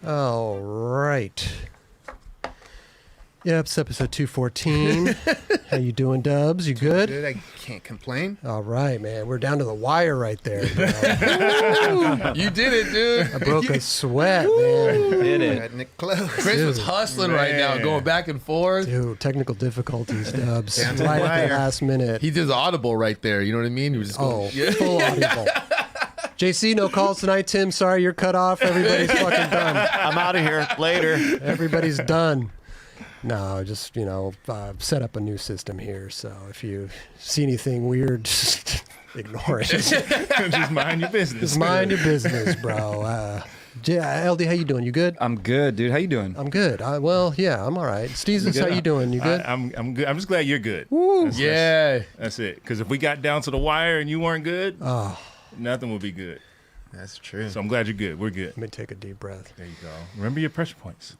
All right. Yep, it's episode 214. How you doing, Dubs? You good? Good. I can't complain. All right, man. We're down to the wire right there, bro. You did it, dude. I broke a sweat, man. Did it. Got Nick close. Chris was hustling right now, going back and forth. Dude, technical difficulties, Dubs. Down to the Right at wire. the last minute. He did audible right there. You know what I mean? He was just going, Full audible. JC, no calls tonight. Tim, sorry, you're cut off. Everybody's fucking done. I'm out of here. Later. Everybody's done. No, just, set up a new system here. So if you see anything weird, just ignore it. Just mind your business. Just mind your business, bro. Eldy, how you doing? You good? I'm good, dude. How you doing? I'm good. I'm all right. Steezens, how you doing? You good? I'm good. I'm just glad you're good. Woo. That's it. Because if we got down to the wire and you weren't good, nothing would be good. That's true. So I'm glad you're good. We're good. Let me take a deep breath. There you go. Remember your pressure points.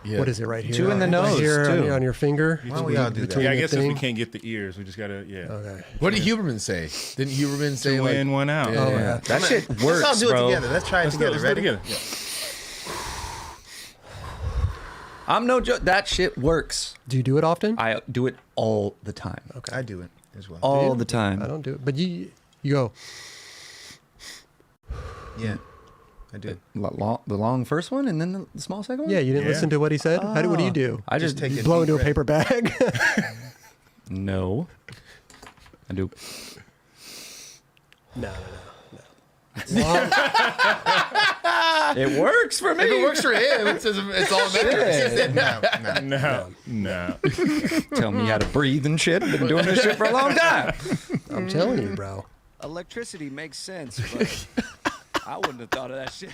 yeah. What is it right here? 2 in the Right nose, here too. on your finger? Why don't we all do that? Between Yeah, I the guess since thing? we can't get the ears, we just got to, Okay. What did Huberman say? Didn't Huberman say 2 like, in, 1 out. Yeah. Oh, yeah. That shit Let's all works, do it bro. together. Let's try it Let's do it. together. Let's do it Ready? together. I'm no joke. That shit works. Do you do it often? I do it all the time. Okay. I do it as well. All the time. I don't do it. But you go, Yeah, I do. The long first one and then the small second one? yeah, you didn't Yeah. listen to what he said? What do you do? I just take You it blow deep into a breath. paper bag? No. I do. No. It works for me. If it works for him, it's all that matters. No. Tell me how to breathe and shit. I've been doing this shit for a long time. I'm telling you, bro. Electricity makes sense, but I wouldn't have thought of that shit.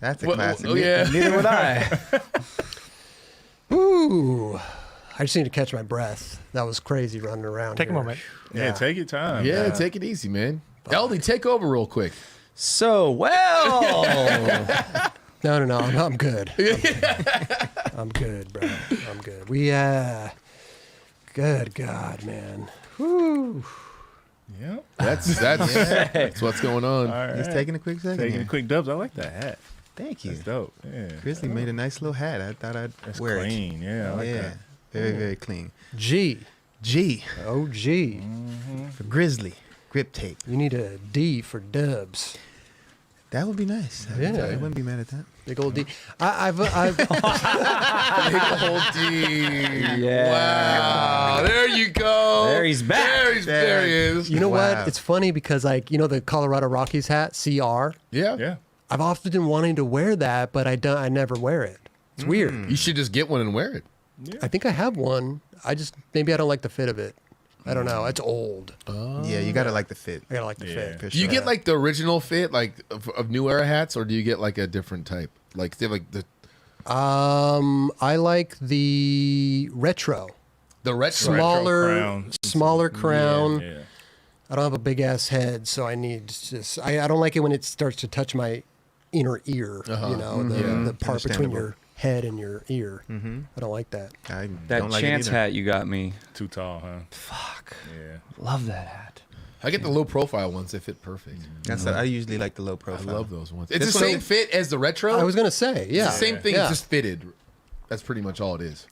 That's a Well, classic. oh, yeah. Neither would I. Ooh. I just need to catch my breath. That was crazy running around Take a here. moment. Yeah, take your time. Yeah, take it easy, man. Eldy, take over real quick. So, well. No. I'm good. I'm good, bro. I'm good. Good God, man. Whew. Yeah. That's what's going on. All right. He's taking a quick second. Taking here. quick dubs. I like that hat. Thank you. That's dope. Yeah. Grizzly made a nice little hat. I thought I'd That's wear clean. Yeah, I like it. Yeah, that. very, very clean. G. G Oh, G. for Grizzly. Grip tape. You need a D for dubs. That would be nice. Yeah. I wouldn't be mad at that. Big old D. I've Yeah. Wow. There you go. There he's back. There he is. you know Wow. what? It's funny because the Colorado Rockies hat, CR. Yeah. Yeah. I've often been wanting to wear that, but I never wear it. It's weird. You should just get one and wear it. I think I have one. Maybe I don't like the fit of it. I don't know. It's old. Yeah, you gotta like the fit. I gotta like the Yeah. fit. For Do you sure. get like the original fit, like of new era hats, or do you get like a different type? Like they have like the I like the retro, retro. smaller crown. Yeah. I don't have a big ass head, so I need just. I don't like it when it starts to touch my inner ear. The part between Understandable. your head and your ear. I don't like that. I That don't like chance it either. hat you got me. Too tall, huh? Fuck. Yeah. Love that hat. I get the low profile ones. They fit perfect. I usually like the low I profile. love those ones. It's This the one- same fit as the retro. I was gonna say, yeah, It's the same thing, Yeah. just fitted. That's pretty much all it is.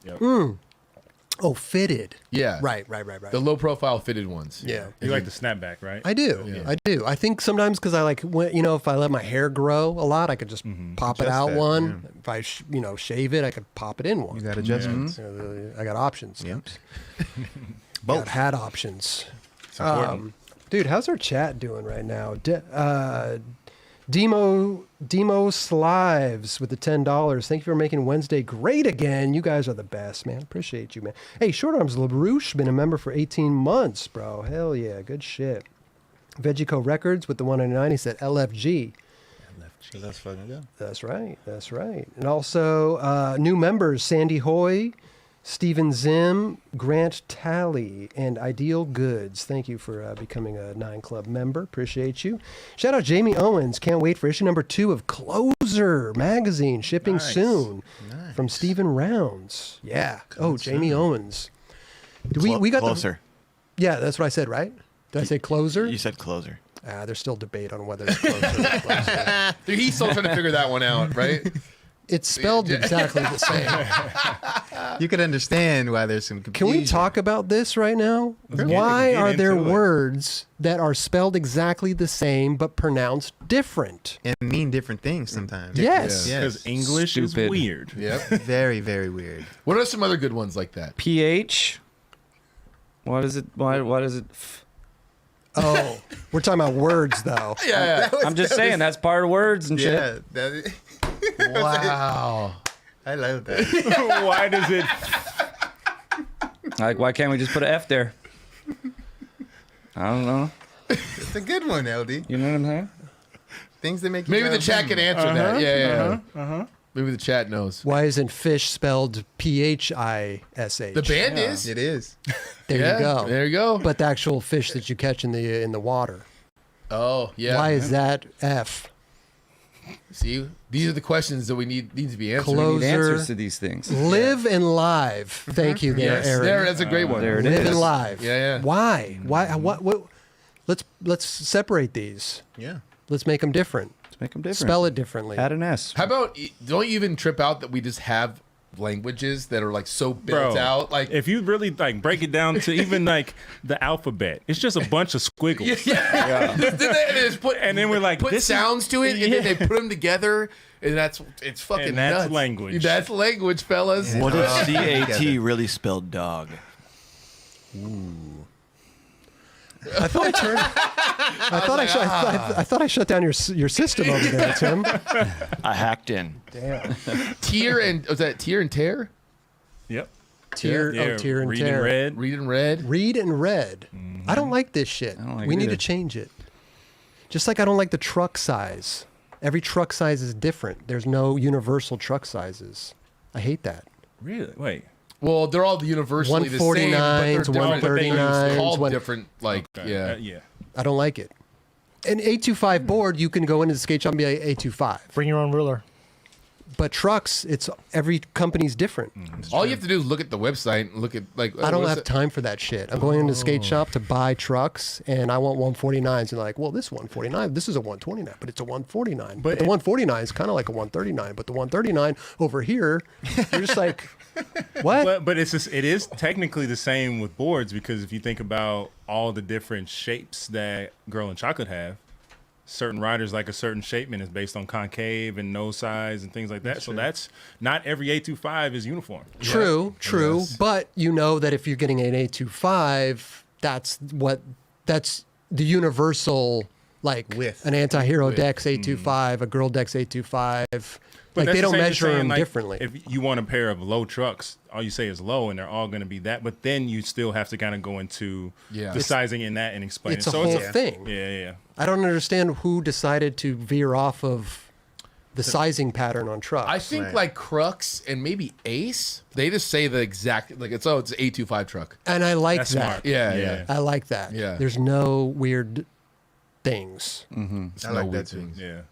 Oh, fitted. Yeah. Right. The low profile fitted ones. Yeah. You like the snapback, right? I do. Yeah. I do. I think sometimes because I like, if I let my hair grow a lot, I could just pop it Adjust out that, one. If I, shave it, I could pop it in one. You got adjustments. I got options. Yep. Got hat options. important. Dude, how's our chat doing right now? Demo Slives with the $10. Thank you for making Wednesday great again. You guys are the best, man. Appreciate you, man. Hey, Short Arms LaRouche, been a member for 18 months, bro. Hell yeah, good shit. Vegico Records with the 199. He said LFG. So that's fucking good. That's right. And also new members, Sandy Hoy, Stephen Zim, Grant Talley, and Ideal Goods. Thank you for becoming a 9 Club member. Appreciate you. Shout out Jamie Owens. Can't wait for issue number 2 of Closer magazine. Shipping Nice. soon. Nice. From Stephen Rounds. Yeah. Oh, Jamie Owens. We got Closer. Yeah, that's what I said, right? Did I say Closer? You said closer. There's still debate on whether it's Closer or Closer. Dude, he's still trying to figure that one out, right? It's spelled exactly the same. You could understand why there's some Can confusion. we talk about this right now? get Why are there into it. words that are spelled exactly the same but pronounced different? and mean different things sometimes? Yes. Yeah. Because English Stupid. is weird. Yep. Very, very weird. What are some other good ones like that? PH. What is it? What is it? Oh, we're talking about words, though. Yeah. I'm just saying that's part of words and shit. Yeah. That, Wow. I love that. Why does it? Like, why can't we just put an F there? I don't know. It's a good one, LD. You know what I'm saying? Things that make you Maybe the drive chat home. can answer that. Yeah. Maybe the chat knows. Why isn't fish spelled Phish? The band is. It is. There Yeah, you go. There you go. But the actual fish that you catch in the water. Oh, yeah. Why is that F? See, these are the questions that we need to be answered. Close- We need Closer. answers to these things. Live and live. Thank you there, Yes, Aaron. there, that's a great one. There it Live is. and live. Yeah, yeah. Why? What? Let's separate these. Yeah. Let's make them different. Let's make them different. Spell it differently. Add an S. How about, don't you even trip out that we just have languages that are like so built Bro, out. Like if you really like break it down to even like the alphabet, it's just a bunch of squiggles. And then we're like, put this is- sounds to it, and then they put them together, and it's fucking And that's nuts. language. That's language, fellas. What if CAT really spelled dog? I thought I turned. I thought I shut down your system over there, Tim. I hacked in. Damn. Tier and was that tier and tear? Yep. Tier and read tear. and red. Read and red. Read and red. I don't like this shit. don't like We it need to either. change it. Just like I don't like the truck size. Every truck size is different. There's no universal truck sizes. I hate that. Really? Wait. Well, they're all universally the same, but they're 149s, different. But they're 139s, called one- different. Like Okay. yeah. I don't like it. An 825 board, you can go into the skate shop and be like 825. Bring your own ruler. But trucks, it's every company's different. All you have to do is look at the website and look at like. I don't what's have it? time for that shit. I'm going into the skate shop to buy trucks, and I want 149s. And like, well, this 149, this is a 129, but it's a 149. But the 149 is kind of like a 139. But the 139 over here, you're just like, what? But it is technically the same with boards, because if you think about all the different shapes that Girl and Chocolate have, certain riders like a certain shape, and it's based on concave and nose size and things like that. So that's not every 825 is uniform. True. Yes. But you know that if you're getting an 825, that's the universal, like Width. an anti-hero Dex 825, a girl Dex 825. But Like that's they the don't same as measure saying, them like, differently. If you want a pair of low trucks, all you say is low, and they're all going to be that. But then you still have to kind of go into the sizing in that and explain It's it. a whole thing. Yeah. I don't understand who decided to veer off of the sizing pattern on trucks. I think Right. like Crux and maybe Ace, they just say the exact like it's 825 truck. and I like That's that. smart. Yeah. I like that. Yeah. There's no weird things. It's I like weird that too. things. Yeah.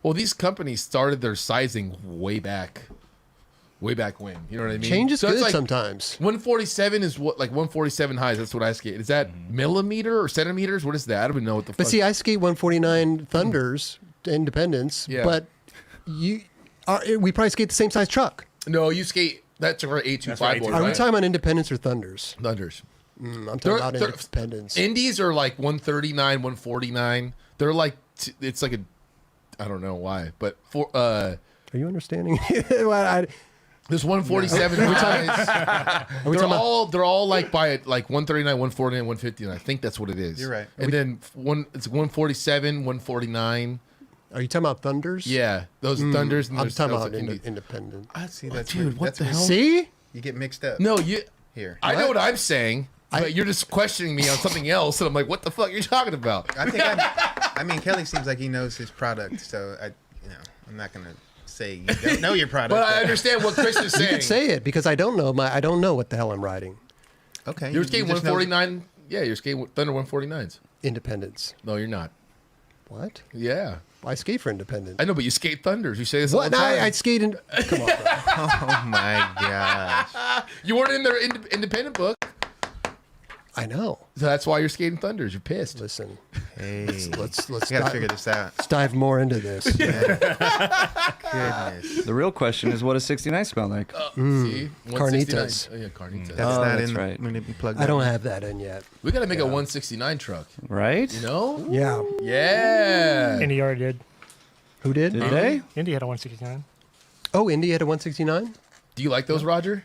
Well, these companies started their sizing way back when. You know what I mean? Change is So it's good like sometimes. 147 is what, like 147 highs. That's what I skate. Is that millimeter or centimeters? What is that? I don't even know what the fuck. But see, I skate 149 Thunders, Independence, Yeah. but we probably skate the same size truck. No, you skate. That's for 825 That's board. right. Are we right? talking about Independence or Thunders? Thunders? I'm talking They're- about they're- Independence. Indies are like 139, 149. They're like it's like I don't know why, but Are you understanding? there's 147 highs. They're all like by like 139, 149, 150, and I think that's what it is. You're right. And then it's 147, 149. Are you talking about Thunders? Yeah, those Thunders. And I'm there's talking those about Indies. Independent. I see. That's Dude, what that's the where hell? See? You get mixed up. No, you. Here. I know what I'm saying, but you're just questioning me on something else, and I'm like, what the fuck are you talking about? I think I mean, Kelly seems like he knows his product, so I'm not gonna say you don't know your product. But I understand what Kris is You saying. could say it because I don't know what the hell I'm riding. Okay. You're you skating just know- 149. Yeah, you're skating Thunder 149s. Independence. No, you're not. What? Yeah. I skate for Independence. I know, but you skate Thunders. You say this all What? the No, time. I skate in. Come on, bro. Oh my gosh. You weren't in their independent book, I know. so that's why you're skating Thunders. You're pissed. Listen, Hey. let's We gotta figure this out. let's dive more into this. Goodness. The real question is, what does 69 smell like? See, 169. Carnitas. Oh, yeah, carnitas. That's Oh, not that's in. right. When it plugged I don't in. have that in yet. We got to make a 169 truck. Right? You know? Yeah. Yeah. Indy already did. Who did? Did they? Indy had a 169. Oh, Indy had a 169. Do you like those, Roger?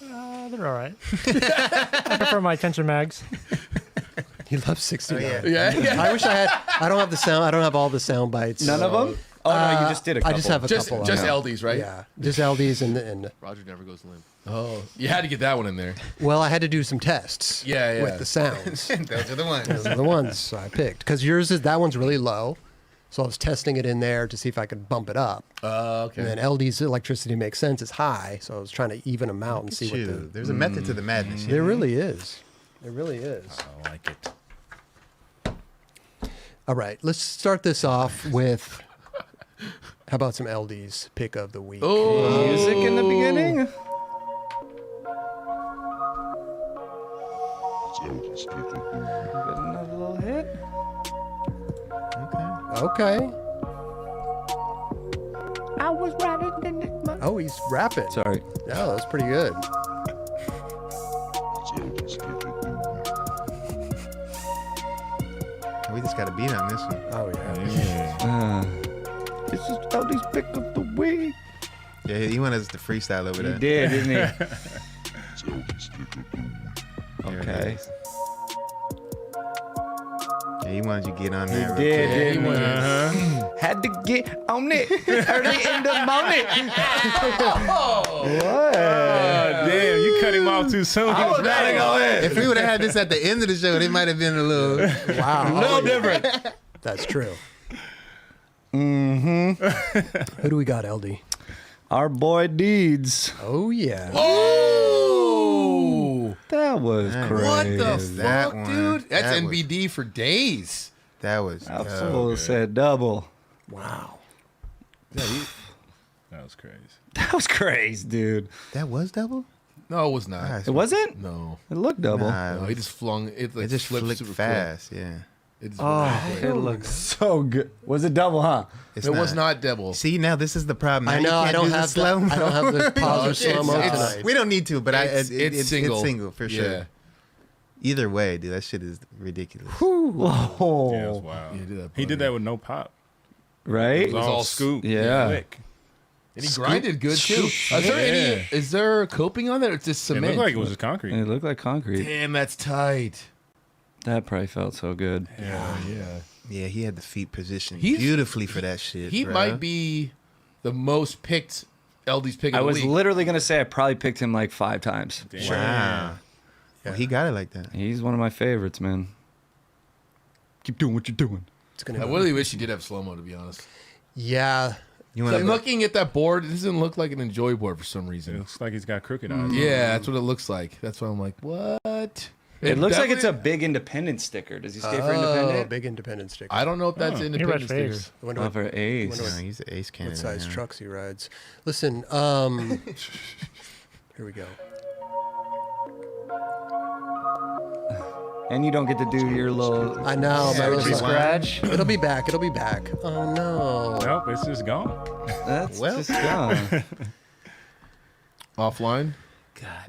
They're all right. I prefer my tension mags. He loves 69. Oh, yeah. Yeah. I wish I had. I don't have the sound. I don't have all the sound bites. None of them? Oh, no, you just did a couple. I just have a Just couple. just of them. LDs, right? Yeah, just LDs and Roger never goes limp. Oh, you had to get that one in there. well, I had to do some tests. Yeah, yeah. With the sounds. Those are the ones. Those are the ones I picked because that one's really low, so I was testing it in there to see if I could bump it up. Okay. And then LD's electricity makes sense. It's high, so I was trying to even them out and see what the. Shoot, there's a method to the madness. There really is. There really is. I like it. All right, let's start this off with. How about some LD's pick of the week? Oh, Music in the beginning? Got another little hit? Okay. I was riding in the Oh, he's rapping. Sorry. Yeah, that's pretty good. We just got a beat on this one. Oh, yeah. This is Eldy's pick of the week. Yeah, he wanted us to freestyle over He that. did, didn't he? There it Okay. is. Yeah, he wanted you to get on He there. real did, quick. didn't he? Had to get on it early in the morning. Oh, damn, you cut him off too soon. He was ready. If we would have had this at the end of the show, it might have been a little. Wow. A little different. That's true. Mm-hmm. Who do we got, LD? Our boy Deeds. Oh, yeah. Oh! That was Man, crazy. What the That fuck, one. dude? That's That was- NBD for days. That was. Absolutely said double. Wow. That was crazy. That was crazy, dude. that was double? No, it was not. Nice. It wasn't? No. It looked double. Nah, No, he just flung it. Like, it just flipped flicked super fast. Yeah. Quick. It just Oh, flipped quick. it looked so good. Was it double, huh? It's It was not double. See, now this is the problem. Now I you know. can't I don't do the have slow. I don't have the pause or slow mo it's- tonight. We don't need to, but It's it's single. single for sure. Yeah. Either way, dude, that shit is ridiculous. Whoa. Yeah, it was wild. Yeah, he did that He did that with no pop. Right? It was all all scoop. yeah. Quick. And he grinded good too. Scoop. Is there coping on that or it's just It cement? looked like it was just concrete. It looked like concrete. Damn, that's tight. That probably felt so good. Yeah. Yeah, he had the feet positioned He's- beautifully for that shit. He bro. might be the most picked LD's pick of I the was week. literally going to say I probably picked him like 5 times. Damn. Wow. Well, he got it like that. He's one of my favorites, man. Keep doing what you're doing. It's gonna I be- really wish he did have slow mo, to be honest. Yeah. You I'm want looking at that board. It doesn't look like an enjoy board for some It reason. looks like he's got crooked eyes. Yeah, that's what it looks like. That's why I'm like, what? It looks like it's a definitely- big independent sticker. Does he skate for Oh, independent? big independent sticker. I don't know if that's Oh. independent He sticker. rides faves. I wonder Oh, what, for Ace. wonder No, he's the ace what candidate. size yeah. trucks he rides. Listen, here we go. And you don't get to do your little I know, Yeah, my it'll be little scratch. It'll be back. It'll be back. Oh no. Nope, it's just gone. That's Well. just gone. Offline.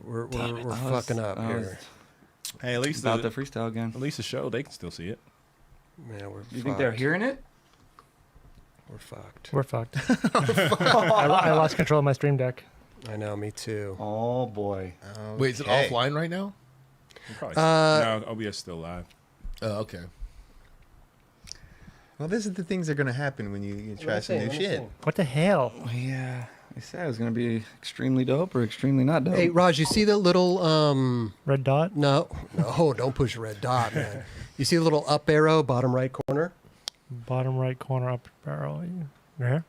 We're I was- fucking up I was here. Hey, at least about the, the freestyle again. at least the show they can still see it. Man, we're You think they're hearing it? We're fucked. We're fucked. I lost control of my stream deck. I know, me too. Oh boy. Wait, is it Okay. offline right now? Probably no, OBS still live. Oh, okay. Well, this is the things that are gonna happen when you try some new shit. What the hell? Yeah. I said it was gonna be extremely dope or extremely not dope. Hey, Raj, you see that little Red dot? no, don't push a red dot, man. You see the little up arrow, bottom right corner? Bottom right corner up barrel. You're here?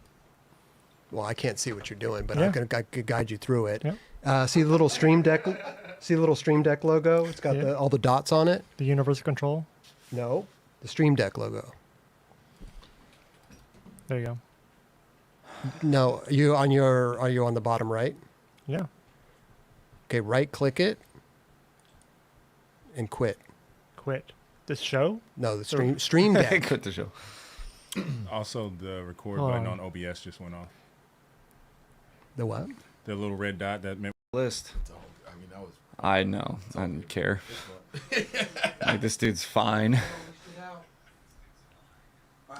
Well, I can't see what you're doing, but Yeah. I can guide you through it. Yep. See the little Stream Deck? See the little Stream Deck logo? It's got Yeah. all the dots on it. The universal control? No, the Stream Deck logo. There you go. No, are you on the bottom right? Yeah. Okay, right click it and quit. Quit. This show? No, the Stream Deck. Quit the show. Also, the record Hold button on. on OBS just went off. The what? The little red dot that meant List. I mean, that was. I know. I don't care. Like this dude's fine.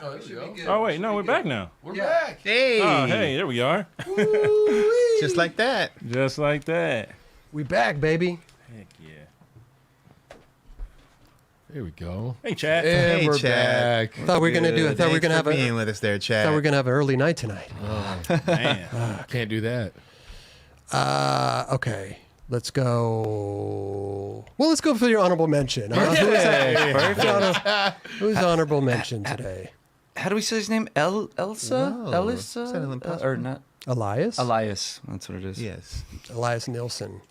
Oh, there we go. Oh wait, no, we're back now. We're back. Hey, Oh hey, there we are. just like that. Just like that. We back, baby. Heck yeah. There we go. Hey chat. And Hey, we're Chad. back. Thought we were gonna do. I thought we were Thanks gonna for have being a. with us there, Thought Chad. we were gonna have an early night tonight. Man. Can't do that. Okay. Let's go. Well, let's go for your honorable mention. Who's honorable mention today? How do we say his name? Elsa? Whoa. Elisa? Is that an impossible? Or not? Elias? Elias. That's what it is. Yes. Elias Nilsson.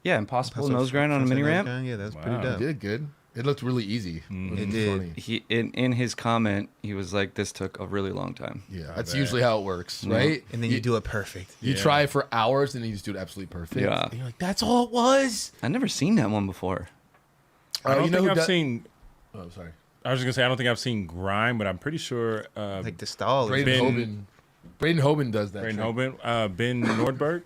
Yeah, impossible nose grind on a mini ramp. Yeah, that was Wow. pretty You dope. did good. It looked really easy. It did. Funny. He in his comment, he was like, "This took a really long time." Yeah, that's bet. usually how it works, Yeah. right? And then you do it perfect. You Yeah. try for hours and then you just do it absolutely perfect. Yeah. And you're like, that's all it was. I've never seen that one before. I don't you know think who I've does- seen. Oh, sorry. I was just gonna say I don't think I've seen grime, but I'm pretty sure. Like the stall. is- Braden Ben- Hoban. Braden Hoban does that. Braden trick. Hoban, Ben Nordberg.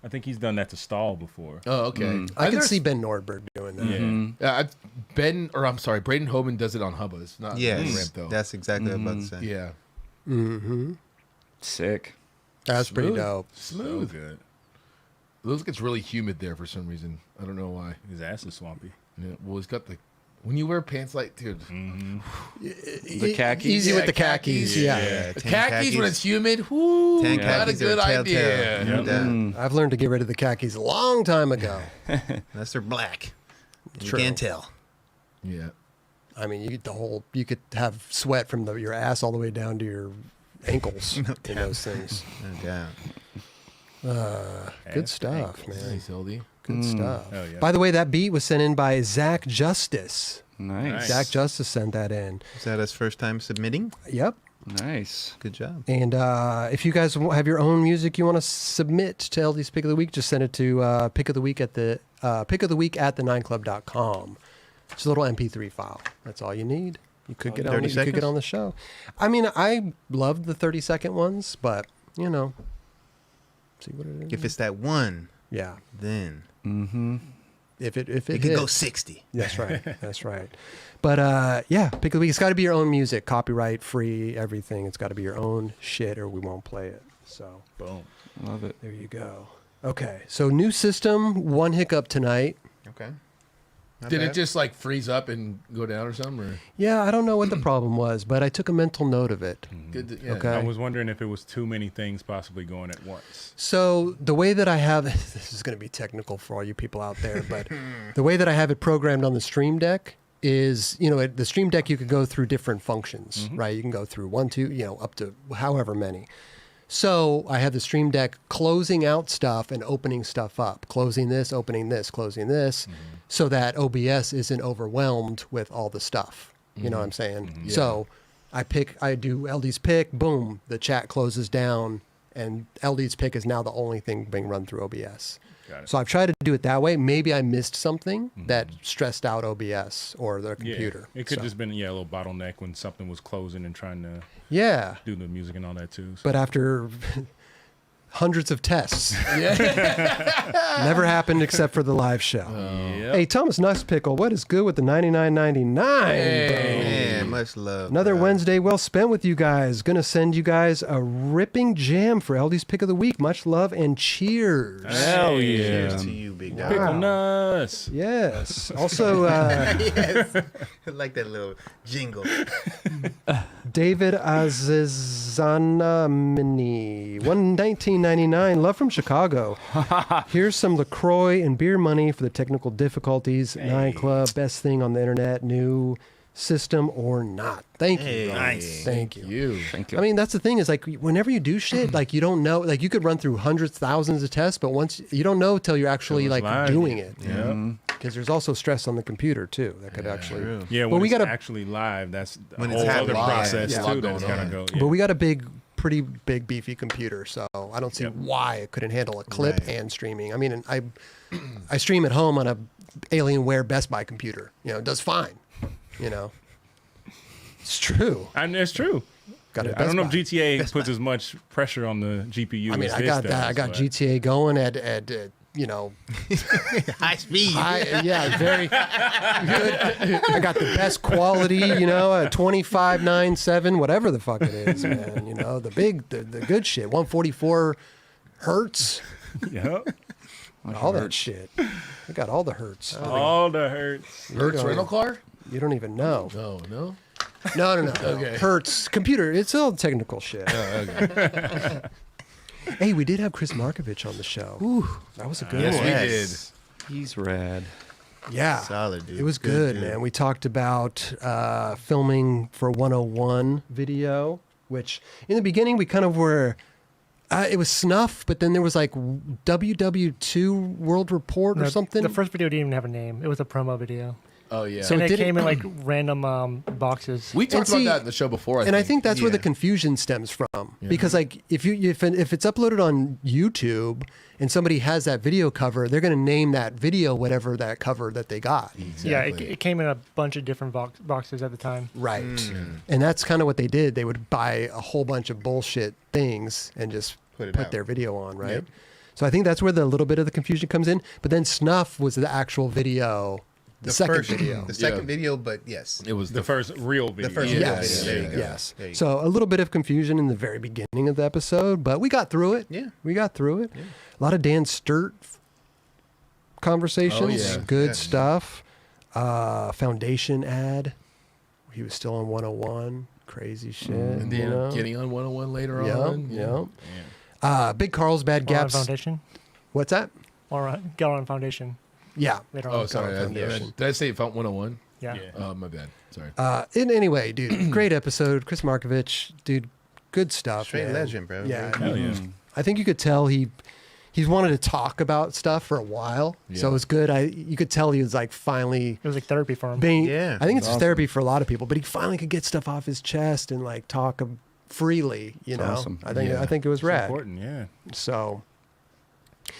I think he's done that to stall before. Oh, okay. I can see Ben Nordberg doing that. Yeah. Braden Hoban does it on Hubbas, not on the ramp Yes, though. that's exactly what I was about to say. Yeah. Mm-hmm. Sick. That's pretty Smooth. dope. Smooth. So good. It looks like it's really humid there for some reason. I don't know why. His ass is swampy. Yeah, well, he's got the. When you wear pants like, dude. The khakis. Easy with the khakis. Yeah. The khakis when it's humid, whoo, Tan not a khakis are good idea. telltale. No doubt. Mm. I've learned to get rid of the khakis a long time ago. Unless they're black. You True. can't tell. Yeah. I mean, you could have sweat from your ass all the way down to your ankles in those things. No doubt. Good stuff, man. Nice, Eldy. Good stuff. Hell yeah. By the way, that beat was sent in by Zach Justice. Nice. Zach Justice sent that in. Is that his first time submitting? Yep. Nice. Good job. And if you guys have your own music you want to submit to LD's Pick of the Week, just send it to pick of the week at the 9club.com. It's a little MP3 file. That's all you need. You could get on. 30 You could get seconds? on the show. I mean, I loved the 30-second ones, but see what it is. If it's that one, Yeah. then If it it could go hits. 60. That's right. That's right. But yeah, Pick of the Week. It's got to be your own music, copyright free, everything. It's got to be your own shit, or we won't play it. So Boom. Love it. there you go. Okay, so new system. One hiccup tonight. Okay. Not Did it bad. just like freeze up and go down or something? Or Yeah, I don't know what the problem was, but I took a mental note of it. good? Yeah. Okay. I was wondering if it was too many things possibly going at once. So the way that I have this is going to be technical for all you people out there, but the way that I have it programmed on the Stream Deck is, the Stream Deck you could go through different functions, right? You can go through 1, 2, up to however many. So I have the Stream Deck closing out stuff and opening stuff up, closing this, opening this, closing this, so that OBS isn't overwhelmed with all the stuff. You know what I'm saying? So I do LD's pick, boom, the chat closes down, and LD's pick is now the only thing being run through OBS. Got it. So I've tried to do it that way. Maybe I missed something that stressed out OBS or the computer. Yeah. It could So, just been a little bottleneck when something was closing and trying to yeah. do the music and all that too. So. But after hundreds of tests, never happened except for the live show. Yep. Hey, Thomas Nuss Pickle, what is good with the $99.99? Man, much love. Another bro. Wednesday well spent with you guys. Gonna send you guys a ripping jam for LD's Pick of the Week. Much love and cheers. Hell yeah. Cheers to you, big dog. Pickle nuts. Yes. Also, Yes. I like that little jingle. David Azizanamini, 1999, love from Chicago. Here's some LaCroix and beer money for the technical difficulties. 9 Club, best thing on the internet, new system or not. Thank you. Hey, bro. nice. Thank you. Thank you. I mean, that's the thing is like whenever you do shit, like you don't know, like you could run through hundreds, thousands of tests, but once you don't know till you're actually Till it's like live. doing it. Yeah. Because there's also stress on the computer too. That could actually. True. Yeah, But when we it's gotta- actually live, that's a When it's whole other happening, process yeah. too. Yeah. That's gotta go. Yeah. But we got a pretty big, beefy computer, so I don't see why it couldn't handle a clip Right. and streaming. I mean, I stream at home on a Alienware Best Buy computer. It does fine. It's true. And it's true. Got a I don't Best know if Buy. GTA puts as much pressure on the GPU. I mean, as I this got that. does, I got but- GTA going at High speed. very good. I got the best quality, a 25.97, whatever the fuck it is, man. The good shit, 144 hertz, Yep. all that shit. I got all the hertz. All the hurts. Hertz rental car? You don't even know. No, no. No. Okay. Hertz computer. It's all technical shit. Hey, we did have Kris Markovich on the show. Ooh, that was a good Yes, one. we Yes. He's rad. Yeah. Solid, dude. It was good, dude. man. We talked about filming for 101 video, which in the beginning we kind of were, it was snuff, but then there was like WW2 World Report or something. The first video didn't even have a name. It was a promo video. Oh yeah. So and it it didn't- came in like random boxes. We talked And see- about that in the show before. And I think that's where the confusion stems from, because like if it's uploaded on YouTube and somebody has that video cover, they're going to name that video whatever that cover that they got. Yeah, it came in a bunch of different boxes at the time. Right. And that's kind of what they did. They would buy a whole bunch of bullshit things and just Put it put out. their video on, right? Yep. So I think that's where the little bit of the confusion comes in. But then Snuff was the actual video, the second first video. The second video, but yes. it was The first real video. The first Yeah, video. Yes. There you go. Yes. There you So a little bit of confusion in the very beginning of the episode, but we got through it. Yeah. We got through it. A lot of Dan Sturt conversations. Oh, yeah. Good Yes. stuff. Foundation ad. He was still on 101. Crazy shit. and you then know? getting on 101 later Yep, on. yep. Big Carlsbad Or on Gaps. Foundation. What's that? Or got on Foundation Yeah. later on. Oh, sorry. Foundation. Did I say Font 101? Yeah. Oh, my bad. Sorry. Anyway, dude, great episode. Chris Markovich, dude, good stuff. Straight man. legend, bro. Yeah. Hell yeah. I think you could tell he's wanted to talk about stuff for a while, so Yeah. it was good. You could tell he was like finally It was like therapy for him. being. Yeah. I think it's just therapy for a lot of people, but he finally could get stuff off his chest and like talk freely. You know, awesome. I think it was rad. Important, yeah. So,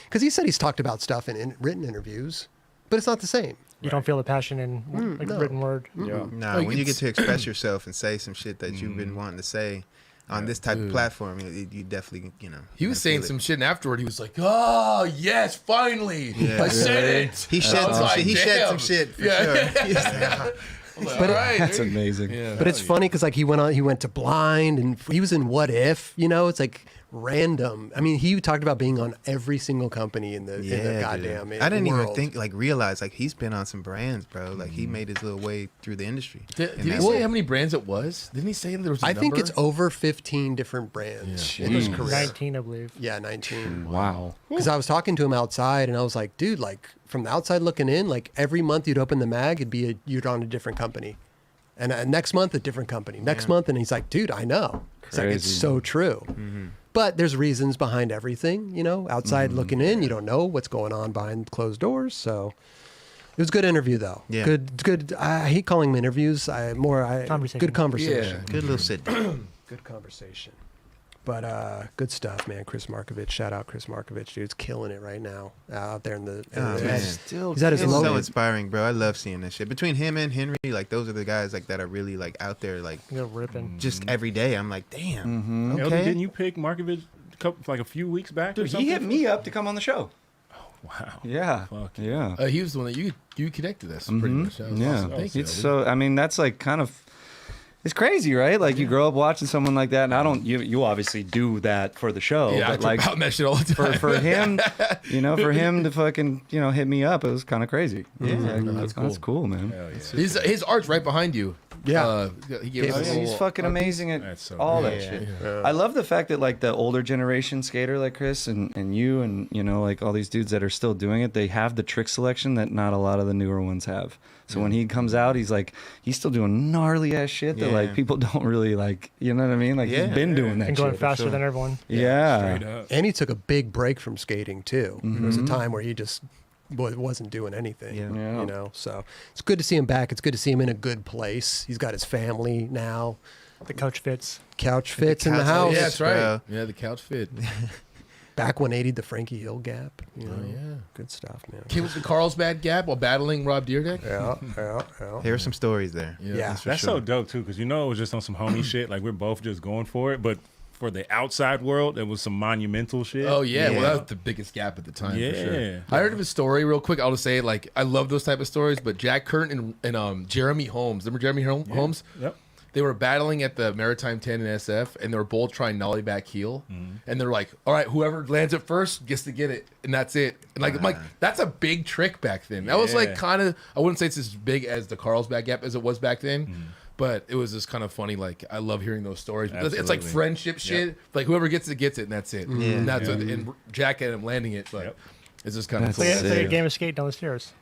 because he said he's talked about stuff in written interviews, but it's not the same. You don't feel the passion in like no. written word. Yeah. Nah, Oh, you when you can get to express yourself and say some shit that you've been wanting to say on this type of platform, you definitely, He was gonna saying feel some it. shit, and afterward he was like, "Oh yes, finally, I said it." He shed I was some like, shit. He shed "Damn." some shit for Yeah. sure. But all right, That's there you- amazing. Yeah. But it's funny because like he went to Blind and he was in What If, you know, it's like random. I mean, he talked about being on every single company in the Yeah, goddamn dude. I didn't even world. think realize he's been on some brands, bro. Like he made his little way through the industry. Did And he that's- say how many brands it was? Didn't he say there was? I think number? it's over 15 different brands in his career. 19, I believe. Yeah, 19. Wow. Because I was talking to him outside and I was like, dude, like from the outside looking in, like every month you'd open the mag, you'd on a different company. And next month, a different company. Next month, and he's like, dude, I know. It's like, it's Crazy. so true. But there's reasons behind everything, you know, outside looking in, you don't know what's going on behind closed doors. So it was a good interview, though. Yeah. Good. I hate calling them interviews. Conversation. Good conversation. Yeah. Good little sit down. Good conversation. But good stuff, man. Chris Markovich. Shout out Chris Markovich, dude's killing it right now out there in the. Oh, in the- man. Still He's at his It's low. so inspiring, bro. I love seeing that shit. Between him and Henry, like those are the guys like that are really like out there, like You're ripping. just every day. I'm like, damn. Eldy, Okay. didn't you pick Markovich like a few weeks back? or Dude, he something? hit me up to come on the show. Wow. Yeah. Fuck. Yeah. He was the one that you connected us pretty much. That was Yeah. awesome. Thank you. It's Eldy. so, I mean, that's like kind of, it's crazy, right? Like you grow up watching someone like that, and you obviously do that for the show, Yeah, I but trip like out in that shit all the time. for him, for him to fucking, hit me up, it was kind of crazy. Yeah. Like, that's cool, man. Hell yeah. His art's right behind you. Yeah. He gave us He's fucking amazing at That's so all cool. that Yeah. shit. I love the fact that like the older generation skater like Kris and you and like all these dudes that are still doing it, they have the trick selection that not a lot of the newer ones have. So when he comes out, he's still doing gnarly ass shit that like Yeah. people don't really like. You know what I mean? Like Yeah. he's been doing that And going shit. faster than everyone. Yeah. Straight up. And he took a big break from skating too. There was a time where he just wasn't doing anything. Yeah. Yeah. You know, so it's good to see him back. It's good to see him in a good place. He's got his family now. The coach fits. Couch fits in the couch- house. Yeah, that's right. bro. Yeah, the couch fit. Back 180, the Frankie Hill gap. You know, yeah. good stuff, man. Came with the Carlsbad Gap while battling Rob Deerdeck. Yeah. There are some stories there. Yeah. for That's sure. so dope too, because it was just on some homie shit. Like we're both just going for it, but for the outside world, it was some monumental shit. Oh yeah, well Yeah. that was the biggest gap at the time. For sure. Yeah. I heard of a story real quick. I'll just say it, like I love those type of stories. But Jack Curtin and Jeremy Holmes, remember Jeremy Holmes? Yep. They were battling at the Maritime 10 in SF, and they were both trying nollie back heel. And they're like, "All right, whoever lands it first gets to get it, and that's it." And like, I'm like, that's a big trick back then. That was like Yeah. kind of, I wouldn't say it's as big as the Carlsbad Gap as it was back then. But it was just kind of funny. Like I love hearing those stories. It's like Absolutely. friendship shit. Like whoever gets it gets it, and that's it. And that's and Jack ended up landing it. But Yep. it's just kind of That's cool. It's like a sick. game of skate down the stairs.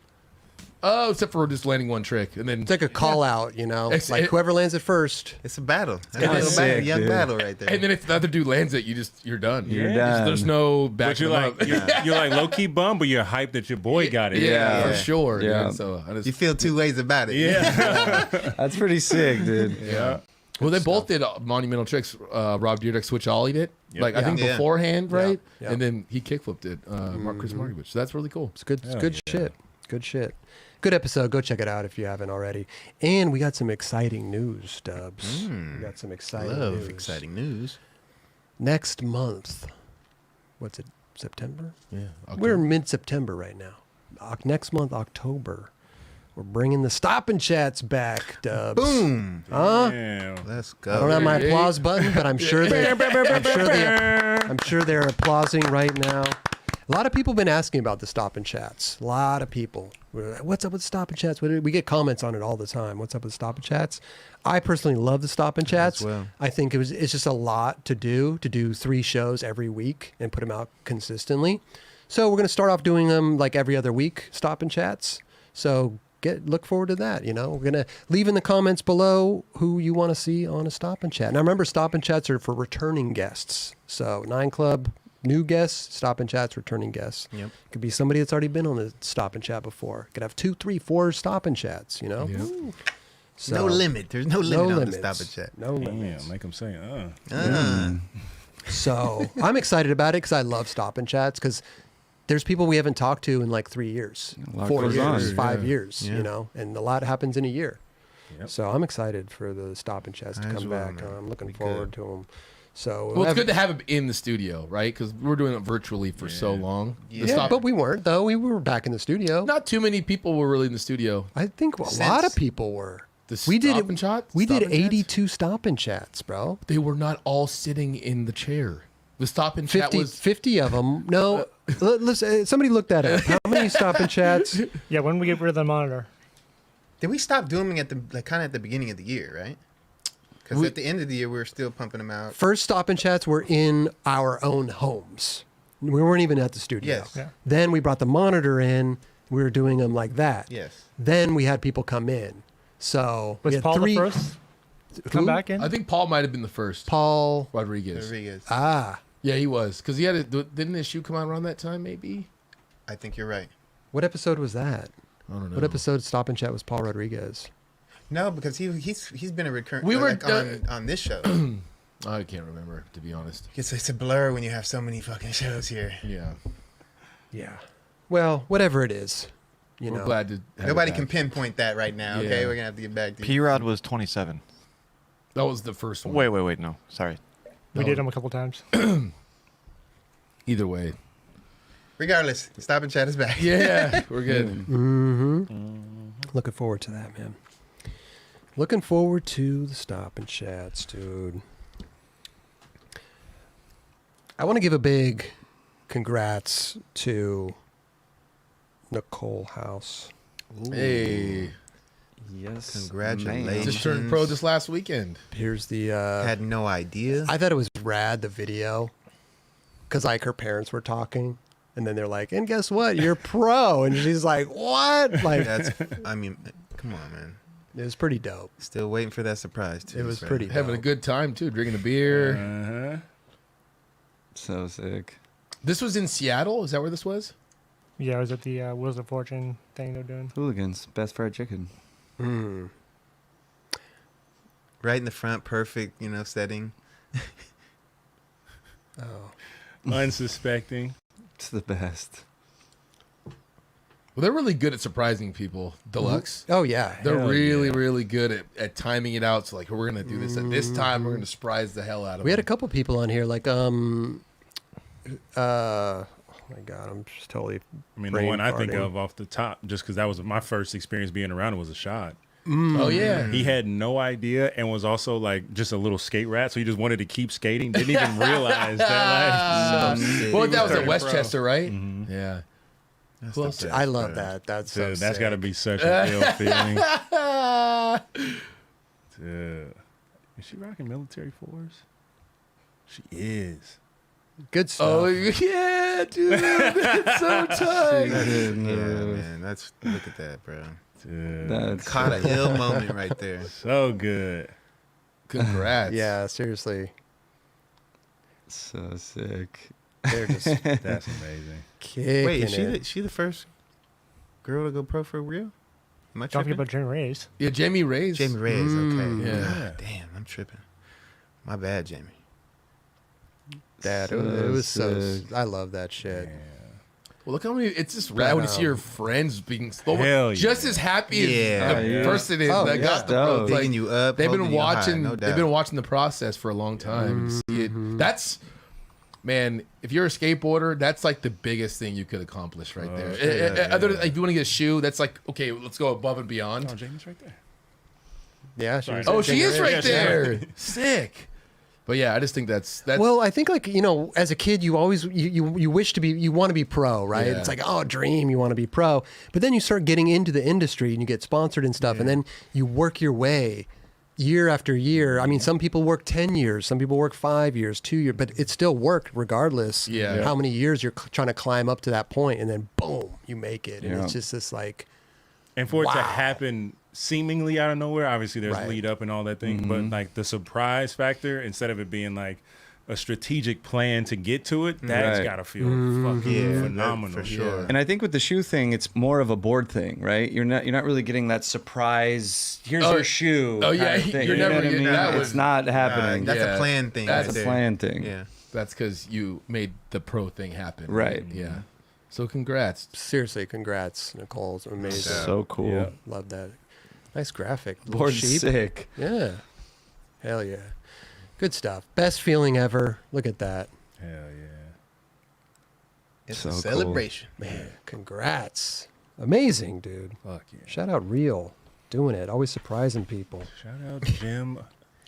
except for just landing one trick, and then It's like a call out, you know, It's- like it- whoever lands it first. It's a battle. That's kinda a sick, young dude. battle right there. and then if the other dude lands it, you're done. You're done. There's no But back. you're like you're like low key bummed, but you're hyped that your boy got it. Yeah, Yeah. for sure. Yeah. Dude. So I just, you feel two ways about it. Yeah. That's pretty sick, dude. Yeah. well, they both did monumental tricks. Rob Dyrdek switch ollied it, Yep. like I think Yeah. beforehand, right? Yeah. And then he kickflipped it. Chris Markovich. So that's really cool. It's good, Hell good yeah. shit. Good shit. Good episode. Go check it out if you haven't already. And we got some exciting news, Dubs. We got some exciting Love news. exciting news. Next month, what's it, September? Yeah, We're mid-September right now. Next month, October, we're bringing the Stop and Chats back, Dubs. Boom. Huh? Damn. Let's I don't go. have my Hey. applause button, but I'm sure I'm sure they're applauding right now. A lot of people have been asking about the Stop and Chats. A lot of people. We're like, what's up with Stop and Chats? We get comments on it all the time. What's up with Stop and Chats? I personally love the Stop and Chats. well. I think it's just a lot to do 3 shows every week and put them out consistently. So we're going to start off doing them like every other week, Stop and Chats. So look forward to that. You know, we're going to leave in the comments below who you want to see on a Stop and Chat. Now remember, Stop and Chats are for returning guests. So 9 Club, new guests, Stop and Chats, returning guests. Yep. Could be somebody that's already been on a Stop and Chat before. Could have 2, 3, 4 Stop and Chats, you know? Yep. So, No limit. There's no limit on limits. the Stop and Chat. No limits. Damn, make them say, So I'm excited about it because I love Stop and Chats because there's people we haven't talked to in like 3 years, A lot 4 goes years, on. 5 Yeah. years, Yeah. you know, and a lot happens in a year. Yep. So I'm excited for the Stop and Chats to As come well, back. man. I'm looking Be forward good. to them. So Well, it's good to have him in the studio, right? Because we're doing it virtually for so Yeah. long. The Yeah. Yeah, but we weren't though. We were back in the studio. not too many people were really in the studio. I think a Since- lot of people were. The We did Stop it. and Chat? We Stop did and Chats? 82 Stop and Chats, bro. They were not all sitting in the chair. The Stop and Chat 50, was 50 of them. No, let's, somebody look that up. How many Stop and Chats? Yeah, when we get rid of the monitor. Did we stop doing it kind of at the beginning of the year, right? Because at the end of the year, we were still pumping them out. First Stop and Chats were in our own homes. We weren't even at the studio. Yes. Yeah. Then we brought the monitor in. We were doing them like that. Yes. Then we had people come in. So we Was had Paul 3 the first to come Who? back in? I think Paul might have been the first. Paul. Rodriguez. Rodriguez. Yeah, he was. Because he had didn't his shoe come out around that time, maybe? I think you're right. What episode was that? I don't know. What episode of Stop and Chat was Paul Rodriguez? No, because he's been a recurrent. We were like, on this show. I can't remember, to be honest. It's a blur when you have so many fucking shows here. Yeah. Yeah. Well, whatever it is, you We're know. glad to have Nobody it can back. pinpoint that right now. Okay, Yeah. we're gonna have to get back to you. P-Rod was 27. That was the first one. Wait, no. Sorry. We did them a couple times. Either way. Regardless, Stop and Chat is back. Yeah, we're good. Mm-hmm. Looking forward to that, man. Looking forward to the Stop and Chats, dude. I want to give a big congrats to Nicole Hause. Hey. Yes. Congratulations. Just turned pro this last weekend. Here's the. Had no idea. I thought it was rad, the video, because like her parents were talking, and then they're like, "And guess what? You're pro," and she's like, "What?" Like I mean, come on, man. it was pretty dope. Still waiting for that surprise too. It was bro. pretty Having a dope. good time, too. Drinking a beer. Uh-huh. So sick. This was in Seattle? Is that where this was? Yeah, I was at the Wheels of Fortune thing they're doing. Hooligans, best fried chicken. Mm. Right in the front, perfect, setting. Oh. Unsuspecting. It's the best. Well, they're really good at surprising people. Deluxe. Oh yeah. They're Hell really, yeah. really good at timing it out. So, like, we're going to do this at this time. We're going to surprise the hell out of We had a them. couple people on here, like oh my god, I'm just totally. I mean, Brain the one I think farting. of off the top, just because that was my first experience being around it, was a shot. Oh, yeah. He had no idea and was also like just a little skate rat, so he just wanted to keep skating. Didn't even realize that. So sick. Well, that was at turning pro. Westchester, right? Mhm. Yeah. That's Who the else? best, I love bro. that. That's Dude, so that's got to sick. be such a ill feeling. Dude. Is she rocking military force? She is. Good stuff. Oh yeah, dude, it's so tight. Yeah, man. Look at that, bro. Dude, That's Caught a ill moment right there. so good. Congrats. Yeah, seriously. so sick. They're just That's amazing. kicking Wait, is it. she the first girl to go pro for real? Am I Talking tripping? about Jim Reyes. Yeah, Jamie Reyes. Jamie Reyes. Okay. yeah. God damn, I'm tripping. My bad, Jamie. That So it was so. sick. I love that shit. Well, look how many. It's just rad when you see your friends being Hell just yeah. as happy Yeah. as the Yeah. person is Oh, that yeah. got the pro. Dope. Like, Digging you up. they've been holding you high, watching. no They've doubt. been watching the process for a long time. To see it. That's, man. If you're a skateboarder, that's like the biggest thing you could accomplish right there. yeah, Other than, like, if you want to get a shoe, that's like, okay, let's go above and beyond. Oh, Jamie's right there. Yeah, she was Oh, she is right Yeah, there. Sick. But yeah, I just think that's Well, I think like as a kid, you always you wish to be, you want to be pro, right? Yeah. It's like, oh, dream, you want to be pro, but then you start getting into the industry and you get sponsored and stuff, and then you work your way year after year. I mean, some people work 10 years, some people work 5 years, 2 years, but it still worked regardless. Yeah. How many years you're trying to climb up to that point, and then boom, you make it, and Yeah. it's just this like, And for it to Wow. happen seemingly out of nowhere, obviously there's Right. lead up and all that thing, but like the surprise factor, instead of it being like a strategic plan to get to it, that's Right. gotta feel fucking Yeah, phenomenal. for sure. And I think with the shoe thing, it's more of a board thing, right? You're not really getting that surprise. Here's Oh, your shoe. oh, yeah, kind of thing. you're You know never what I getting mean? that It's one. not happening. That's Yeah. a plan thing. That's right It's a there. plan thing. Yeah. that's because you made the pro thing happen. Right. Yeah. So congrats. seriously, congrats, Nicole, it's amazing. So cool. Yeah. Love that. Nice graphic. Little Board's sheep. sick. Yeah. Hell yeah. Good stuff. Best feeling ever. Look at that. Hell yeah. It's So a cool. celebration. Man, congrats. Amazing, dude. Fuck yeah. Shout out Real. Doing it. Always surprising people. Shout out Jim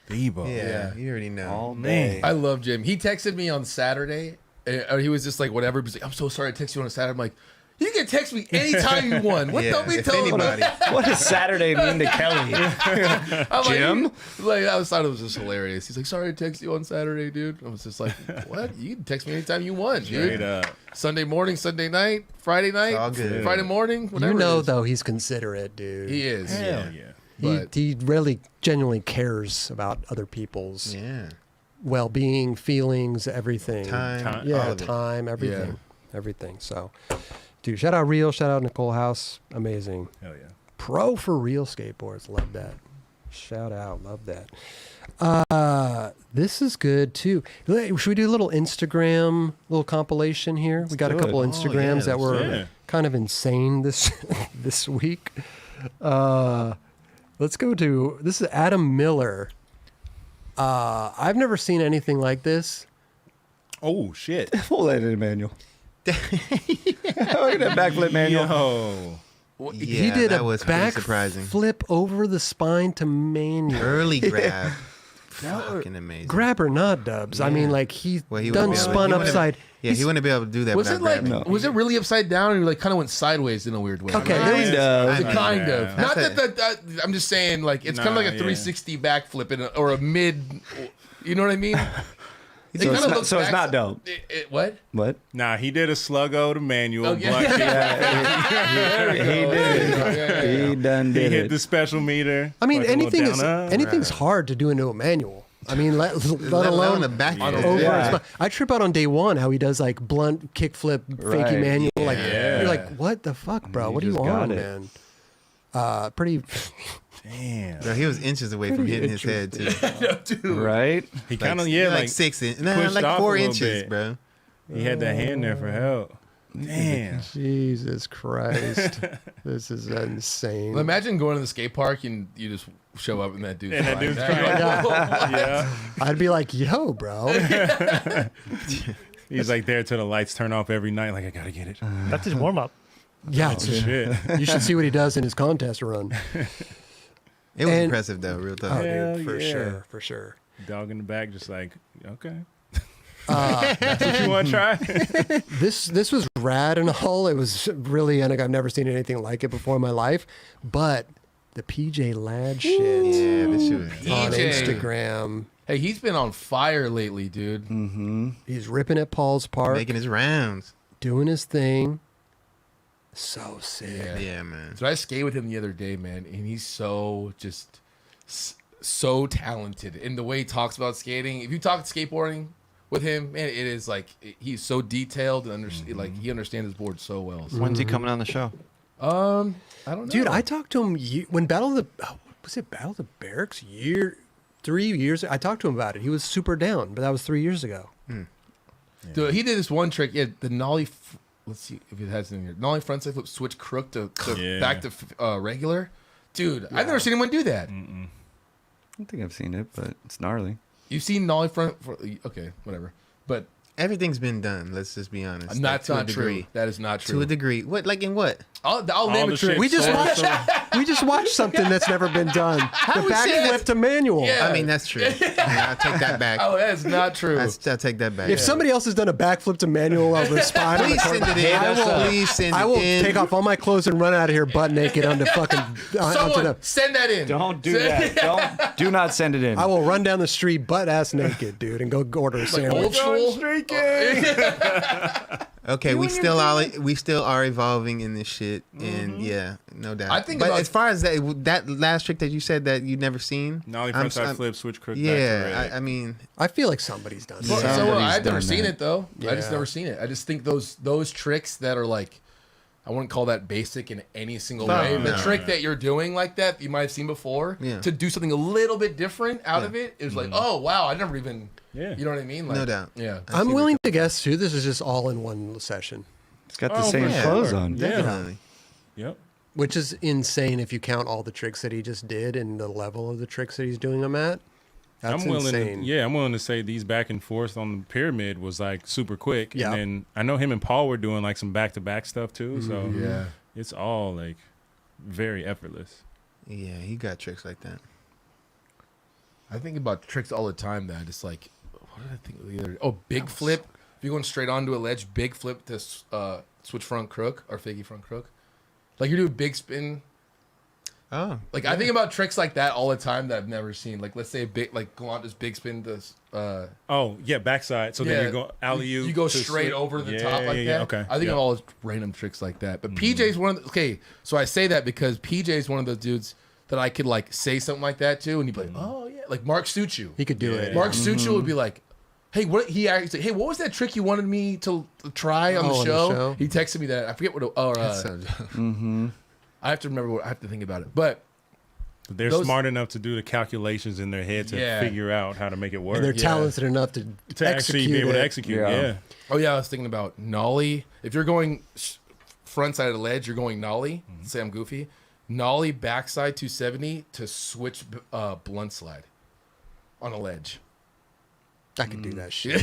Bebo. Yeah, you already know. All Man. day. I love Jim. He texted me on Saturday. And he was just like, whatever. He's like, I'm so sorry I texted you on a Saturday. I'm like, you can text me anytime you want. What Yeah, don't be if telling me? anybody. What does Saturday mean to Kelly? I'm Jim? Like, I thought it was just hilarious. He's like, sorry to text you on Saturday, dude. I was just like, what? You can text me anytime you want, dude. Straight up. Sunday morning, Sunday night, Friday night, all good. Friday morning, whatever. You know, it is. though, he's considerate, dude. He is. Hell yeah. But He really genuinely cares about other people's Yeah. well-being, feelings, everything. Time. all Yeah, of it. time, everything. Everything. So, dude, shout out Real. Shout out Nicole Hause. Amazing. Hell yeah. Pro for real skateboards. Love that. Shout out. Love that. This is good too. Should we do a little Instagram, little compilation here? We got a do couple it. Instagrams yeah, that were yeah. kind of insane this week. Let's go to, this is Adam Miller. I've never seen anything like this. Oh shit. Full edited manual. Look at that backflip manual. Yo. He Yeah, did that a was pretty back surprising. flip over the spine to manual. Early grab. Fucking amazing. Grab or not, Dubs. I mean, like he Well, he done wouldn't be able- spun he wouldn't- upside. Yeah, he wouldn't be able to do that was without it like, grabbing. was it really upside down and like kind of went sideways in a weird way? Okay, Right? there I It's mean, kind of. yeah. Not That's that I'm just saying, like, it's kind of Nah, like a yeah. 360 backflip or a mid, you know what I mean? It So kinda it's not- looks so it's not back- dope. What? What? Nah, he did a sluggo to manual. Oh, yeah. Black There we He go. did it. Yeah, yeah. He done He did hit it. the special meter. I mean, fucking little anything is down up. anything's hard to do into a manual. I mean, let alone a back On a flip. over. Yeah. his spine. I trip out on day one how he does like blunt kickflip, fakey Right. manual. Like Yeah. you're like, what the fuck, bro? You What are you just got on, it. man? Pretty. Damn. Bro, he was inches away from hitting his head too. Dude. Right? He kind of, yeah, like 6 inches. Nah, pushed like off 4 a little inches, bit. bro. he had that hand there for help. Damn. Jesus Christ, this is insane. Well, imagine going to the skate park and you just show up and that dude's And that flying dude's back. trying You're like, "Whoa, what?" Yeah. I'd be like, yo, bro. He's like there till the lights turn off every night. Like, I got to get it. That's his warm up. Yeah, it's, Shit. you should see what he does in his contest run. It was And- impressive though, real Oh, talk. Hell dude, for yeah. sure, for sure. Dog in the back, just like, okay. That's what you want to try? This was rad and all. It was really, and like, I've never seen anything like it before in my life. But the PJ Ladd shit Yeah, this shit was on PJ. Instagram, Hey, he's been on fire lately, dude. Mm-hmm. He's ripping at Paul's Park, Making his rounds. doing his thing. So sick. Yeah, man. So I skated with him the other day, man, and he's so just so talented in the way he talks about skating. If you talk skateboarding with him, man, it is like he's so detailed and like he understands his board so well. So. When's he coming on the show? I don't know, Dude, I talked to him when Battle of the was it Battle of the Barracks 3 years. I talked to him about it. He was super down, but that was 3 years ago. Dude, he did this one trick. Yeah, the nollie. Let's see if it has it in here. Nollie frontside flip, switch crook to back to regular. Dude, I've never seen anyone do that. I don't think I've seen it, but it's gnarly. You've seen nollie front. Okay, whatever. But Everything's been done. Let's just be honest. that's To a not true. degree. That is not true. To a degree. What? Like in what? I'll All name the a trick. shit We just so- watched. so- We just watched something that's never been done. The we say backflip that's- to manual. Yeah. I mean, that's true. Yeah, I'll take that back. Oh, that's not true. I'll take that back. If somebody else has done a backflip to manual over the spine, of the Please car, send it in. Please send I will it in. take off all my clothes and run out of here butt naked onto fucking onto Someone the. send that in. Don't do that. Do not send it in. I will run down the street butt ass naked, dude, and go order a sandwich. Old school. Okay, we still are evolving in this shit, and yeah, no doubt. I think but about- as far as that last trick that you said that you'd never seen, Nollie I'm- frontside I'm- flip, switch crook. back to Yeah, red. I mean, I feel like somebody's done Well, that. so Somebody's I've never done seen that. it though. I just Yeah. never seen it. I just think those tricks that are like, I wouldn't call that basic in any single No, way. The no, trick no. that you're doing like that you might have seen before, Yeah. to do something a little bit different out of it is like, oh wow, I never even. Yeah. You know what I mean? Like, No doubt. Yeah. I I'm see willing to guess too. This is just all in one session, It's got the Oh, same for clothes sure. on. Yeah. definitely. Yep. which is insane if you count all the tricks that he just did and the level of the tricks that he's doing them at. That's I'm willing insane. I'm willing to say these back and forth on the pyramid was like super quick. Yeah. And then I know him and Paul were doing like some back to back stuff too. So Mm-hmm. Yeah. it's all like very effortless. Yeah, he got tricks like that. I think about tricks all the time that I just like, what did I think of the other? Oh, big flip. If you're going straight onto a ledge, big flip to switch front crook or fakie front crook. Like you do a big spin. Oh, Like I think about tricks like that all the time that I've never seen. Like let's say a big, like Galanta's big spin to, Oh yeah, backside. So then you go alley oop. You go straight over the top like that. Okay. I think of all those random tricks like that. But PJ's one of the, okay. So I say that because PJ's one of those dudes that I could like say something like that to, and he'd be like, oh yeah, like Mark Suchu. He could do it. Mark Suchu would be like, hey, what he actually say, hey, what was that trick you wanted me to try on Oh, the on the show? show? He texted me that. I forget what. I have to remember what I have to think about it. But They're those- smart enough to do the calculations in their head to Yeah. figure out how to make it work. And they're Yeah. talented enough to to actually be able to execute. Yeah. Yeah. oh yeah, I was thinking about nollie. If you're going front side of the ledge, you're going nollie. Say I'm goofy. Nollie backside 270 to switch blunt slide on a ledge. I could do that shit.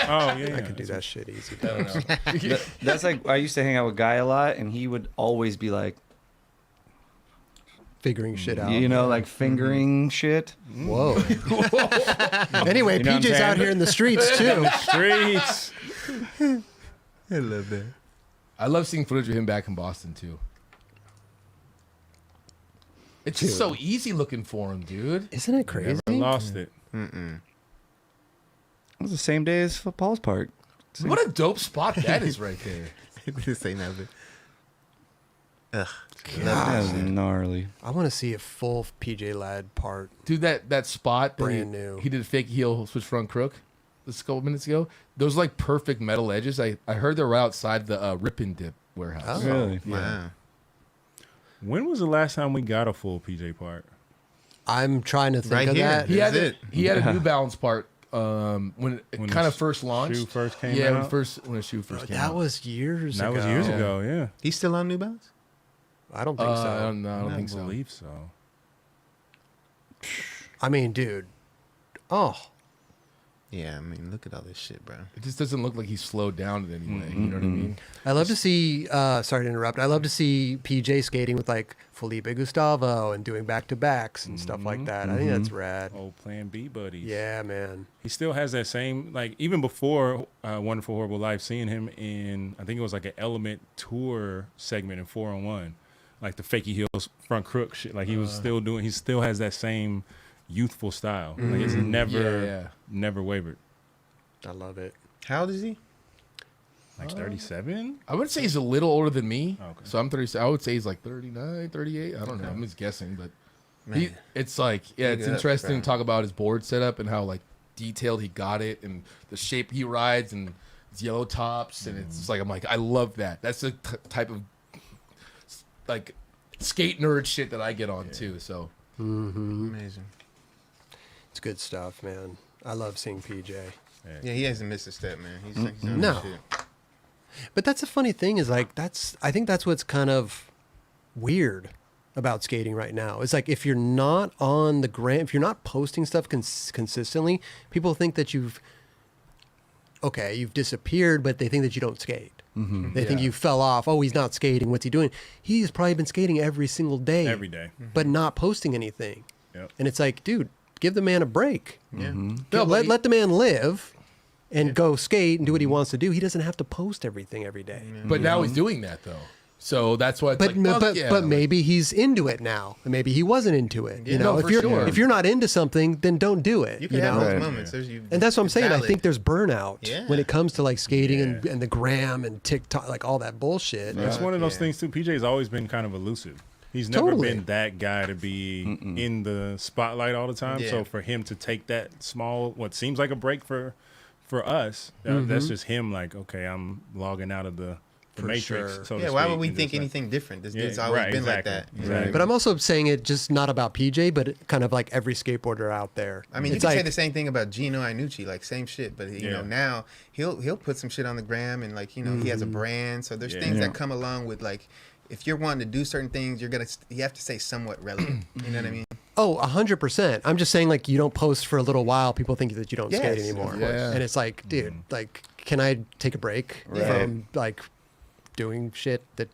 Oh yeah. I could do that shit easy. I don't know. That's like I used to hang out with Guy a lot, and he would always be like, Figuring shit out. you know, like fingering shit. Whoa. Anyway, You know what I'm PJ's out saying? here in the streets too. Streets. I love that. I love seeing footage of him back in Boston too. It's just so easy looking for him, dude. Isn't it crazy? Never lost it. It was the same day as Paul's Park. What a dope spot that is right there. This ain't nothing. Ugh. That was gnarly. I want to see a full PJ Ladd part. Dude, that spot that Brand new. He did a fake heel switch front crook just a couple minutes ago. Those like perfect metal edges. I heard they were outside the Rip and Dip warehouse. Oh. Really? Wow. When was the last time we got a full PJ part? I'm trying to think Right of here. that. He had Is a, it? he had a New Balance part when it When kind the of first launched. shoe first came yeah, out? when the shoe first came That out. was years That ago. was years Yeah. ago. Yeah. He's still on New Balance? I don't think I so. don't know. I don't think so. believe so. I mean, dude. Oh, Yeah, I mean, look at all this shit, bro. It just doesn't look like he's slowed down in any way. You know what I mean? I love to see. Sorry to interrupt. I love to see PJ skating with like Felipe Gustavo and doing back to backs and stuff like that. I think that's rad. Old Plan B buddies. Yeah, man. He still has that same, like, even before Wonderful Horrible Life, seeing him in, I think it was like an Element Tour segment in 4-on-1, like the Fakey Heels front crook shit. Like, he was still doing, he still has that same youthful style. Like it's never wavered. I love it. How old is he? Like 37. I would say he's a little older than me. Okay. So I'm 30. I would say he's like 39, 38. I don't know. I'm just guessing, but it's like, it's interesting to talk about his board setup and how like detailed he got it and the shape he rides and his yellow tops. And it's just like, I'm like, I love that. That's the type of like skate nerd shit that I get on too. So Amazing. It's good stuff, man. I love seeing PJ. Yeah, he hasn't missed a step, man. He's done No. shit. But that's the funny thing is like I think that's what's kind of weird about skating right now. It's like if you're not on the gram, if you're not posting stuff consistently, people think that you've disappeared, but they think that you don't skate. They think you fell off. Oh, he's not skating. What's he doing? He's probably been skating every single day. Every day. But not posting anything. Yep. And it's like, dude, give the man a break. Yeah. Let the man live and go skate and do what he wants to do. He doesn't have to post everything every day. but now he's doing that though. So that's why. It's But like, fuck but yeah. but maybe he's into it now. Maybe he wasn't into it. You Yeah. know, No, for sure. if you're not into something, then don't do it. You can know? have those Right. moments. And that's what I'm it's saying. I valid. think there's burnout Yeah. when it comes to like skating Yeah. and the gram and TikTok, like all that bullshit. It's one of those Yeah. things too. PJ's always been kind of elusive. He's never Totally. been that guy to be in the spotlight all the time. Yeah. So for him to take that small, what seems like a break for us, that's just him. Like, okay, I'm logging out of the matrix. sure. So to Yeah, why speak, would we and think just like- anything different? This Yeah, dude's always right, been exactly. like that. Exactly. But I'm also saying it just not about PJ, but kind of like every skateboarder out there. I mean, you it's can say like, the same thing about Gino Iannucci, like same shit. But you know, now he'll put some shit on the gram, and like he has a brand. So there's things Yeah. that come along with like, if you're wanting to do certain things, you have to stay somewhat relevant. You know what I mean? Oh, 100%. I'm just saying, like, you don't post for a little while. People think that you don't skate Yes, anymore. of course. Yeah. And it's like, dude, like, can I take a break from, like, doing shit that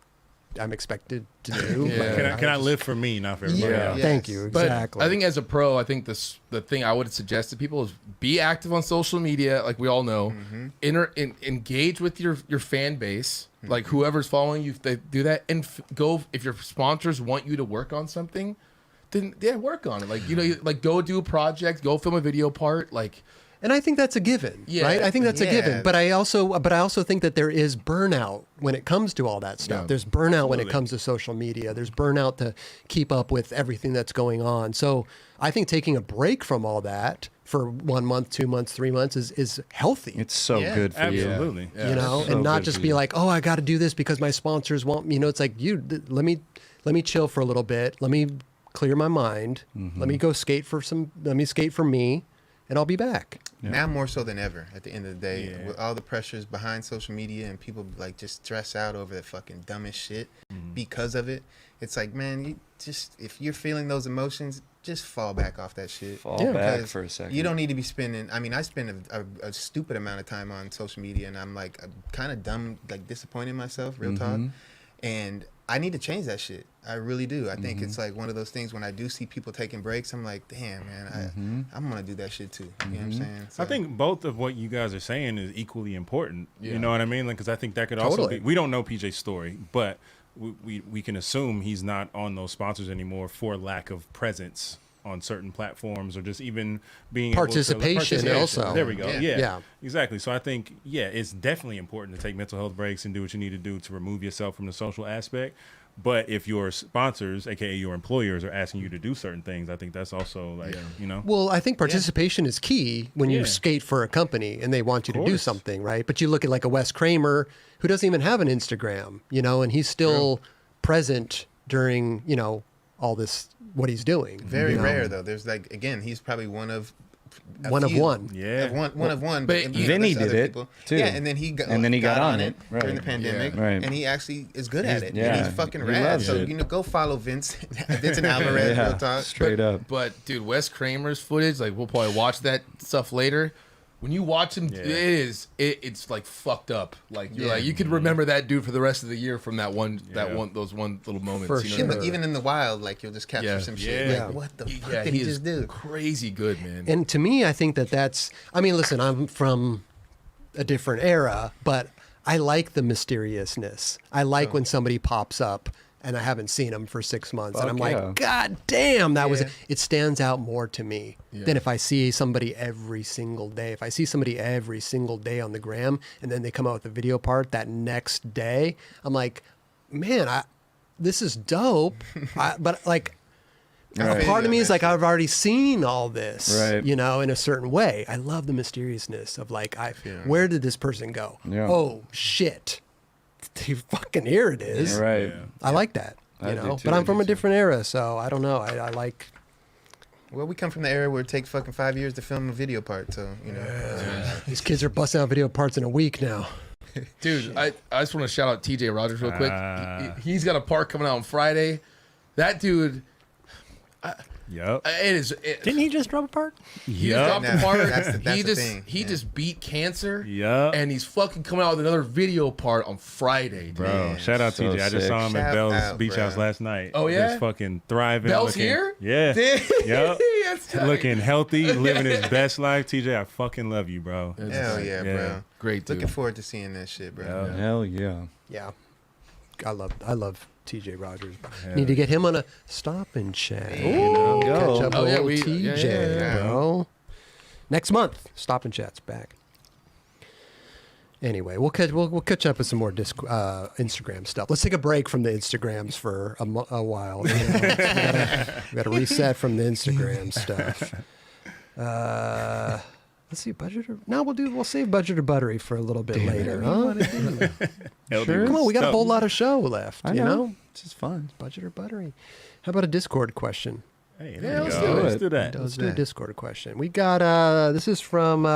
I'm expected to do? Yeah. Like, Can I live for me, not for everybody Yeah. else? Thank you. But Exactly. I think as a pro, I think the thing I would suggest to people is be active on social media, like we all know. Engage with your fan base, like whoever's following you. If they do that, and go if your sponsors want you to work on something, then work on it. Like like go do a project, go film a video part, like. And I think that's a given, Yeah. right? I think that's a Yeah. given. But I also think that there is burnout when it comes to all that stuff. Yeah. There's burnout when it Absolutely. comes to social media. There's burnout to keep up with everything that's going on. So I think taking a break from all that for 1 month, 2 months, 3 months is healthy. It's so Yeah. good for you. Absolutely. Yeah. You know, So and not good just for be you. like, oh, I got to do this because my sponsors want me. You know, it's like let me chill for a little bit. Let me clear my mind. Let me go skate let me skate for me, and I'll be back. Now more so than ever. At the end of the day, Yeah. with all the pressures behind social media and people like just stress out over the fucking dumbest shit because of it, it's like, man, you just if you're feeling those emotions, just fall back off that shit. Fall Yeah. back Because for a second. You don't need to be spending. I mean, I spend a stupid amount of time on social media, and I'm like kind of dumb, like disappointing myself, real talk. And I need to change that shit. I really do. I think it's like one of those things when I do see people taking breaks, I'm like, damn, man, I'm gonna do that shit too. You know what I'm saying? I think both of what you guys are saying is equally important. Yeah. You know what I mean? Because I think that could also Totally. be. We don't know PJ's story, but we can assume he's not on those sponsors anymore for lack of presence on certain platforms or just even being able to- Participation also. There we go. Yeah. Yeah. Exactly. So I think it's definitely important to take mental health breaks and do what you need to do to remove yourself from the social aspect. But if your sponsors, aka your employers, are asking you to do certain things, I think that's also like Well, I think participation is key when you Yeah. skate for a company and they want you to do course. something, right? But you look at like a Wes Kramer who doesn't even have an Instagram, you know, and he's still present during, you know, all this, what he's doing. very you know? rare though. There's like again, he's probably one of a One of few. one. Yeah. One of one. but and Vinny there's did other it, people. too. Yeah, and then he got on it, during the right. pandemic, Yeah. Right. and he actually is good at it. yeah. And he's fucking He rad. loves So it. go follow Vincent Alvarez. Yeah, Real talk. straight up. But dude, Wes Kramer's footage, like we'll probably watch that stuff later. When you watch him, it's like fucked up. Like you're like you could remember that dude for the rest of the year from those one little moments. For you know sure. what I mean? Even in the wild, like you'll just capture Yeah. some shit. Yeah. Like, what the fuck Yeah, did he he is just do? crazy good, man. And to me, I think that's, I mean, listen, I'm from a different era, but I like the mysteriousness. I like when somebody pops up and I haven't seen him for 6 months, and Fuck I'm yeah. like, God damn, that was Yeah. it stands out more to me than if I see somebody every single day. If I see somebody every single day on the gram, and then they come out with the video part that next day, I'm like, man, this is dope, but like. Right. A part of me is like, I've already seen all this, Right. you know, in a certain way. I love the mysteriousness of like, where did this person go? Yeah. Oh, shit. Fucking here it is. Right. I like that, I you do know, too, but I I'm do from a too. different era, so I don't know. I like, Well, we come from the era where it takes fucking 5 years to film a video part, so you know. these kids are busting out video parts in a week now. Dude, I just want to shout out TJ Rogers real quick. He's got a part coming out on Friday. That dude, Yep. Didn't he just drop a part? he Yep. dropped Nah, the part. that's the just thing. he Yeah. just beat cancer. Yep. And he's fucking coming out with another video part on Friday, dude. Bro, Man, shout out so TJ. I just sick. saw him at Shout Bell's out, Beach bro. House last night. Oh, yeah? Just fucking thriving. Bell's looking, here? Yeah. Yep. That's tight. Looking healthy, living his best life. TJ, I fucking love you, bro. That's Hell yeah, Yeah. bro. great, dude. Looking forward to seeing that shit, bro. Yeah. Hell yeah. Yeah. I love TJ Rogers. Need to get him on a stop and chat. You know, go. catch up Oh, with yeah, old we- TJ, yeah. bro. Next month, stop and chat's back. Anyway, we'll catch up with some more Instagram stuff. Let's take a break from the Instagrams for a while. You know? we gotta reset from the Instagram stuff. Let's see, budget or no? We'll save budget or buttery for a little bit later. Huh? Eldy Come on, we got a stuff. whole lot of show left. I you know, It's just fun. budget or buttery. How about a Discord question? Hey, Yeah, there you let's go. do it. Let's do that. Let's do a Discord question. We got this is from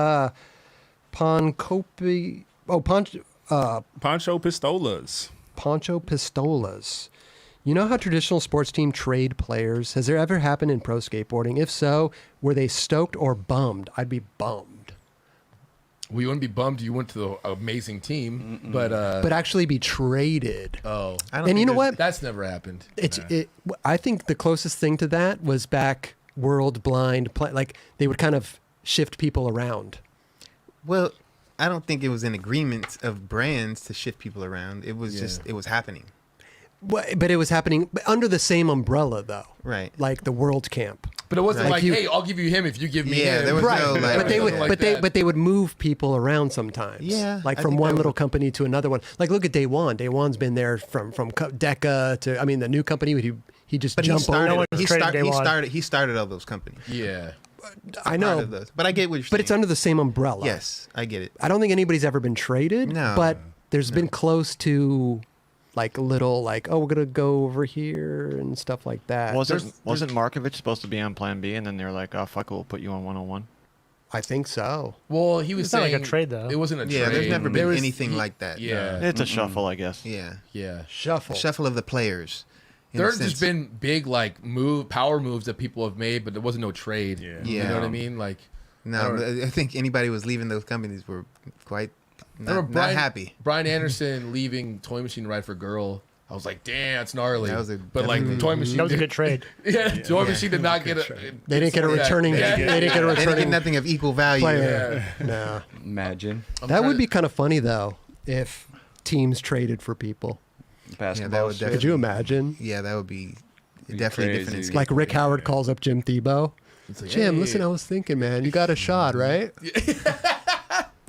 Poncopi. Oh, Poncho Pistolas. Poncho Pistolas. You know how traditional sports team trade players? Has there ever happened in pro skateboarding? If so, were they stoked or bummed? I'd be bummed. Well, you wouldn't be bummed you went to the amazing team, but But actually be traded. oh, I don't And you think know what? that's never happened. I think the closest thing to that was back World Blind play. Like they would kind of shift people around. Well, I don't think it was an agreement of brands to shift people around. It was just it was happening. But it was happening under the same umbrella, though. Right. Like the World Camp. But it wasn't Like like, you- hey, I'll give you him if you give me Yeah, him. there was Right, no, like- but they would, Like but they, that. but they would move people around sometimes. Yeah, like I from think one that little would- company to another one. Like look at DAE-WON. DAE-WON's been there from Deca to. I mean, the new company. He just But he jumped started. over. He started all those companies. Yeah. I Part know, of those. But I get what you're saying. but it's under the same umbrella. Yes, I get it. I don't think anybody's ever been traded. No. but there's been close to. Like a little, like, oh, we're gonna go over here and stuff like that. Wasn't Markovich supposed to be on Plan B, and then they were like, "Oh fuck it, we'll put you on 101." I think so. Well, he was It's not like a saying trade, though. It wasn't a trade. Yeah, there's never There been was- anything he- like that. Yeah. It's a shuffle, I guess. Yeah. Yeah. Shuffle. Shuffle of the players. in a There's sense. just been big like power moves that people have made, but there wasn't no trade. Yeah. You know what I mean? Like No, I I think anybody was leaving those companies were quite remember not happy. Brian Anderson leaving Toy Machine to ride for Girl. I was like, damn, it's gnarly. That was but like definitely- Toy Machine That was a did- good trade. Yeah, Toy Machine did not get a They didn't get a Yeah, returning. yeah. They didn't get a They didn't get returning nothing of equal value. player. No. Imagine That would be kind of funny though, if teams traded for people. basketball. would shit. Could you imagine? Yeah, that would be Be definitely different. crazy. In Like Rick Howard calls up Jim Tebow. It's like, Jim, hey. listen, I was thinking, man, you got a shot, right?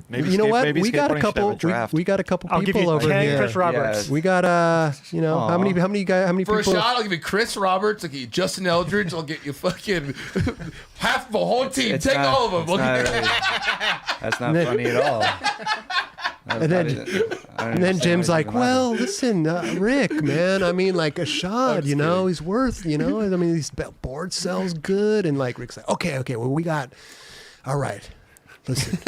Maybe You know what? Maybe We got a skateboarding should have couple. draft. We got a couple I'll give people you over 10 here. Chris Roberts. Yeah. We got you know, Aw. how many guys? How many For a people? shot, I'll give you Chris Roberts. I'll get you Justin Eldridge. I'll get you fucking half the whole team. It's Take not- all of them. it's We'll not get- really- that's not And then- funny at all. And then Jim's like, well, listen, Rick, man, I mean, like a shot, you know, he's worth, you know, I mean, these board sells good. And like Rick's like, okay, well, we got, all right, listen,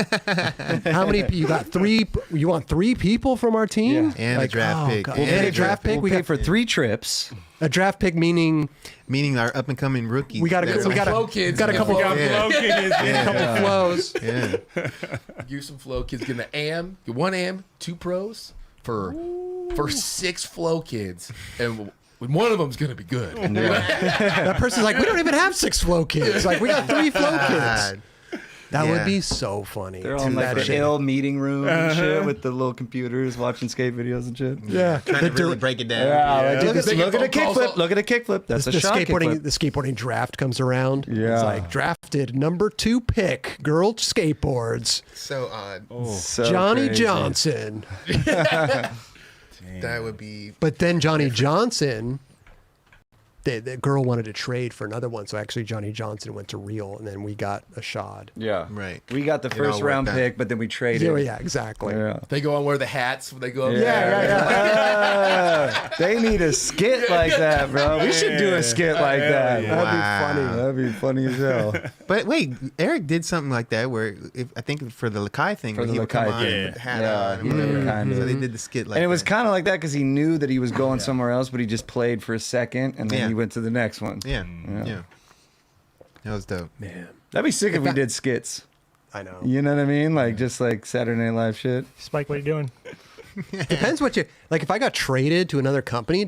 how many, you got three, you want three people from our team? Yeah. And a Like, draft pick. God. And And a a draft pick. we'll We pay got for 3 trips. a draft pick, meaning meaning our up and coming rookies. we got that are we like- got flow kids. got a couple, Yeah. Yeah. Yeah. couple flows. Yeah. Use some flow kids. Get an AM, get 1 AM, 2 pros for 6 flow kids, and one of them's gonna be good. That person's like, we don't even have 6 flow kids. Like, we got 3 flow kids. God. That would Yeah. be so funny. They're Do all in like that the shit. ill meeting room and shit with the little computers watching skate videos and shit. Yeah. Trying to really break it down. Yeah, Look at- look at a phone calls kickflip. up. Look at a kickflip. That's a the shot skateboarding kickflip. the skateboarding draft comes around. Yeah. It's like drafted number 2 pick, girl skateboards, So odd. So Johnny crazy. Johnson. That would be. But then Johnny Johnson, the girl wanted to trade for another one, so actually Johnny Johnson went to Real, and then we got a shot. Yeah. Right. We got the It first all round worked out. pick, but then we traded. Yeah, exactly. Yeah. They go and wear the hats when they go up. Yeah. They need a skit like that, bro. We should do a skit like that. yeah. That'd Wow. be funny. That'd be funny as hell. But wait, Eric did something like that where I think for the Lakai thing, For where the he would come Lakai on thing. and put the hat Yeah, on he and did whatever. kind of. So they did the skit like And it was that. kind of like that because he knew that he was going somewhere else, but he just played for a second and then Yeah. he went to the next one. Yeah. Yeah. Yeah. That was dope. Man, That'd be sick if we did skits. I know. You know what I mean? Like just like Saturday Night Live shit. Spike, what are you doing? Depends what you like. If I got traded to another company,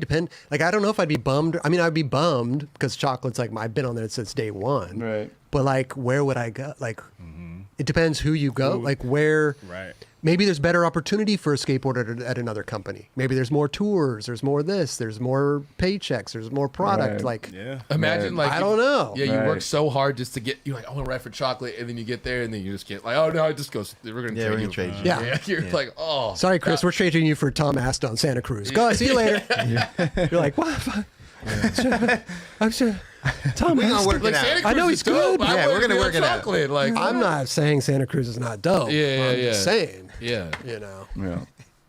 like I don't know if I'd be bummed. I mean, I'd be bummed because Chocolate's like I've been on there since day one. Right. But like, where would I go? Like, it depends who you go. Like where. Right. Maybe there's better opportunity for a skateboarder at another company. Maybe there's more tours. There's more this. There's more paychecks. There's more product. Right. Like, Yeah. Imagine like I don't know. Yeah, you Right. work so hard just to get. You're like, I want to ride for chocolate, and then you get there, and then you just get like, oh no, it just goes. We're gonna Yeah, trade we're you. gonna trade you. Yeah. You're like, oh, sorry, Chris, we're trading you for Tom Asta on Santa Cruz. Go, see you later. You're like, what? I'm sure. Tom We're gonna Asta. work like it out. Santa Cruz I know is he's dope. good. I Yeah, wanna we're gonna be on work it out. chocolate. Like, I'm not saying Santa Cruz is not dope. Yeah, I'm just saying, yeah. you know, Yeah.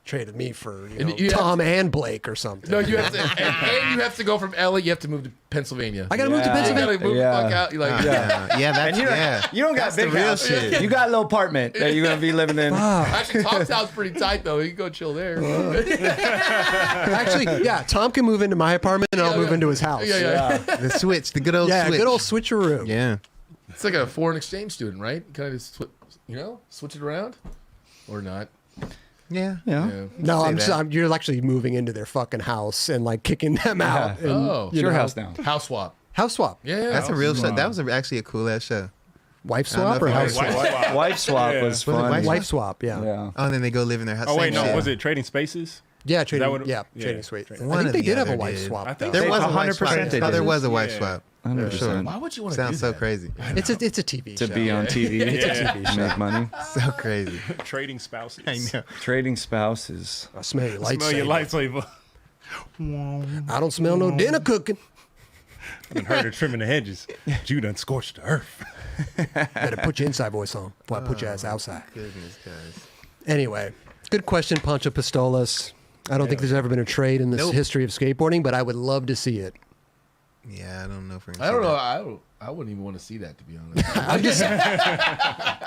traded me for And you have Tom and Blake or something. No, you have to, and you have to go from LA. You have to move to Pennsylvania. I gotta move to Yeah. You Pennsylvania. gotta move Yeah. the fuck out. You're like, Yeah, that's You don't, yeah. you don't got That's the big real house. shit. You got a little apartment that you're gonna be living in. Actually, Tom's house pretty tight though. You can go chill there. Actually, yeah, Tom can move into my apartment and I'll move into his house. Yeah. The switch, the good old Yeah, switch. good old switcheroo. Yeah. It's like a foreign exchange student, right? Kind of, switch it around, or not? Yeah. Yeah. Yeah. No, Say that. you're actually moving into their fucking house and like kicking them out. And, Oh, It's your house now. house swap. house swap. Yeah, That's a real show. Wow. That was actually a cool ass show. Wife I don't know swap if or you house guys- swap? Wife swap Yeah. was Was it fun. wife Wife swap, yeah. Yeah. Oh, and then they go live in their house. Oh wait, Same no, shit. was it Trading Spaces? Yeah, trading, what it- yeah, yeah, trading suite. trading. I One think or they the did have a other wife did. swap. I think though. There was a 100% wife swap. they Oh, there did. was a wife Yeah. swap. 100%. Sure. Why would you want to do Sounds so that? crazy. It's a TV To show. be on TV. It's a TV show. Make money. So crazy. Trading Spouses. I know. Trading spouses. I smell your lightsaber. Smell your lightsaber. I don't smell no dinner cooking. I done heard her trimming the hedges. You done scorched the earth. Better put your inside voice on before I put your ass outside. Goodness, guys. Anyway, good question, Pancho Pistolas. I don't think there's ever been a trade in this Nope. history of skateboarding, but I would love to see it. Yeah, I don't know if we're. I don't know. I wouldn't even want to see that, to be honest. I'm just.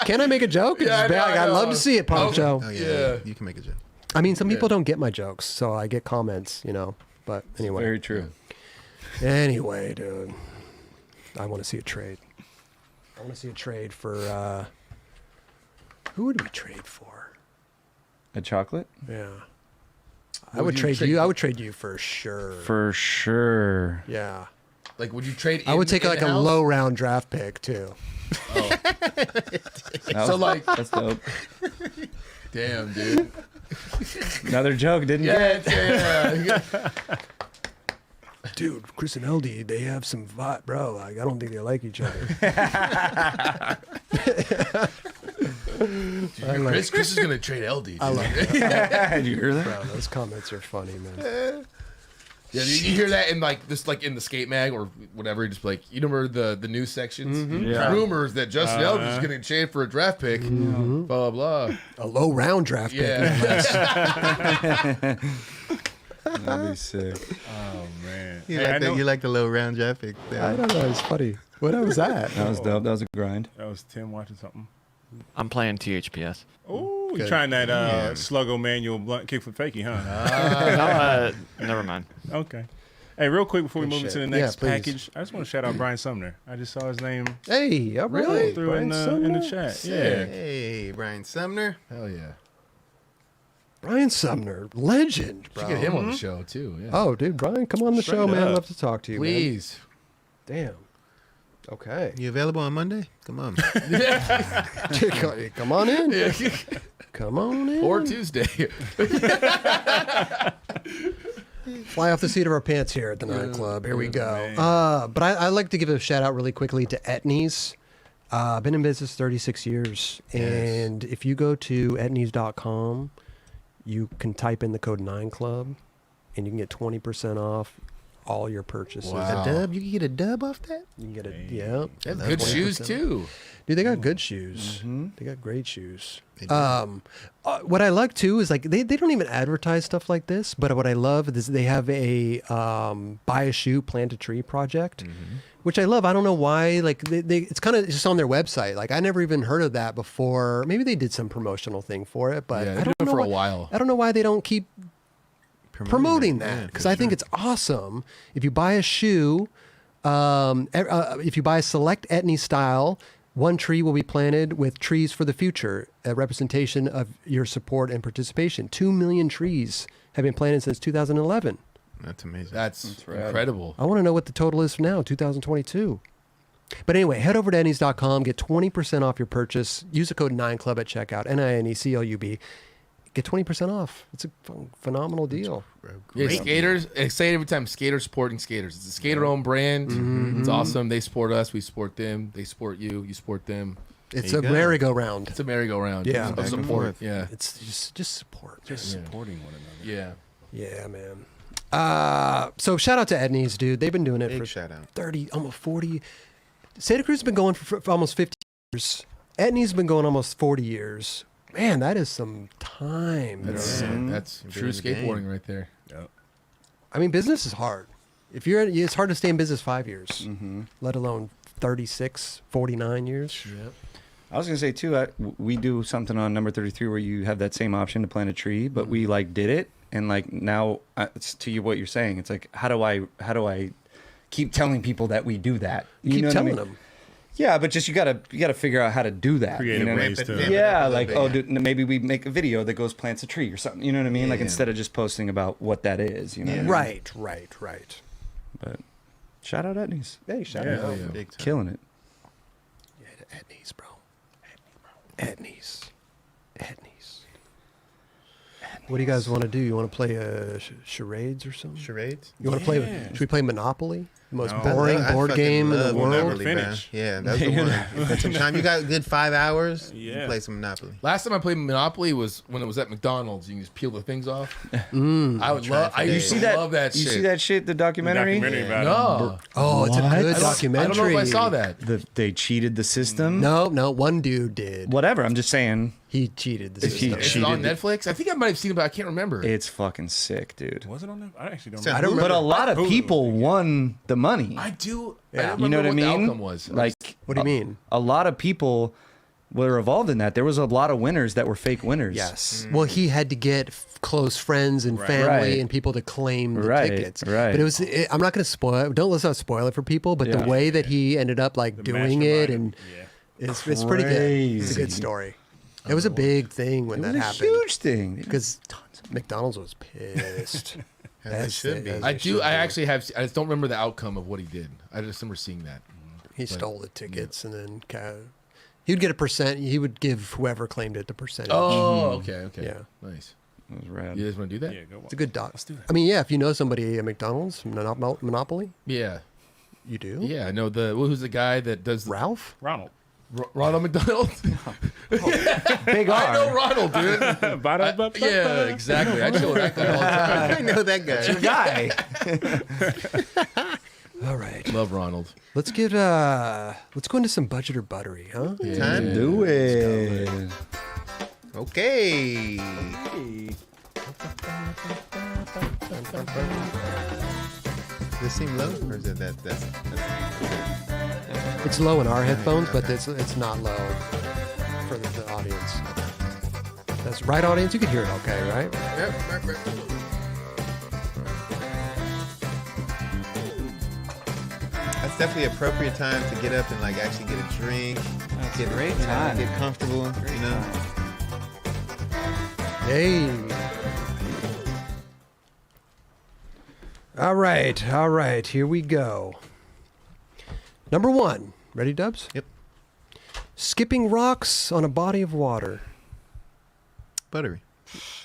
Can I make a joke? It's Yeah, I know, bad. I I'd know. love to see it, Pancho. Oh yeah, Yeah. you can make a joke. I mean, some people don't get my jokes, so I get comments, But anyway. Very true. Anyway, dude. I want to see a trade. I want to see a trade for. Who would we trade for? A chocolate? Yeah. I Would would you trade trade you. for? I would trade you for sure. For sure. Yeah. Like, would you trade? I would take like a in-house? low round draft pick too. So like, That's dope. damn, dude. Another joke, didn't Yeah, get? yeah. Dude, Kris and Eldy, they have some vibe, bro. Like, I don't think they like each other. Kris is gonna trade Eldy. I love it. Did you hear that? Bro, those comments are funny, man. Yeah, you hear that in like this, like in the skate mag or whatever. Just like you remember the news sections, Yeah. rumors that Justin Elder is getting traded for a draft pick. Blah blah blah. A low round draft pick. Yeah, That'd be sick. Oh man. You, Hey, I like know- you like the low round draft pick. I don't know. It's funny. What was that? That was dope. That was a grind. That was Tim watching something. I'm playing THPS. Oh, you Good. trying that Yeah. sluggo manual blunt kickflip fakie, huh? Never mind. Okay. Hey, real quick before we Good move shit. into the Yeah, next please. package, I just want to shout out Brian Sumner. I just saw his name Hey, all right. Really? through in Brian the Sumner? chat. Yeah. Hey, Brian Sumner. hell yeah. Brian Sumner, legend, bro. Should get him on the show too. Yeah. Oh, dude, Brian, come on the show, Straight man. I'd up. love to talk to you, please. man. Damn. Okay. You available on Monday? Come on. Come on in. Come on in. Or Tuesday. Fly off the seat of our pants here at the Nine Club. Here we go. But I like to give a shout out really quickly to Etnies. I've been in business 36 years. And if you go to etnies.com, you can type in the code 9Club and you can get 20% off all your purchases. Wow. A dub? You can get a dub off that? You can get it. Hey. Yeah. They have good shoes, too. Dude, they got good shoes. They got great shoes. They do. What I like too is like they don't even advertise stuff like this, but what I love is they have a buy a shoe, plant a tree project, which I love. I don't know why. Like it's kind of just on their website. Like I never even heard of that before. Maybe they did some promotional thing for it, but Yeah, I they've don't been know for a why- while. I don't know why they don't keep promoting Yeah, that because for I think sure. it's awesome. If you buy a shoe, if you buy a select Etnie style, one tree will be planted with trees for the future, a representation of your support and participation. 2 million trees have been planted since 2011. That's amazing. That's rad. incredible. I want to know what the total is now, 2022. But anyway, head over to etnies.com, get 20% off your purchase. Use the code 9Club at checkout, NINECLUB. Get 20% off. It's a phenomenal deal. Yeah, Great. skaters. I say it every time. Skaters supporting skaters. It's a skater-owned brand. It's awesome. They support us. We support them. They support you. You support them. It's There a you go. merry-go-round. It's a merry-go-round. Yeah. Of Back and support. forth. Yeah. It's just support. Just Yeah. supporting one another. Yeah. Yeah, man. So shout out to Etnies, dude. They've been doing it Big for shout out. 30, almost 40. Santa Cruz has been going for almost 50 years. Etnies has been going almost 40 years. Man, that is some time. That's man. that's You're true doing the game. skateboarding right there. I mean, business is hard. It's hard to stay in business 5 years, let alone 36, 49 years. Yep. I was gonna say too. We do something on number 33 where you have that same option to plant a tree, but we like did it, and like now it's to you what you're saying. It's like how do I keep telling people that we do that? Keep know what I telling mean? them. Yeah, but just you gotta figure out how to do that. Creative you know? ways Ramp it- to. ramp it Yeah, up a little like bit, yeah. maybe we make a video that goes plants a tree or something. You know what I mean? Like Yeah. instead of just posting about what that is. You know? Yeah. what I mean? Right. But shout out Etnies, Hey, shout Yeah. out. Yeah. Big time. killing it. Yeah, to Etnies, bro. Etnies. What do you guys want to do? You want to play charades or something? Charades? You want to play? Yeah. Should we play Monopoly? The most No. boring I board fucking game in the love world. Monopoly, Never bro. finish. Yeah, that's the one. Spend some time. You got a good 5 hours. You Yeah. can play some Monopoly. Last time I played Monopoly was when it was at McDonald's. You can just peel the things off. I would try love. for I days. used See to that? love that you shit. see that shit? The documentary. Documentary about No. Oh, it's a What? good I documentary. don't know if I saw that. They cheated the system. No, one dude did. Whatever. I'm just saying. He cheated the He system. Is it cheated on the- Netflix? I think I might have seen it, but I can't remember. It's fucking sick, dude. it. Was it on there? I actually don't So remember. I don't But a lot of Hulu. people won the money. I do. Yeah. I don't You know remember what I the mean? outcome was. Like, What do you mean? a lot of people were involved in that. There was a lot of winners that were fake winners. Yes. Well, he had to get close friends and Right. family Right. and people to claim the Right, tickets. right. But I'm not going to spoil. Let's not spoil it for people. But the Yeah. way that he ended up like The doing it, mastermind. and it's pretty good. It's a good Crazy. story. It was a big thing when It was that a happened huge thing. because McDonald's was pissed. As it should be. I do. I actually have. I just don't remember the outcome of what he did. I just remember seeing that. He stole the tickets and then he would get a percent. He would give whoever claimed it the percentage. Oh, okay. Yeah. Nice. It was rad. You guys want to do that? Yeah, go It's a good doc. I mean, yeah, if you know somebody at McDonald's, Monopoly, Yeah. you do? Yeah. I know who's the guy that does Ralph? Ronald. Ronald McDonald. Big R. I know Ronald, dude. Yeah, exactly. I chill with that guy all the time. I know that guy. Guy. All right. Love Ronald. Let's go into some budget or buttery, huh? Time. Do it. Okay. Does this seem low, or is it that's It's low in our headphones, but it's not low for the audience. That's right, audience. You can hear it okay, right? That's definitely appropriate time to get up and like actually get a drink. That's Get a great you know, time. Get comfortable. You know. Hey. All right. Here we go. Number one. Ready, Dubs? Yep. Skipping rocks on a body of water. Buttery.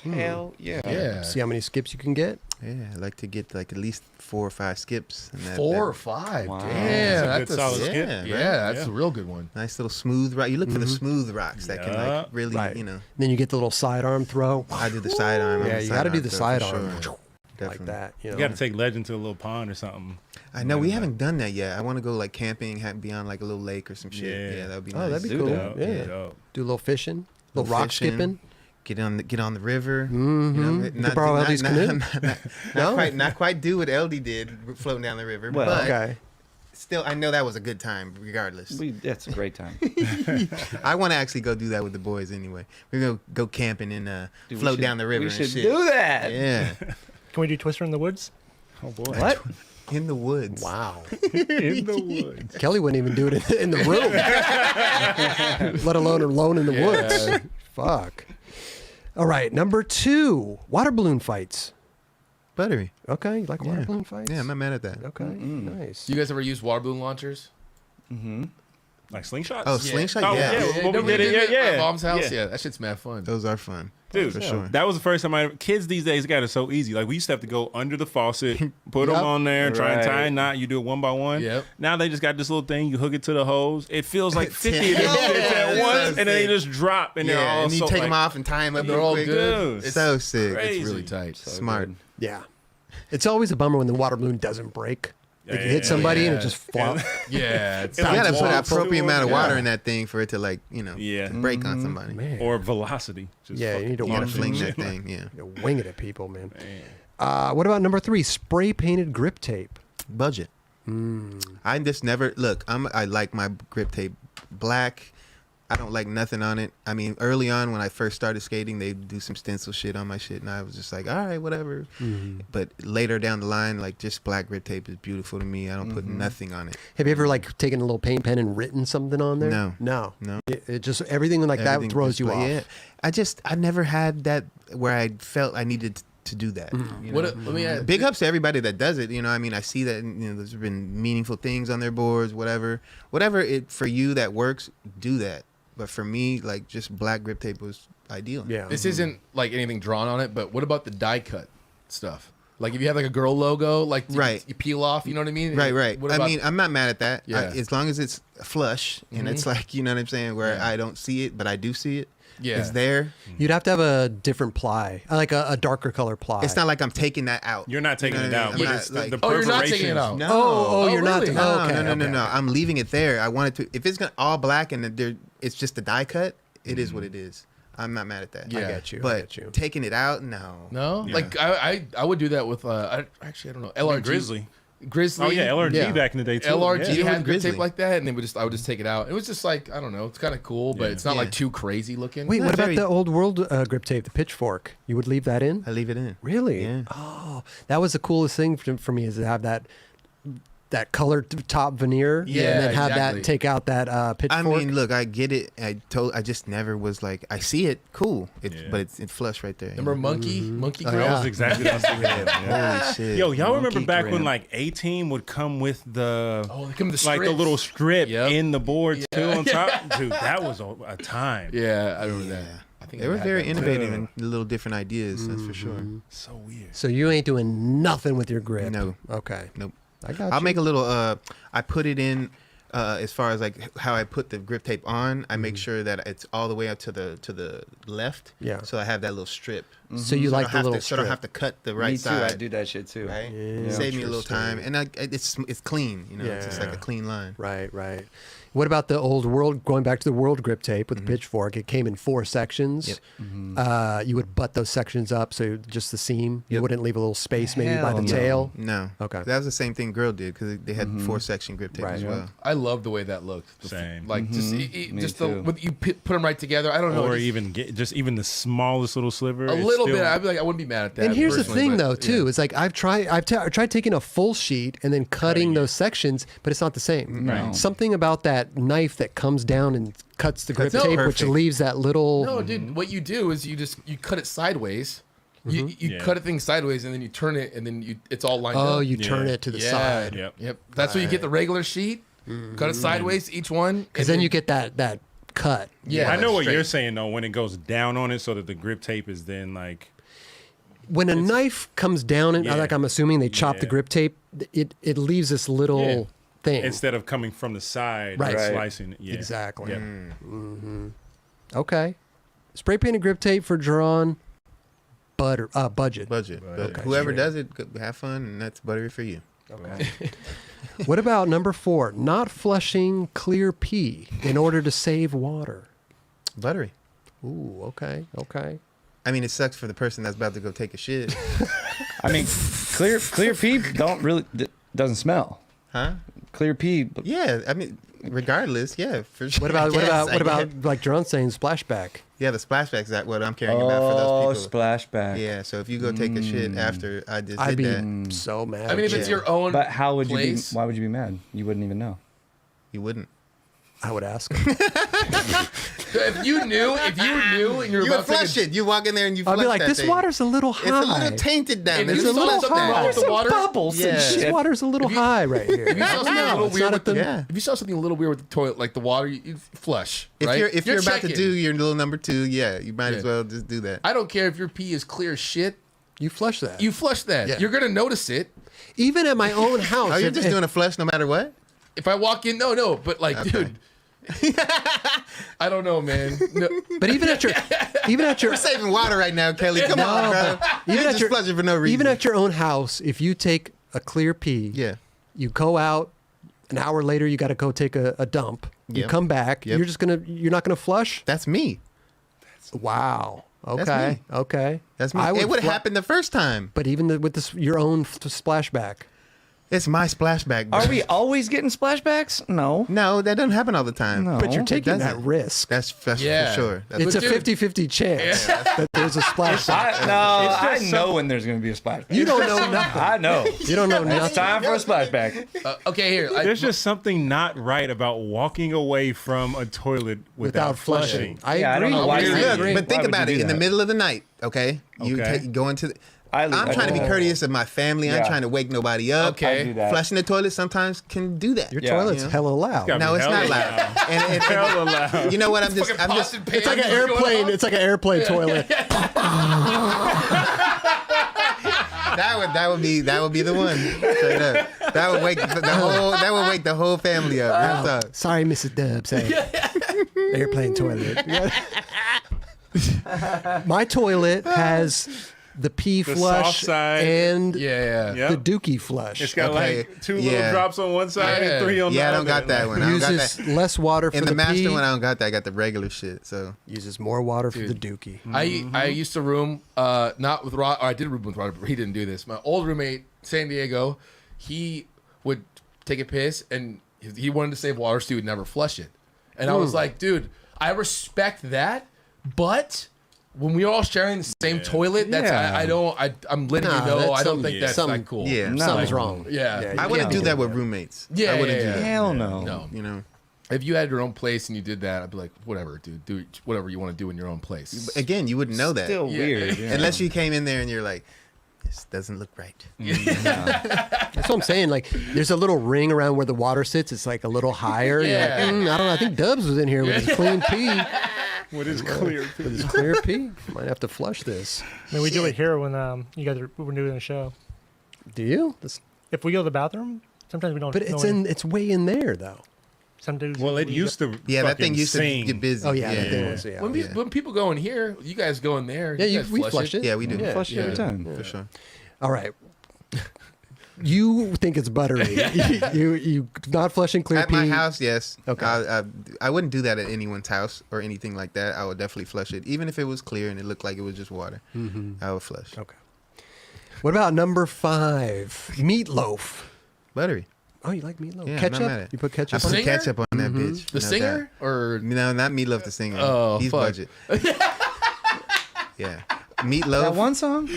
Hell yeah. Yeah. See how many skips you can get? Yeah, I like to get like at least 4 or 5 skips. And 4 or 5. Wow. Damn, That's a good solid skip. yeah, Yeah, that's a real good one. nice little smooth rock. You look for the smooth rocks that can like really, Right. you know. Then you get the little sidearm throw. I do the sidearm. Yeah, you got to do the throw for sidearm. sure. Like Definitely. that. You know? You got to take Legend to a little pond or something. I know we haven't done that yet. I want to go like camping, be on like a little lake or some shit. Yeah. Yeah, that would be Oh, nice. that'd be Do cool. that. Yeah. Dope. Do a little fishing, little rock fishing. skipping. Get on the river. Mm-hmm. You know, You can borrow Eldy's canoe. No? not quite do what Eldy did floating down the river. Well, but Okay. still, I know that was a good time regardless. That's a great time. I want to actually go do that with the boys anyway. We're going to go camping and Dude, we float should- down the river We and should shit. do that. Yeah. Can we do Twister in the Woods? Oh boy. What? In the woods. Wow. In the woods. Kelly wouldn't even do it in the room, let alone alone in the woods. Fuck. All right, number 2, water balloon fights. Buttery. Okay, you like water Yeah. balloon fights? Yeah, I'm not mad at that. Okay, nice. Do you guys ever use water balloon launchers? Mm-hmm. Like slingshots? Oh, slingshot? Oh, yeah. yeah. Well, we nobody did it. at Yeah, my mom's house. yeah. Yeah, that shit's mad fun. Those are fun. Dude, for sure. that was the first time kids these days got it so easy. Like we used to have to go under the faucet, put Yep. them on there, try and Right. tie a knot. You do it one by one. Yep. Now they just got this little thing. You hook it to the hose. It feels like 50 of them Yeah, shits at it's once, so and then they sick. just drop, and they're Yeah, all and you so, take like, them off and tie them up. They're real all quick. good. Dude, It's so sick. crazy. It's really tight. Smart. Yeah. It's always a bummer when the water balloon doesn't break. Like you Yeah, hit somebody and it yeah. just flops. Yeah, it's You got to put an walks appropriate to amount of them. water Yeah. in that thing for it to like, you know, Yeah. to break on somebody. Man. Or velocity. Just Yeah, you fucking need to You got to launch fling it. that thing. Yeah. You wing it at people, man. Man. What about number 3, spray painted grip tape? Budget. I just never look. I like my grip tape black. I don't like nothing on it. I mean, early on when I first started skating, they do some stencil shit on my shit, and I was just like, all right, whatever. But later down the line, like just black grip tape is beautiful to me. I don't put nothing on it. Have you ever like taken a little paint pen and written something on there? No. No. No. It just everything like Everything that throws just you like- off. Yeah. I never had that where I felt I needed to do that. You know? Let me add, Big ups to everybody that does it. You know, I mean, I see that, you know, there's been meaningful things on their boards, whatever it for you that works, do that. But for me, like just black grip tape was ideal. Yeah. This isn't like anything drawn on it, but what about the die cut stuff? Like if you have like a girl logo, like Right. you peel off, you know what I mean? Right. What I about- mean, I'm not mad at that. Yeah. As long as it's flush and it's like, you know what I'm saying, where Yeah. I don't see it, but I do see it. Yeah. It's there. You'd have to have a different ply, like a darker color ply. It's not like I'm taking that out. You're not taking You know it what I out, mean? but I'm it's not, like- the Oh, you're not taking it perforations. out. No. Oh, you're not. really? No, Okay, no. okay. I'm leaving it there. I wanted to. If it's gonna all black and it's just a die cut, it is what it is. I'm not mad at that. Yeah. I get you. I But get you. taking it out, no. No, Yeah. like I would do that with actually I don't know LRG Grizzly. Grizzly. Oh yeah, LRG Yeah. back in the day too. LRG Yeah. Even had with grip Grizzly. tape like that, and they I would just take it out. It was just like I don't know, it's kind of cool, but Yeah. it's not like Yeah. too crazy looking. Wait, Not what about very- the old world grip tape, the pitchfork? You would leave that in? I leave it in. Really? Yeah. Oh, that was the coolest thing for me is to have that colored top veneer, Yeah, and then have exactly. that take out that pitchfork. I mean, look, I get it. I just never was like, I see it, cool. But it's flush right there. Remember monkey Oh, That yeah. was exactly what I was thinking of. Yeah. Holy shit. Yo, y'all remember Monkey back when grip. like A-Team would come with the Oh, they come with the like the strips. little strip Yep. in the boards too Yeah. on top? Dude, that was a time. Yeah, I remember that. I think They I were had very that. innovative and little different ideas, that's for sure. So weird. So you ain't doing nothing with your grip. No. Okay. Nope. I got I'll you. make a little I put it in as far as like how I put the grip tape on, I make sure that it's all the way up to the left. Yeah. So I have that little strip. So you So I like don't the have little to, so I don't strip. have to cut the right Me too. I side. do that shit too. Right? Yeah. Save me a little time, Interesting. and it's clean. You know, it's just like Yeah. a clean line. Right. What about the old world, going back to the world grip tape with the pitchfork? It came in 4 sections. Yep. You would butt those sections up, so just the seam. You Yep. wouldn't leave a little space maybe by Hell the no. tail. No. Okay. That was the same thing girl did because they had 4-section grip tape Right. as well. I love the way that looked. Same. Like just Me just too. when you put them right together. I don't know. Or just even even the smallest little sliver. a it's little still- bit. I'd be like, I wouldn't be mad at that. And here's the personally, thing, but, though, too. yeah. It's like I've tried taking a full sheet and then cutting those sections, but it's not the same. No. Something about that knife that comes down and cuts the grip Cuts it tape, which perfect. leaves that little. No, dude. What you do is you cut it sideways. You Yeah. cut it thing sideways, and then you turn it, and then it's all lined up. Oh, you turn Yeah. it to the yeah. side. Yep. Yep. That's where you get the regular sheet. Cut it sideways, each one. Because then you get that cut. Yeah, I know what straight. you're saying though. When it goes down on it, so that the grip tape is then like. When a knife comes down, and Yeah. like I'm assuming they chop the Yeah. grip tape, it leaves this little Yeah. thing. Instead of coming from the side, Right. and Right. slicing it. Yeah. Exactly. Yep. Okay. Spray painted grip tape for drawn budget. Budget. Okay, Whoever straight. does it, have fun, and that's buttery for you. Okay. What about number 4? Not flushing clear pee in order to save water. Buttery. Ooh, okay. I mean, it sucks for the person that's about to go take a shit. I mean, clear pee doesn't smell. Huh? Clear pee. Yeah, I mean, regardless, yeah, for sure. What about Yes, I what about guess. like John saying splashback? Yeah, the splashback's that what I'm caring about for those people. Splashback. Yeah, so if you go take a shit after I just I'd did be that, so mad. I mean, if it's Yeah. your own But how would place, you be? Why would you be mad? You wouldn't even know. you wouldn't. I would ask him. if you knew and you're You would about to flush it. You walk in there and you I'd flush be like, that this thing. water,'s a little high. It's a little tainted down And there. you Just saw flush something that. wrong with the water. Bubbles and Yeah. shit. This water's a little high right here. If you saw something a little it's weird not with at the. Yeah. if you saw something a little weird with the toilet, like the water, you flush. If right? you're about to checking. do your little number 2, yeah, you might as Yeah. well just do that. I don't care if your pee is clear as shit. You flush that. You flush that. Yeah. You're gonna notice it. Even at my own house. Oh, you're if- just if- doing a flush no matter what? If I walk in, no, but like, Okay. dude, I don't know, man. No, But even at your We're saving water right now, Kelly. Come on, bro. even You're at just your flushing for no reason. even at your own house, if you take a clear pee, Yeah. you go out. An hour later, you got to go take a dump. You Yep. come back. Yep. You're not gonna flush. That's me. Wow. That's Okay. me. Okay. That's me. I It would flu- happen the first time. But even with this, your own splashback. It's my splashback. Bro. Are we always getting splashbacks? No. No, that doesn't happen all the time. No. But you're It taking that doesn't. risk. That's Yeah. for sure. That's It's a dude- 50-50 chance that there's a splashback. I know when there's going to be a splashback. You don't know nothing. I know. You don't know It's nothing. time for a splashback. okay, here. There's just something not right about walking away from a toilet without flushing. I Yeah, I agree. don't know why I you agree. would. Look, but think Why would about you it. do In the that? middle of the night, okay? You Okay. go into the. I'm I'm trying to be courteous of my family. I'm Yeah. trying to wake nobody up. Okay. I do that. Flushing the toilet sometimes can do that. Your Yeah. toilet's You know? hella loud. gotta No, be it's hella not loud. And Hella loud. you know what? I'm just. Fucking pots and pans It's like an going airplane. off. It's like an airplane toilet. That would be the one. Straight up. That would wake the whole family up. Real talk. Sorry, Mrs. Dubs. Hey. Airplane toilet. My toilet has the pee The flush soft side. and Yeah. Yep. the dookie flush. It's got Okay. like 2 Yeah. little drops on one side Yeah. and 3 on the Yeah, I other. don't got that one. I don't got Uses that. less water for In the master pee. one, I don't got that. I got the regular shit. So Uses more water for the dookie. I used to room not with Rod. Or I did room with Rod, but he didn't do this. My old roommate, San Diego, he would take a piss and he wanted to save water, so he would never flush it. And I was like, dude, I respect that, but when we're all sharing the same toilet, that's Yeah. I'm letting Nah, you know that's I don't some- think that's some- like cool. yeah, Something's wrong. Yeah. you I can't wouldn't be do that doing with roommates. Yeah, I wouldn't yeah, do yeah. that. Hell no. No. You know. If you had your own place and you did that, I'd be like, whatever, dude. Do whatever you want to do in your own place. Again, you wouldn't know that Still weird. Yeah. unless you came in there and you're like, this doesn't look right. That's what I'm saying. Like, there's a little ring around where the water sits. It's like a little higher. You're like, Yeah. I don't know. I think Dubs was in here with his clean pee. What is clear? With his clear pee. Might have to flush this. I mean, we do it here when you guys are we're doing a show. Do you? If we go to the bathroom, sometimes we don't. But it's way in there though. Some dudes. Well, it we used to. Yeah, that thing fucking used sing. to get busy. Oh yeah, that thing yeah. was. Yeah, When people go in here, you guys go in there. yeah, you guys we flush it. Yeah, we do. Yeah. Flush it every time. For sure. All right. You think it's buttery. you not flushing clear At pee. my house, yes. Okay. I wouldn't do that at anyone's house or anything like that. I would definitely flush it, even if it was clear and it looked like it was just water. I would flush. Okay. What about number 5? Meatloaf. Buttery. Oh, you like meatloaf? Yeah, I'm ketchup? not mad at it. You put I ketchup put on it? Singer? ketchup on that bitch. The No singer or doubt. No, not Meatloaf the singer. Oh, He's fuck. budget. Yeah. Meatloaf. That one song?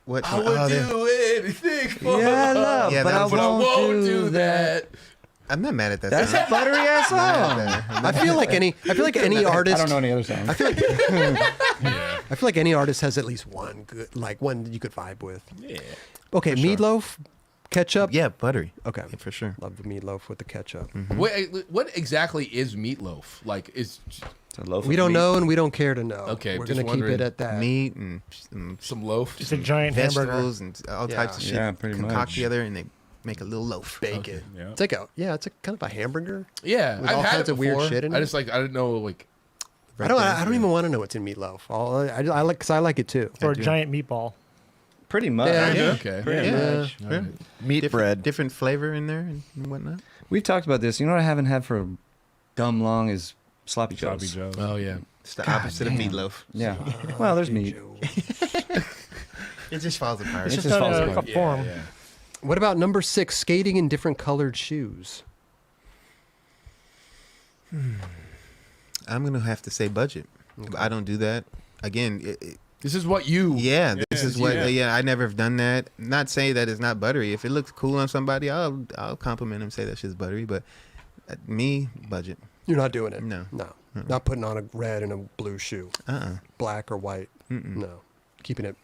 What? I would oh, do anything for Yeah, love, Yeah, but that I was- but I won't, won't do that. I'm not mad at that. That's song. a buttery ass song. I feel like any artist. I don't know any other songs. I feel like any artist has at least one good, like one that you could vibe with. Yeah. Okay, Meatloaf, ketchup? Yeah, buttery. Okay. Yeah, for sure. Love the meatloaf with the ketchup. What exactly is meatloaf? Like, is It's a loaf We of don't meat. know and we don't care to know. Okay, We're just going to keep it wondering. at that. Meat and some loaf? It's a giant hamburger. vegetables and all types of shit Yeah, pretty concoct much. together, and they make a little loaf. Bacon. Yeah. It's like it's a kind of a hamburger. Yeah, With I've all had kinds it of weird before. shit in I it? just I didn't know like. I don't even want to know what's in meatloaf. I like because I like it too. Or a do. giant meatball. Pretty much. Yeah. Okay. Pretty Yeah. much. Yeah. Meat bread. different flavor in there and whatnot. We've talked about this. You know what I haven't had for dumb long is sloppy Sloppy joes. Joe's. Oh yeah. It's the God opposite damn. of meatloaf. Yeah. Well, there's meat. It just falls apart. It's It just just not falls a apart. form. Yeah. What about number 6? Skating in different colored shoes. I'm gonna have to say budget. I don't do that. Again, This is what you. yeah, this is what. yeah. Yeah, I never have done that. Not saying that it's not buttery. If it looks cool on somebody, I'll compliment them, say that shit's buttery. But me, budget. You're not doing it. No. Not putting on a red and a blue shoe, black or white. Mm-mm. No, keeping it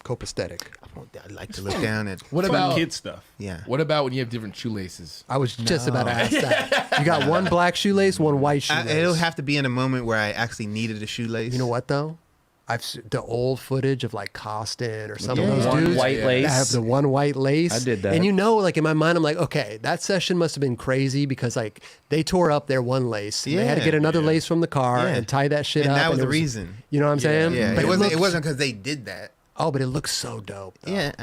copacetic. I like to look down at. What Fun about kid stuff? Yeah. What about when you have different shoelaces? I was just about to ask that. You got one black shoelace, one white shoelace. It'll have to be in a moment where I actually needed a shoelace. You know what though? The old footage of like Costin or some of Yeah. those One dudes white that lace. have the one white lace. I did that. And like in my mind, I'm like, okay, that session must have been crazy because like they tore up their one lace. And they had to Yeah. get another lace from the car Yeah. and tie that shit And up. that was it the reason. You know what I'm saying? Yeah. But It wasn't because they did that. Oh, but it looks so dope. Though. Yeah.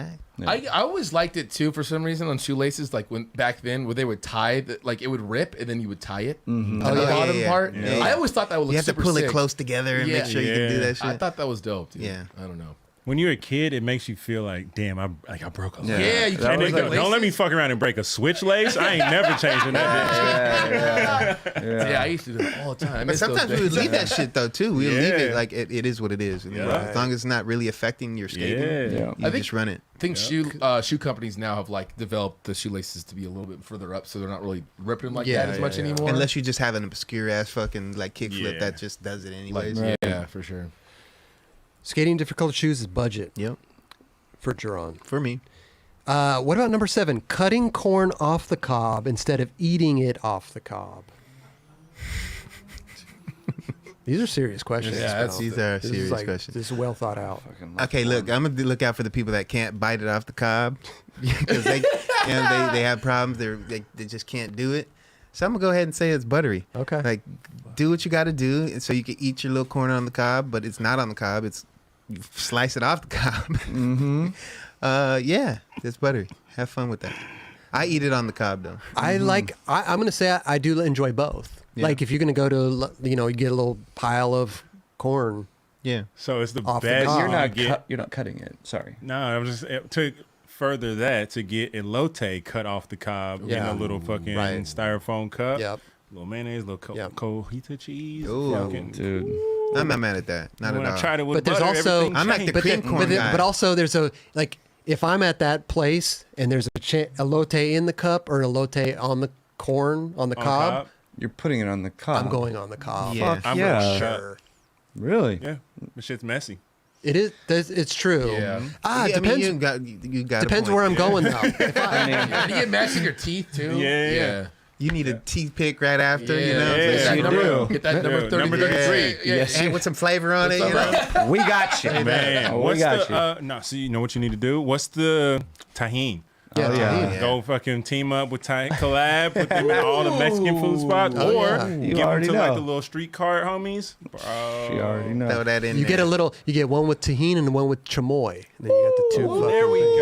I always liked it too for some reason on shoelaces. Like when back then, where they would tie, like it would rip and then you would tie it. Mm-hmm. On the Oh, yeah, bottom yeah, part. yeah. I always thought that would look You have to super pull sick. it close together and make sure you can do that shit. I thought that was dope, dude. Yeah. I don't know. When you're a kid, it makes you feel like, damn, I broke a lace. Yeah, you That can't was break like- the Don't let me laces. fuck around and break a switch lace. I ain't never changing that Yeah, I used to do it all the time. I But miss those sometimes we would days. leave that shit though too. We would leave Yeah. it like it is what it is. You know, Yeah. as long as it's not really affecting your skating, Yeah. Yeah. you I think- just run it. I think shoe companies now have like developed the shoelaces to be a little bit further up, so they're not really ripping like Yeah, that as much yeah. anymore. Unless you just have an obscure ass fucking like kickflip Yeah. that just does it anyways. like, yeah, for sure. Skating in different colored shoes is budget Yep. for Jerron. For me, What about number 7? Cutting corn off the cob instead of eating it off the cob. These are serious questions. Yeah, that's- these are This is serious like- questions. This is well thought out. Okay, look, I'm gonna look out for the people that can't bite it off the cob because they have problems. They just can't do it. So I'm gonna go ahead and say it's buttery. Okay. Like, do what you got to do, and so you can eat your little corn on the cob, but it's not on the cob. It's you slice it off the cob. Mm-hmm. Yeah, it's buttery. Have fun with that. I eat it on the cob though. I'm going to say I do enjoy both. Yeah. Like if you're going to go to, you get a little pile of corn. Yeah. So it's the Off the best. cob. You're not cutting it. Sorry. No, I'm just to further that to get elote cut off the cob in Yeah. a little fucking Right. styrofoam cup. Yep. Little mayonnaise, little Yep. cojita cheese. Ooh. Fucking, Dude. I'm not mad at that. Not when at I all. tried it with But there's butter, also, everything I'm like the changed. but, cream then- corn but, then- guy. but also there's like if I'm at that place and there's a elote in the cup or an elote on the corn on the On cob, You're putting it on the cob. I'm going on the cob. Yeah. Fuck I'm yeah. going Sure. Really? Yeah, the shit's messy. It is. It's true. Yeah. Ah, it Yeah, I mean, depends. you got a Depends point. where I'm going though. If I, Yeah, do you get mashed in your teeth too? Yeah. You need a teeth pick right after, you know. Yeah, Get that you number, do. get that number Dude, 33. number 33. Yeah. Yes. And with some flavor on it, you know. We got you. Man, Oh, we what's got the you. no? So you know what you need to do? What's the tahine? yeah, Oh, yeah. Yeah. Go fucking team up with collab with them in all the Mexican food spots, Oh, or yeah. You give them already to like know. the little street cart homies. Bro, She already Throw knows. that in You there. get a little. You get one with tahini and one with chamoy. And then you got the two. Ooh, fucking there we things.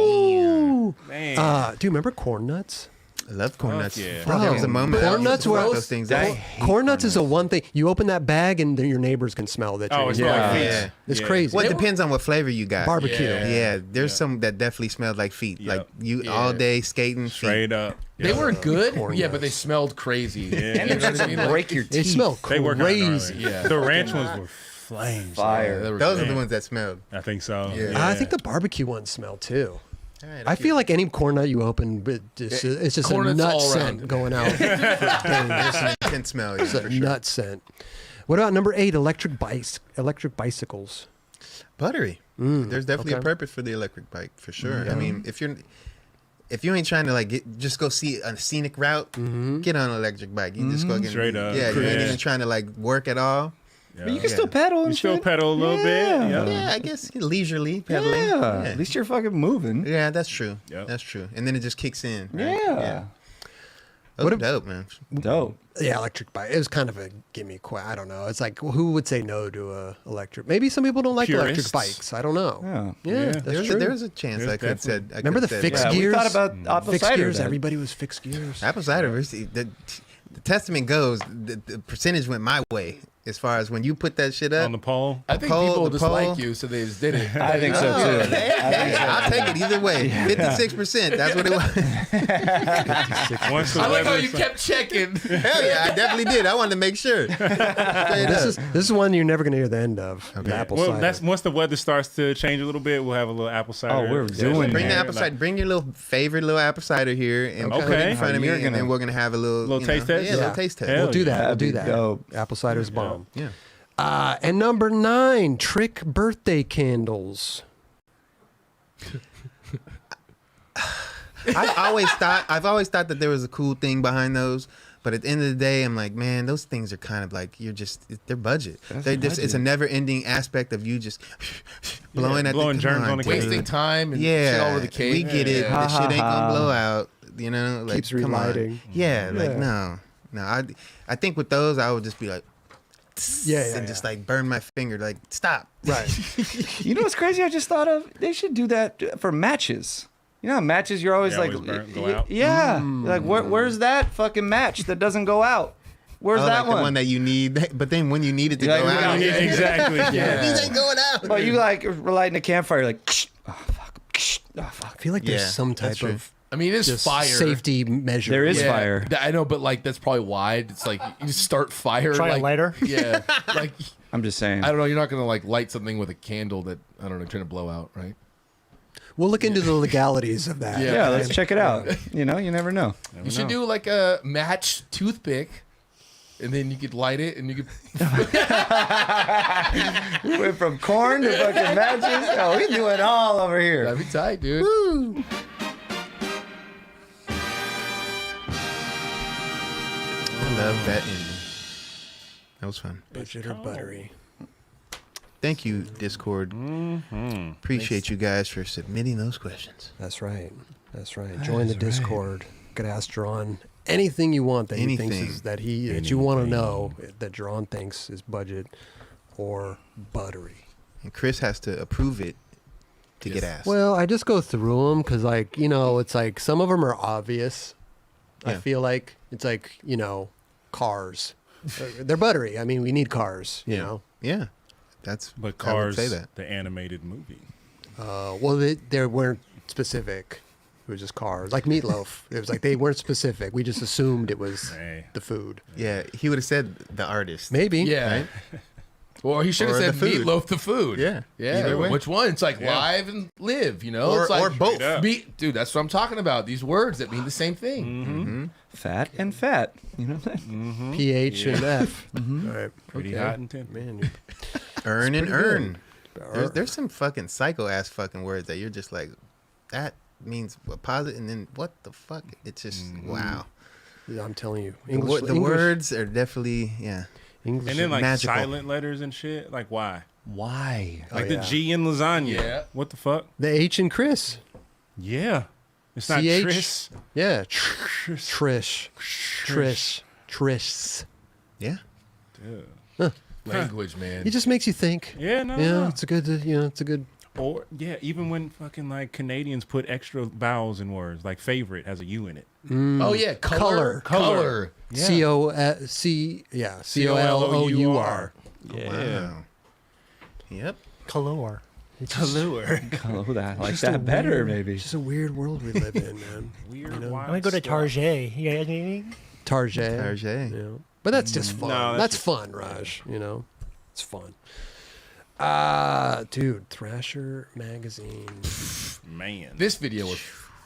go. Man, Do you remember corn nuts? I love corn nuts. yeah. Bro, there was a moment. Corn I used nuts to were fuck those things up. corn nuts is a one thing. You open that bag and then your neighbors can smell that. oh, you're it's eating. like Yeah. feet. Yeah. It's Yeah. crazy. Well, it depends on what flavor you got. Barbecue. Yeah, there's Yeah. some that definitely smelled like feet. Yep. Like you Yeah. all day skating. Feet. Straight up. They Yeah. were good, corn yeah, but they nuts. smelled crazy. Yeah. You know what I mean? Like, Break your They teeth. smell They were kinda crazy. gnarly. Yeah. The ranch ones were flames. Fire. they were Those good. are the ones that smelled. I think so. Yeah. I think the barbecue ones smell too. All right, I feel like any corn nut you open, it's just a Corn nuts nut all scent around. going out. can smell. Yeah, It's a for sure. nut scent. What about number 8? Electric bicycles. Buttery. There's definitely okay. a purpose for the electric bike for sure. I mean, if you're if you ain't trying to like just go see a scenic route, get on an electric bike. You just go get Straight up. Yeah, you ain't Yeah. even trying to like work at all. Yeah. But you can still pedal. You And still shit. pedal a little bit. Yep. Yeah, I guess leisurely pedaling. Yeah. At least you're fucking moving. Yeah, that's true. Yep. That's true. And then it just kicks in. Right? Yeah. Those What are if- dope, man. Dope. Yeah, electric bike. It was kind of a gimme. I don't know. It's like who would say no to a electric? Maybe some people don't like electric Purists. bikes. I don't know. Yeah. Yeah, Yeah. that's true. There's a chance There's I could said. I Remember could the said fixed that. Yeah, gears? we thought about apple Fixed cider. gears. then. Everybody was fixed gears. Apple cider. The testament goes, the percentage went my way as far as when you put that shit up. On the pole. I think Poll- people the just poll. like you, so they just did it. I think so Oh, too. hey, I'll take it either way. 56%. That's what it was. Once the I like how weather you starts- kept checking. Hell yeah, I definitely did. I wanted to make sure. This is one you're never going to hear the end of. The apple Well, cider. that's once the weather starts to change a little bit, we'll have a little apple cider. Oh, we're doing Bring the Yeah, apple cider. Bring your little favorite little apple cider here and put it Okay. in front of me, You're and gonna- then we're gonna have a little taste test? Yeah, a Yeah. little taste test. Hell We'll do that. We'll That'd do be that. dope. Apple cider's bomb. Yeah. And number 9, trick birthday candles. I've always thought that there was a cool thing behind those, but at the end of the day, I'm like, man, those things are kind of like they're budget. It's a never-ending aspect of you just blowing blowing germs on the cake. Wasting time and Yeah, shit all over the cake. we get it. Yeah. The shit ain't gonna blow out. You know, like Keeps come on. relighting. Yeah, like Yeah. no. I think with those, I would just be like, and just like burn my finger, like stop. Right. You know what's crazy? I just thought of they should do that for matches. You know, how matches you're always They like, always go out? yeah, like where's that fucking match that doesn't go out? Where's Oh, that like the one that you need, but then when you need it to You're go like, out, yeah, Exactly. these ain't going out. But you like relighting a campfire, you're like, oh fuck, oh fuck. I feel like there's Yeah, some type that's true. of I mean, it is just fire. safety measure. There is Yeah, fire. I know, but like that's probably wide. It's like you just start fire. Try a like, lighter? Yeah, like I'm just saying. I don't know. You're not gonna like light something with a candle that I don't know, trying to blow out, right? We'll look into the legalities of that. Yeah. Yeah, let's check it out. You know, you never know. You should do like a match toothpick, and then you could light it, and you could. We went from corn to fucking matches. Oh, we doing all over here. That'd be tight, dude. I love that ending. That was fun. Budget or buttery. Thank you, Discord. Appreciate you guys for submitting those questions. That's right. That's right. Join the Discord. Could ask Drawn anything you want that he thinks Anything. is that you want to know that Drawn thinks is budget or buttery. And Kris has to approve it to get asked. Well, I just go through them because, like, you know, it's like some of them are obvious. I Yeah. feel like it's like, you know, cars. They're buttery. I mean, we need cars, you know. Yeah. That's But I would Cars, say that. the animated movie. Well, they weren't specific. It was just cars. Like Meatloaf. It was like they weren't specific. We just assumed it was Hey. the food. Yeah, he would have said the artist. Maybe. Yeah. Right? Or he should have Or said the food. Meatloaf the food. Yeah. Yeah. Either way. Which one? It's like Yeah. live and live, you know? Or, it's like, or both. up. Dude, that's what I'm talking about. These words that mean the same thing. Mm-hmm. Fat and fat. You know what I'm saying? PH and F. All right. Pretty Okay. hot and tender. Man, you Earn and pretty good. earn. There's some fucking psycho ass fucking words that you're just like, that means what positive, and then what the fuck? It's just wow. I'm telling you, The, English. the words are definitely English. And then like Magical. silent letters and shit. Like why? Why? Like Oh, the yeah. G in lasagna. Yeah. What the fuck? the H and Chris. Yeah. It's not CH? Tris. Yeah. Trish. Trish. yeah. Duh. Language, man. It just makes you think. Yeah, no, Yeah, no. it's a good. It's a good. Or yeah, even when fucking like Canadians put extra vowels in words, like favorite has a U in it. Oh, yeah. Color. Color. Yeah. C-O-L-O-U-R. Wow. Yep. Color. Oh, that. I like that better, maybe. It's just a weird world we live in, man. Weird. know? wild I'm gonna go to stuff. Target. You got anything? Target. Target. Yeah. But that's just fun. No, that's that's fun, Raj. You know, it's fun. Dude, Thrasher magazine. Man. This video was.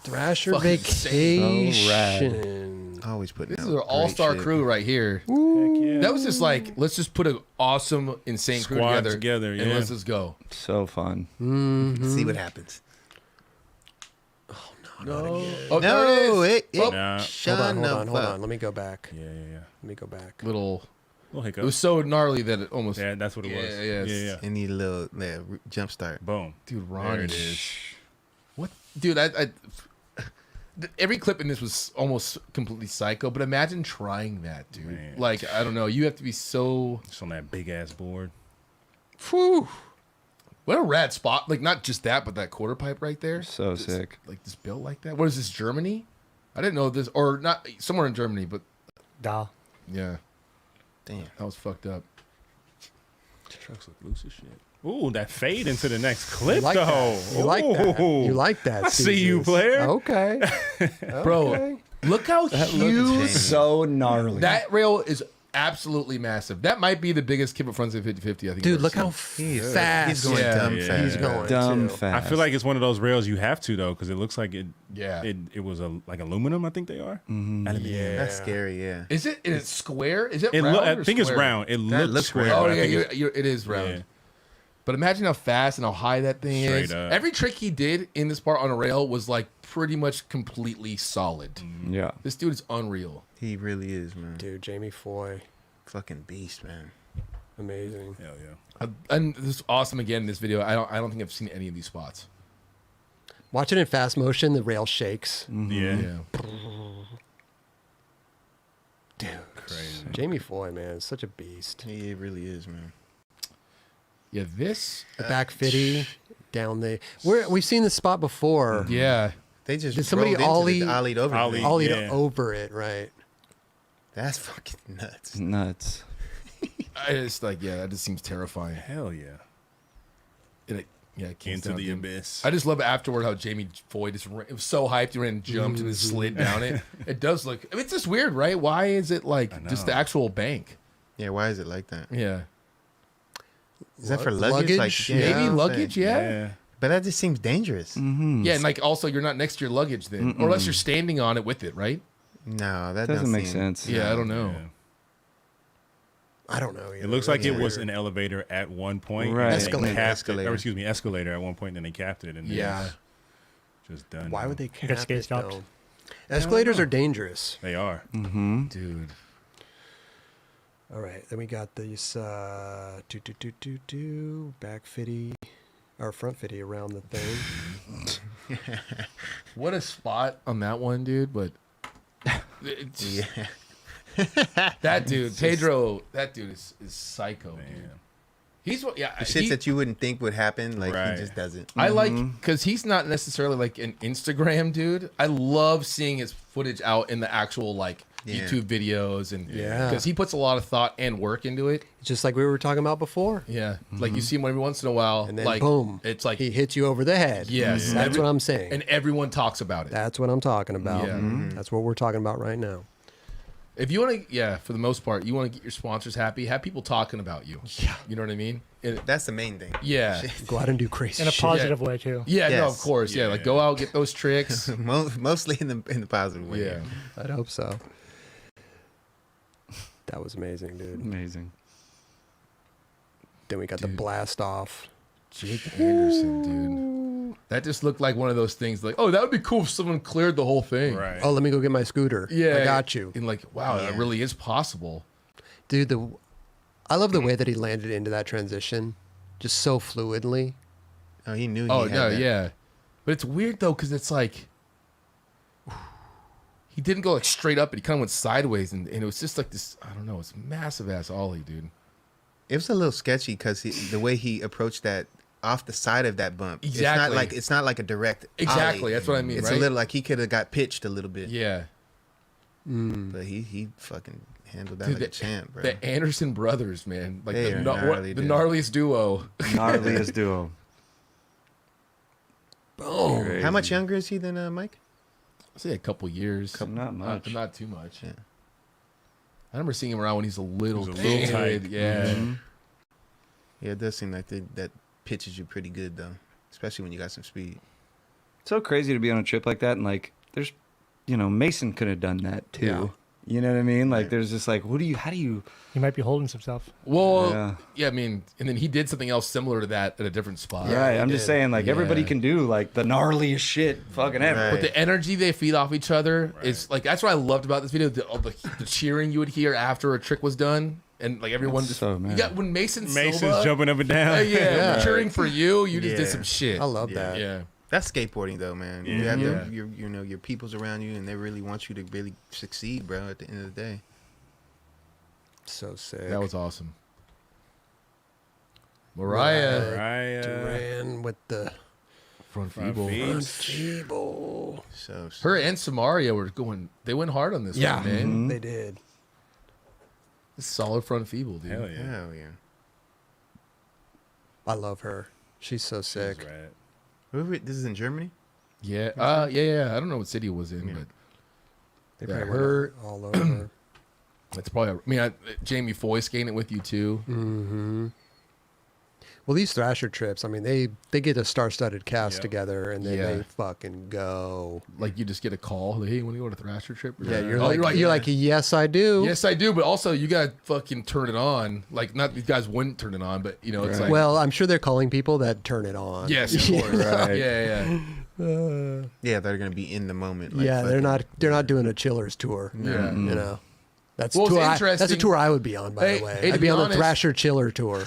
Thrasher Fucking insane. vacation. Always putting This out is our all-star great crew shit. right here. Heck yeah. That was just like, let's just put an awesome, insane crew Squad together. together, And yeah. let's just go. So fun. See what happens. No. Oh, there No, it is. it Oh, Nah. shut Hold on. Let me go back. Yeah. Let me go back. little. Little hiccup. It was so gnarly that it almost. Yeah, that's what it was. Yeah. Yeah. It need a little jump start. Boom. Dude, There Ronnie. it is. What, dude? Every clip in this was almost completely psycho. But imagine trying that, dude. Man. Like, I don't know. You have to be so. Just on that big ass board. Whew. What a rad spot! Like, not just that, but that quarter pipe right there. So Just, sick. Like this built like that. What is this? Germany? I didn't know this, or not somewhere in Germany, but Da. yeah, Damn. that was fucked up. Trucks look loose as shit. Ooh, that fade into the next clip, You like though. that. You like that. Ooh. You like that. I see you, Caesars. player. Okay. Bro, Okay. look how huge So gnarly. that rail is. Absolutely massive. That might be the biggest kick front of 50-50. I think. Dude, I've look ever how seen. fast. He's going Yeah. dumb Yeah. fast. He's going Dumb too. fast. I feel like it's one of those rails you have to though, because it looks like it. Yeah. It was like aluminum. I think they are. Yeah. That's scary. Yeah. Is it square? Is it It round? I or think it's square? round. It That looks looks square. round. Oh but I yeah, think it is round. Yeah. But imagine how fast and how high that thing Straight is. up. Every trick he did in this part on a rail was like pretty much completely solid. Yeah. This dude is unreal. He really is, man. Dude, Jamie Foy. Fucking beast, man. Amazing. Hell yeah. And this is awesome again in this video. I don't think I've seen any of these spots. Watch it in fast motion, the rail shakes. Yeah. Dude. Crazy. Jamie Foy, man, is such a beast. He really is, man. Yeah, this. The back fitty down the. We've seen this spot before. Yeah. They just Did somebody ollied over. Ollie. it. Ollied Yeah. over it, right? That's fucking nuts. Nuts. I just like, yeah, that just seems terrifying. Hell yeah. And it came Into down the to- abyss. I just love afterward how Jamie Foy just ran, it was so hyped. He ran and jumped and just slid down it. It does look. I mean, it's just weird, right? Why is it like just the know. actual bank? Yeah, why is it like that? Yeah, Is that for luggage? Luggage? Like, maybe what I'm luggage. saying? Yeah. But that just seems dangerous. Yeah, and like also you're not next to your luggage then, or unless you're standing on it with it, right? No, that Doesn't don't make seem- sense. Yeah, I don't know. Yeah. I don't know. It looks like it was weird. an elevator at one point. Right. and they Escalator. capped it- Escalator. Or excuse me, escalator at one point, and then they capped it, and then Yeah. it's just done. Why now. would they Get cap skate it, stopped. though? Escalators are dangerous. They are. Dude, All right, then we got these back fitty or front fitty around the thing. what a spot on that one, dude. But it's, Yeah. that dude, Pedro, that dude is psycho, dude. He's what? Yeah, The shit that you wouldn't think would happen, like Right. he just doesn't. I like because he's not necessarily like an Instagram dude. I love seeing his footage out in the actual like Yeah. YouTube videos and Yeah. because he puts a lot of thought and work into it. Just like we were talking about before. Yeah, like you see him every once in a while, And then like boom, it's like he hits you over the head. Yes. That's what I'm saying. and everyone talks about it. That's what I'm talking about. Yeah. That's what we're talking about right now. If you want to, yeah, for the most part, you want to get your sponsors happy, have people talking about you. Yeah, you know what I mean. That's the main thing. Yeah, Go out and do crazy In a shit. positive way too. yeah, no, of Yes. course, yeah, like go out, get those tricks. Mostly in the positive way. Yeah, I'd hope so. That was amazing, dude. Amazing. Then we got the Dude. blast off. Jake Anderson, dude. That just looked like one of those things. Like, oh, that would be cool if someone cleared the whole thing. Right. Oh, let me go get my scooter. Yeah, I got you. And like, wow, that Yeah. really is possible. Dude, I love the way that he landed into that transition just so fluidly. Oh, he knew. Oh he had no, that. yeah, but it's weird though because it's like he didn't go like straight up, but he kind of went sideways, and it was just like this. I don't know, it's massive ass ollie, dude. It was a little sketchy because the way he approached that off the side of that bump. Exactly. It's not like a direct. Exactly, ollie. that's what I mean. It's right? a little like he could have got pitched a little bit. yeah. But he fucking handled that Dude, like a champ, bro. The Anderson brothers, man, like They the, are the gnarly, dude. gnarliest duo. Gnarliest duo. Boom. How much younger is he than Mike? I'll say a couple years, Not much. not too much. Yeah. I remember seeing him around when he's a little He was a kid. little tight. Yeah. Yeah, it does seem like that pitches you pretty good though, especially when you got some speed. So crazy to be on a trip like that, and like, there's, Mason could have done that too. Yeah. You know what I mean? Like, Right. there's just like, how do you? He might be holding some stuff. Well, yeah, I mean, and then he did something else similar to that at a different spot. Right. I'm just saying, like, everybody can do like the gnarliest shit fucking ever. Right. But the energy they feed off each other is like, that's what I loved about this video. The cheering you would hear after a trick was done. And like everyone That's just, so mad. you got when Mason's Mason's jumping up and down. yeah, cheering for you. You just did Yeah. some shit. I love that. Yeah. That's skateboarding, though, man. You Yeah. have Yeah. your peoples around you, and they really want you to really succeed, bro. At the end of the day, So sick. That was awesome. Mariah. Right. Duran with the Front Front feeble. feet. feeble. so Her and Samaria were going, they went hard on this Yeah, one, man. they did. Solid front feeble, dude. Hell yeah. hell yeah. I love her. She's so sick. She's rad. This is in Germany. Yeah. Yeah. I don't know what city it was in, Yeah. but They Yeah, probably her- went all over. it's probably, Jamie Foy skating it with you too. Mm-hmm. Well, these Thrasher trips, I mean, they get a star-studded cast Yep. together, and then Yeah. they fucking go. Like you just get a call, like, hey, you want to go to Thrasher trip? Yeah, you're Oh, like, yes, I do. yes, I do, but also you gotta fucking turn it on. Like, not these guys wouldn't turn it on, but you know, it's like, Well, I'm sure they're calling people that turn it on. yes, of course, Right. yeah. Yeah, they're gonna be in the moment. Like yeah, they're fucking- not doing a chillers tour. Yeah. You know, that's Well, it's tour that's a interesting. tour I would be on. By Hey, the way, hey, to I'd be be on honest- the Thrasher Chiller tour.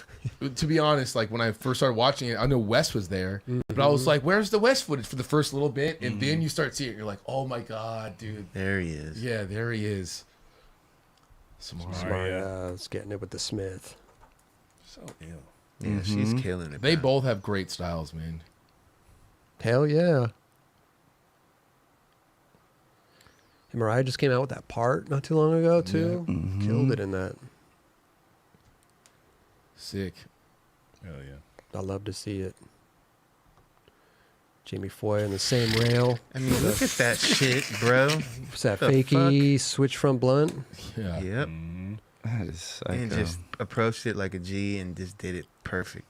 To be honest, like when I first started watching it, I know Wes was there, but I was like, "Where's the Wes footage?" For the first little bit, and then you start seeing it, you're like, "Oh my god, dude!" There he is. Yeah, there he is. Smart. Smart, getting it with the Smith. So ill. Yeah, she's killing it. They bro. both have great styles, man. Hell yeah. And Mariah just came out with that part not too long ago too. Killed it in that. Sick. Hell yeah. I love to see it. Jamie Foy on the same rail. I mean, look at that shit, bro. What's that The fakey switch front blunt? Yeah. Yep. That is psycho. And just approached it like a G and just did it perfect.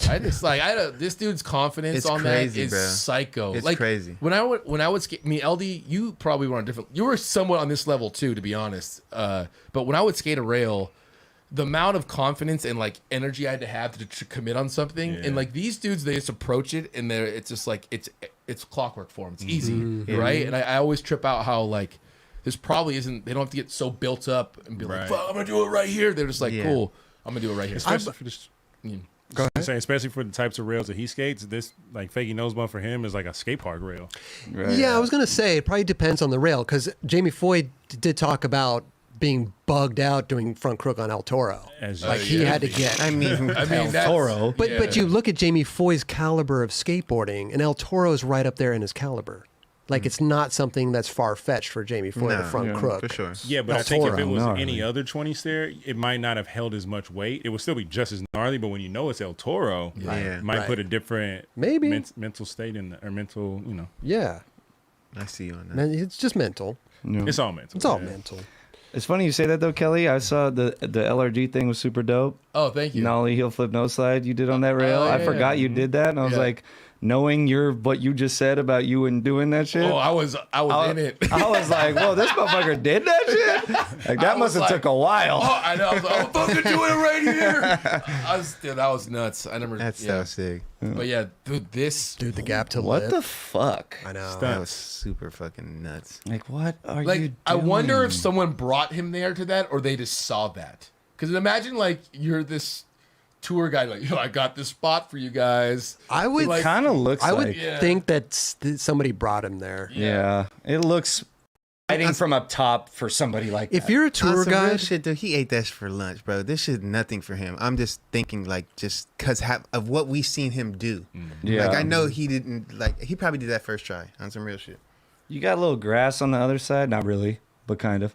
I just like this dude's confidence It's on crazy, that is bro. psycho. It's like crazy. when I would skate. Me, Eldy, you probably were on different. You were somewhat on this level too, to be honest. But when I would skate a rail, the amount of confidence and like energy I had to have to commit on something, and like these dudes, they just approach it and it's just like it's clockwork for them. It's easy, right? And I always trip out how like this probably isn't. They don't have to get so built up and be like, Right. "Fuck, I'm gonna do it right here." They're just like, Yeah. "Cool, I'm gonna do it right here." Especially for the, Go ahead. saying, especially for the types of rails that he skates, this like fakey nose bump for him is like a skate park rail. Right. Yeah, I was gonna say it probably depends on the rail because Jamie Foy did talk about being bugged out doing front crook on El Toro. As Like he had to get. I mean, I mean, that's, Toro. But yeah. you look at Jamie Foy's caliber of skateboarding, and El Toro's right up there in his caliber. Like it's not something that's far fetched for Jamie Foy to No, front yeah, crook. for sure. Yeah, but El I think if it Toro, was gnarly. any other 20 stair, it might not have held as much weight. It would still be just as gnarly, but when you know it's El Toro, Yeah. it might Right. put a different Maybe. mental state in the, or mental, Yeah, I see you on that. man, it's just mental. Yeah. it's all mental. It's all yeah. mental. It's funny you say that though, Kelly. I saw the LRG thing was super dope. Oh, thank you. Nollie heel flip no slide you did on that rail. Oh, I yeah. forgot you did that, and I was Yeah. like, knowing what you just said about you and doing that shit. Oh, I was in it. I was like, whoa, this motherfucker did that shit? Like, that I must was have like, took a while. Oh, I know. I was like, I'm fucking doing it right here. That was nuts. I never. That's yeah. so sick. But yeah, dude, this. Dude, the gap to What lip. the fuck? I know. That was super fucking nuts. Like, what are you Like, doing? I wonder if someone brought him there to that, or they just saw that. Because imagine like you're this tour guide, like, I got this spot for you guys. I would Like, kind of looks I like. would Yeah. think that somebody brought him there. Yeah. It looks fighting from up top for somebody like If that. you're a On tour some real guide, shit, dude, he ate that shit for lunch, bro. This shit nothing for him. I'm just thinking like just because of what we seen him do. Yeah. Like I know he didn't like he probably did that first try on some real shit. You got a little grass on the other side? Not really, but kind of.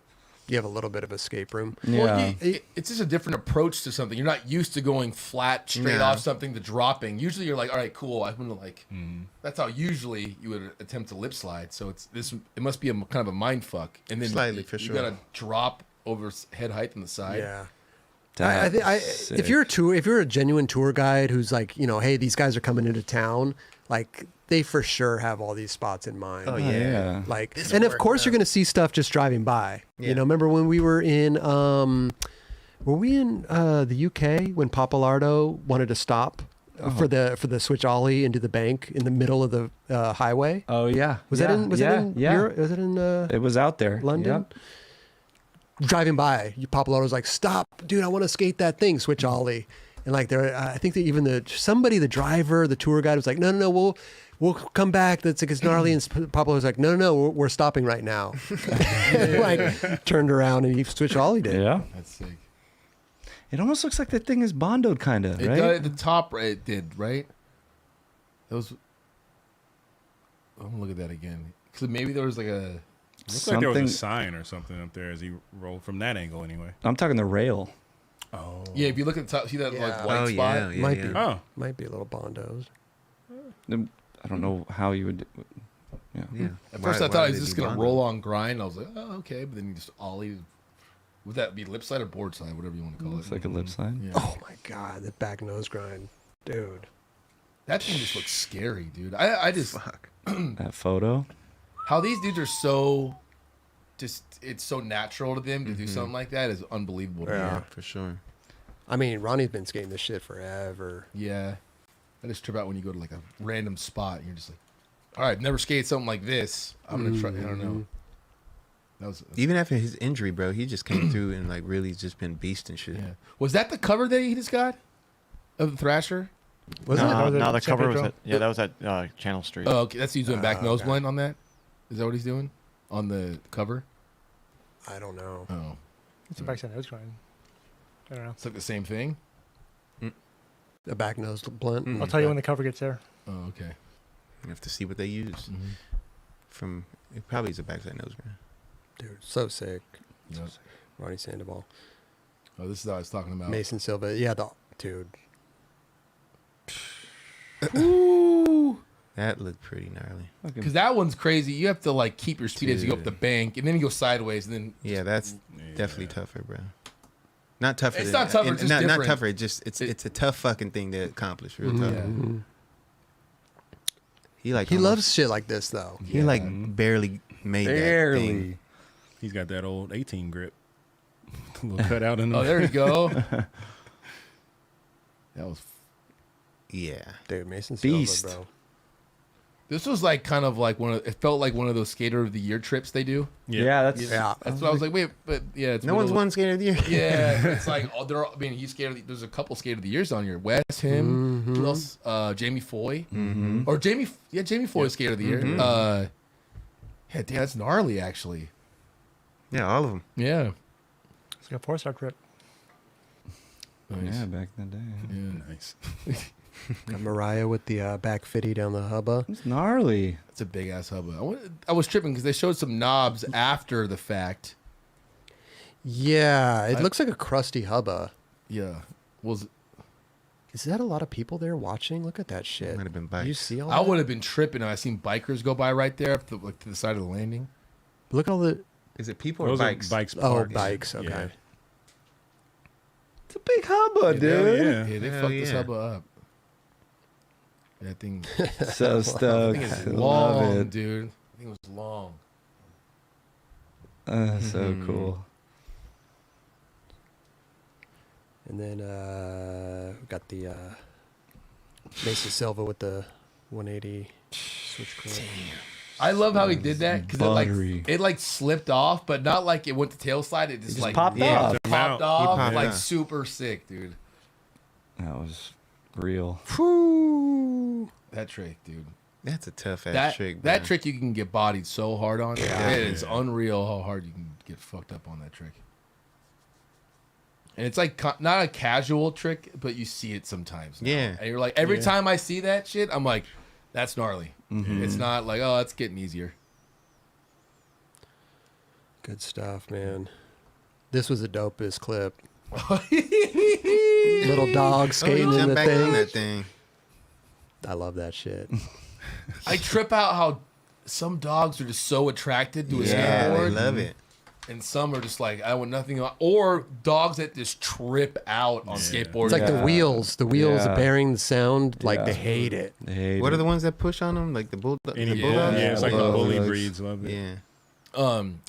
you have a little bit of escape room. Yeah. Well, it's just a different approach to something. You're not used to going flat, straight No. off something to dropping. Usually you're like, all right, cool. I'm going to like, that's how usually you would attempt to lip slide. So it must be a kind of a mind fuck. And then Slightly, for you sure. got to drop over head height on the side. Yeah. If you're a genuine tour guide who's like, hey, these guys are coming into town, like they for sure have all these spots in mind. Oh yeah. Like, and of course you're going to see stuff just driving by. Yeah. Remember when we were in, the UK when Papalardo wanted to stop for the switch ollie into the bank in the middle of the highway? Oh yeah. Was that in Europe? Was it in It was out there. London? Yep. Driving by, Papalardo's like, "Stop, dude! I want to skate that thing, switch ollie." And like there, I think that even the driver, the tour guide was like, "No, we'll come back. That's like it's gnarly." And Papalardo's like, "No, we're stopping right now." And, like turned around and he switch ollie did. Yeah. That's sick. It almost looks like that thing is bondoed, kind of, right? At the top, it did, right? That was. I'm gonna look at that again because maybe there was like a. Looks like there was a sign or something up there as he rolled from that angle, anyway. I'm talking the rail. Oh. Yeah, if you look at the top, see that like white spot? Might be a little bondos. I don't know how you would. Yeah. At first, I thought he was just gonna roll on grind. I was like, oh, okay, but then he just ollie. Would that be lip slide or board slide, whatever you want to call it? It's like a lip slide. Yeah. Oh my god, the back nose grind, dude. That thing just looks scary, dude. I just That photo. how these dudes are so it's so natural to them to do something like that is unbelievable to me. Yeah, for sure. I mean, Ronnie's been skating this shit forever. Yeah. I just trip out when you go to like a random spot and you're just like, all right, never skated something like this. I'm gonna try. I don't know. That was Even after his injury, bro, he just came through and like really just been beast and shit. yeah. Was that the cover that he just got of the Thrasher? Was no, it? no, the cover was Champion at, yeah, that was at Channel Street. Oh, okay. That's he's doing back nose okay. blend on that. Is that what he's doing on the cover? I don't know. Oh, It's a backside nose grind. I don't know. it's like the same thing. A back nose blunt. I'll tell you when the cover gets there. Oh, okay. You have to see what they use. From it probably is a backside nose, man. Dude, so sick. Yep. Ronnie Sandoval. Oh, this is what I was talking about. Mason Silva. Yeah, dude. That looked pretty gnarly. Because that one's crazy. You have to like keep your speed as you go up the bank, and then you go sideways, and then Yeah, that's definitely tougher, bro. Not tougher. It's than- not tougher, it's just not different. tougher. It's a tough fucking thing to accomplish. Real tough. yeah. He like He almost- loves shit like this, though. He like barely made that thing. He's got that old 18 grip. A little cutout in the Oh, there you go. That was. Yeah. Dude, Mason Silva, Beast. bro. This was like kind of like it felt like one of those skater of the year trips they do. Yeah, that's Yeah. That's what I was like, wait, but yeah, it's No one's won skater of the year. Yeah, it's like I mean, he's skater. There's a couple skater of the years on here. Wes, him, who else? Jamie Foy, or Jamie Foy skater of the year. Yeah, damn, that's gnarly actually. Yeah, all of them. Yeah, It's like a 4-star trip. nice. yeah, back in the day. Yeah. Nice. Got Mariah with the back fitty down the hubba. It's gnarly. That's a big ass hubba. I was tripping because they showed some knobs after the fact. Yeah, it looks like a crusty hubba. Yeah, Is that a lot of people there watching? Look at that shit. Might have been bikes. You see all I that? would have been tripping if I seen bikers go by right there, up to, like to the side of the landing. Look at all the... Is it people or Those bikes? are bikes. Oh, parked. bikes. Okay. Yeah. It's a big hubba, dude. Yeah. Yeah, they Hell fucked this yeah. hubba up. That thing. So I stoked. think it's I love long, it. dude. I think it was long. So cool. And then we got the Mason Silva with the 180 switch clip. I love how he did that because Buttery. it like slipped off, but not like it went to tail slide. It just like popped Yeah. off. popped He off, popped like out. super sick, dude. That was real. Whew. That trick, dude. That's a tough ass That trick. that bro. trick you can get bodied so hard on. Yeah. It is unreal how hard you can get fucked up on that trick. And it's like not a casual trick, but you see it sometimes. now. Yeah. And you're like, every time I see that shit, I'm like, that's gnarly. It's not like, oh, it's getting easier. Good stuff, man. This was the dopest clip. Little dog Oh, skating he in jumped the back on thing. that thing. I love that shit. I trip out how some dogs are just so attracted to a Yeah, they skateboard. love it. and some are just like I want nothing. Or dogs that just trip out on skateboarding. It's like the wheels. The wheels Yeah. bearing the sound. Like they hate it. They hate What it. are the ones that push on them? Like the bull. Any the bull- bulldogs? yeah, it's like the Bulldogs. bully breeds. Love it. Yeah.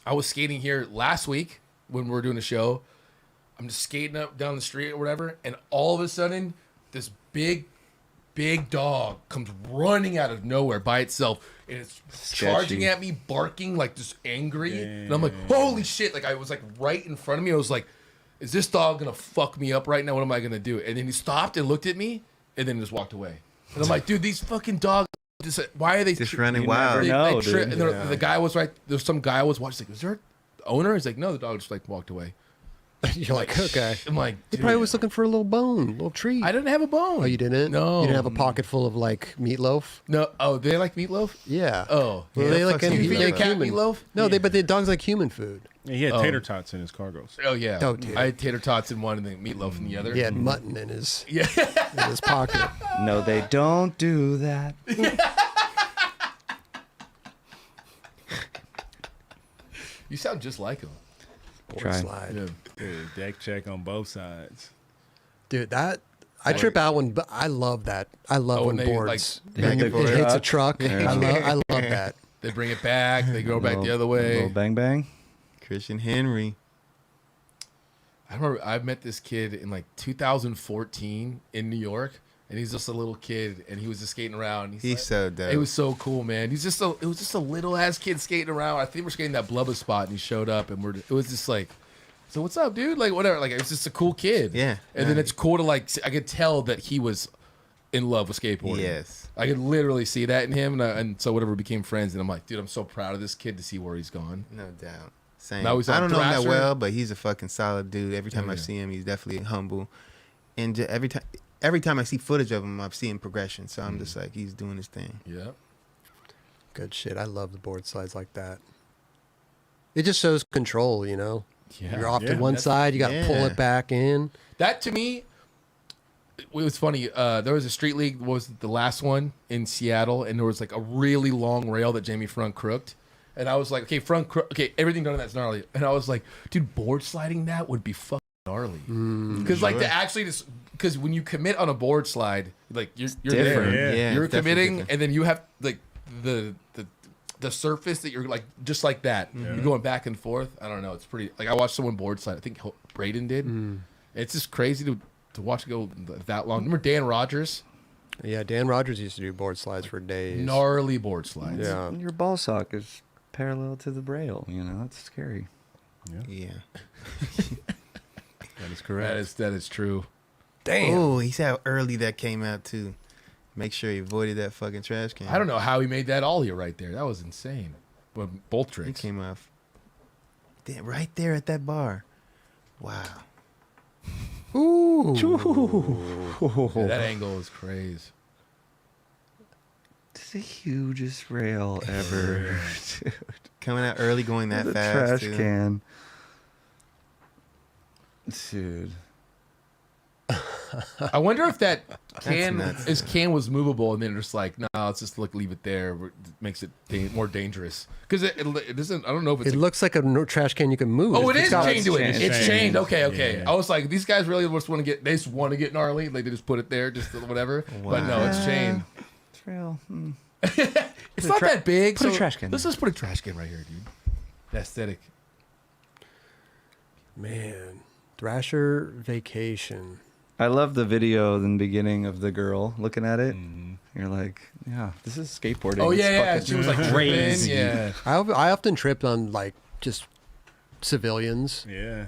I was skating here last week when we were doing a show. I'm just skating up down the street or whatever, and all of a sudden, this big dog comes running out of nowhere by itself, and it's charging at me, barking like just angry. And I'm like, holy shit! Like I was like right in front of me. I was like, is this dog gonna fuck me up right now? What am I gonna do? And then he stopped and looked at me, and then just walked away. And I'm like, dude, these fucking dogs. Just, why are they Just running wild. know, tri- dude. and the guy was right. There's some guy I was watching. Like, is there an owner? He's like, no, the dog just like walked away. You're like, okay. I'm like, He dude, probably was looking for a little bone, a little treat. I didn't have a bone. Oh, you didn't? No. You didn't have a pocket full of like meatloaf? No. Oh, they like meatloaf. Yeah. Oh, Well, Yeah, they like, fuck some they meatloaf. like Cat human meatloaf? No, but the dogs like human food. Yeah, he had Oh. tater tots in his cargos. oh yeah. Oh, dude. I had tater tots in one and then meatloaf in the other. He had mutton in his Yeah. in his pocket. No, they don't do that. You sound just like him. Board Try. slide. Yeah. Dude, deck check on both sides. Dude, that I trip out when but I love that. I love Oh, when when they, boards Hit Back the and it forth. hits a truck. I love that. They bring it back. They go back the Little- other way. little bang bang. Christian Henry. I remember I met this kid in like 2014 in New York, and he's just a little kid, and he was just skating around. He's like, so dope. It was so cool, man. It was just a little ass kid skating around. I think we're skating that Blubba spot, and he showed up, and it was just like, so what's up, dude? Like whatever. Like it was just a cool kid. Yeah. And then it's cool to like I could tell that he was in love with skateboarding. Yes. I could literally see that in him, and so whatever, we became friends, and I'm like, dude, I'm so proud of this kid to see where he's gone. No doubt. Same. Now he's I on don't know him that Thrasher. well, but he's a fucking solid dude. Every time Oh, I yeah. see him, he's definitely humble. And every time I see footage of him, I'm seeing progression. So I'm just like, he's doing his thing. Yeah. Good shit. I love the board slides like that. It just shows control, you know. Yeah. You're off to Yeah, one side, you got to pull yeah. it back in. That to me, it was funny. There was a street league, was the last one in Seattle, and there was like a really long rail that Jamie Front crooked. And I was like, okay, everything done that's gnarly. And I was like, dude, board sliding that would be fucking gnarly. Because like to actually just, because when you commit on a board slide, like you're different. there, Yeah, you're it's definitely committing, different. and then you have like the surface that you're like just like that. You're going back and forth. I don't know. It's pretty. Like I watched someone board slide. I think Braden did. It's just crazy to watch it go that long. Remember Dan Rogers? Yeah, Dan Rogers used to do board slides for days. Gnarly board slides. Yeah. Your ball sock is parallel to the braille. You know, that's scary. Yeah. That is correct. That is true. Damn. Oh, he said how early that came out too. Make sure he avoided that fucking trash can. I don't know how he made that ollie right there. That was insane. Well, bolt He tricks. came off right there at that bar. Wow. Ooh. Yeah, that angle is crazy. It's the hugest rail ever. Dude, Coming out early, going that the fast. trash too. can. Dude. I wonder if that nuts. can was movable, and then just like, no, let's just leave it there. It makes it more dangerous because it doesn't. I don't know if it's. It looks like a trash can you can move. Oh, it It's is got- chained to it. chained. It's chained. Okay. Yeah. I was like, these guys really just want to get. They just want to get gnarly. Like they just put it there, just whatever. But no, it's chained. It's real. It's not that big. put a so trash can Let's there. just put a trash can right here, dude. Aesthetic. Man, Thrasher vacation. I love the video in the beginning of the girl looking at it. You're like, yeah, this is skateboarding. Oh It's yeah. fucking She was like crazy. crazy. Yeah. I often trip on like just civilians. Yeah.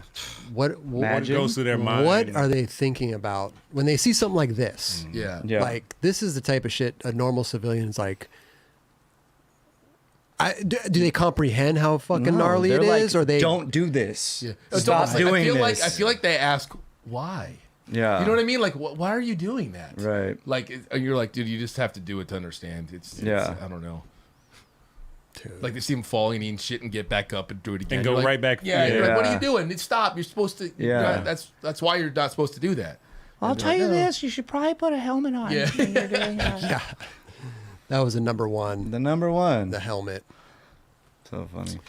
What Magic? Goes through their mind. What are they thinking about when they see something like this? Yeah. Yeah. Like this is the type of shit a normal civilian's like. Do they comprehend how fucking No, gnarly they're it like, is, or they don't do this. Yeah. Stop Like, doing I feel this. like they ask why. Yeah. You know what I mean? Like, why are you doing that? Right. Like, you're like, dude, you just have to do it to understand. It's Yeah. I don't know. Dude. Like they see him falling, eating shit, and get back up and do it again. And You're go like, right back. Yeah, you're like, what are Yeah. you doing? Stop! You're supposed to. Yeah. That's why you're not supposed to do that. I'll tell you this: you should probably put a helmet on Yeah. when you're doing that. Yeah, that was a number one. The number one. The helmet. So funny.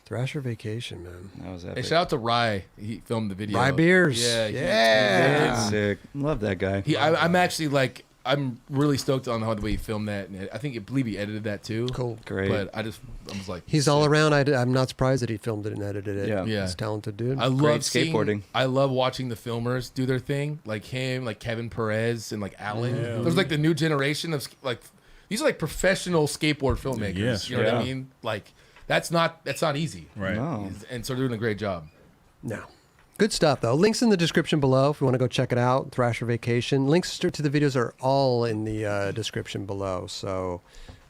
Thrasher Vacation, man. That was Hey, epic. shout out to Rye. He filmed the video. Rye Beers. Yeah. Yeah. Sick. Love that guy. I'm actually like, I'm really stoked on how the way he filmed that. And I believe he edited that too. Cool. Great. But I was like, He's all around. I'm not surprised that he filmed it and edited it. Yeah. Yeah. He's a talented dude. I Great love skateboarding. I love watching the filmers do their thing, like him, like Kevin Perez, and like Alan. Yeah. There's like the new generation of like these are like professional skateboard filmmakers. Yes, you know what I yeah. mean? Like that's not easy. Right. No. And so they're doing a great job. No. Good stuff, though. Links in the description below if you want to go check it out. Thrasher Vacation. Links to the videos are all in the description below. So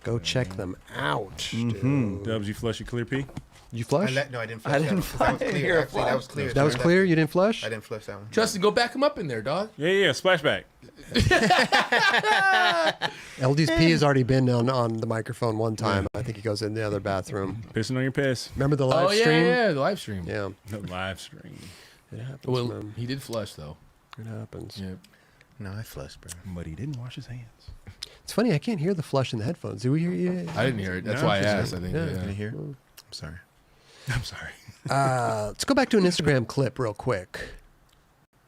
go check them out. Dude. Dubs, you flush your clear pee? You flush? No, I didn't flush that one, 'cause that was clear. You're Actually, that was clear. That was clear? You didn't flush? I didn't flush that one. Justin, go back him up in there, dog. Yeah, splashback. LD's pee has already been on the microphone one time. I think he goes in the other bathroom. Pissing on your piss. Remember the live Oh yeah, stream? yeah, the live stream. Yeah. The live stream. It happens, Well, man. he did flush though. It happens. Yeah. No, I flushed, bro. But he didn't wash his hands. It's funny. I can't hear the flush in the headphones. Do we hear you? I didn't hear it. That's No, why I it's asked. I think. yeah. Yeah. Did you hear? I'm sorry. I'm sorry. Let's go back to an Instagram clip real quick.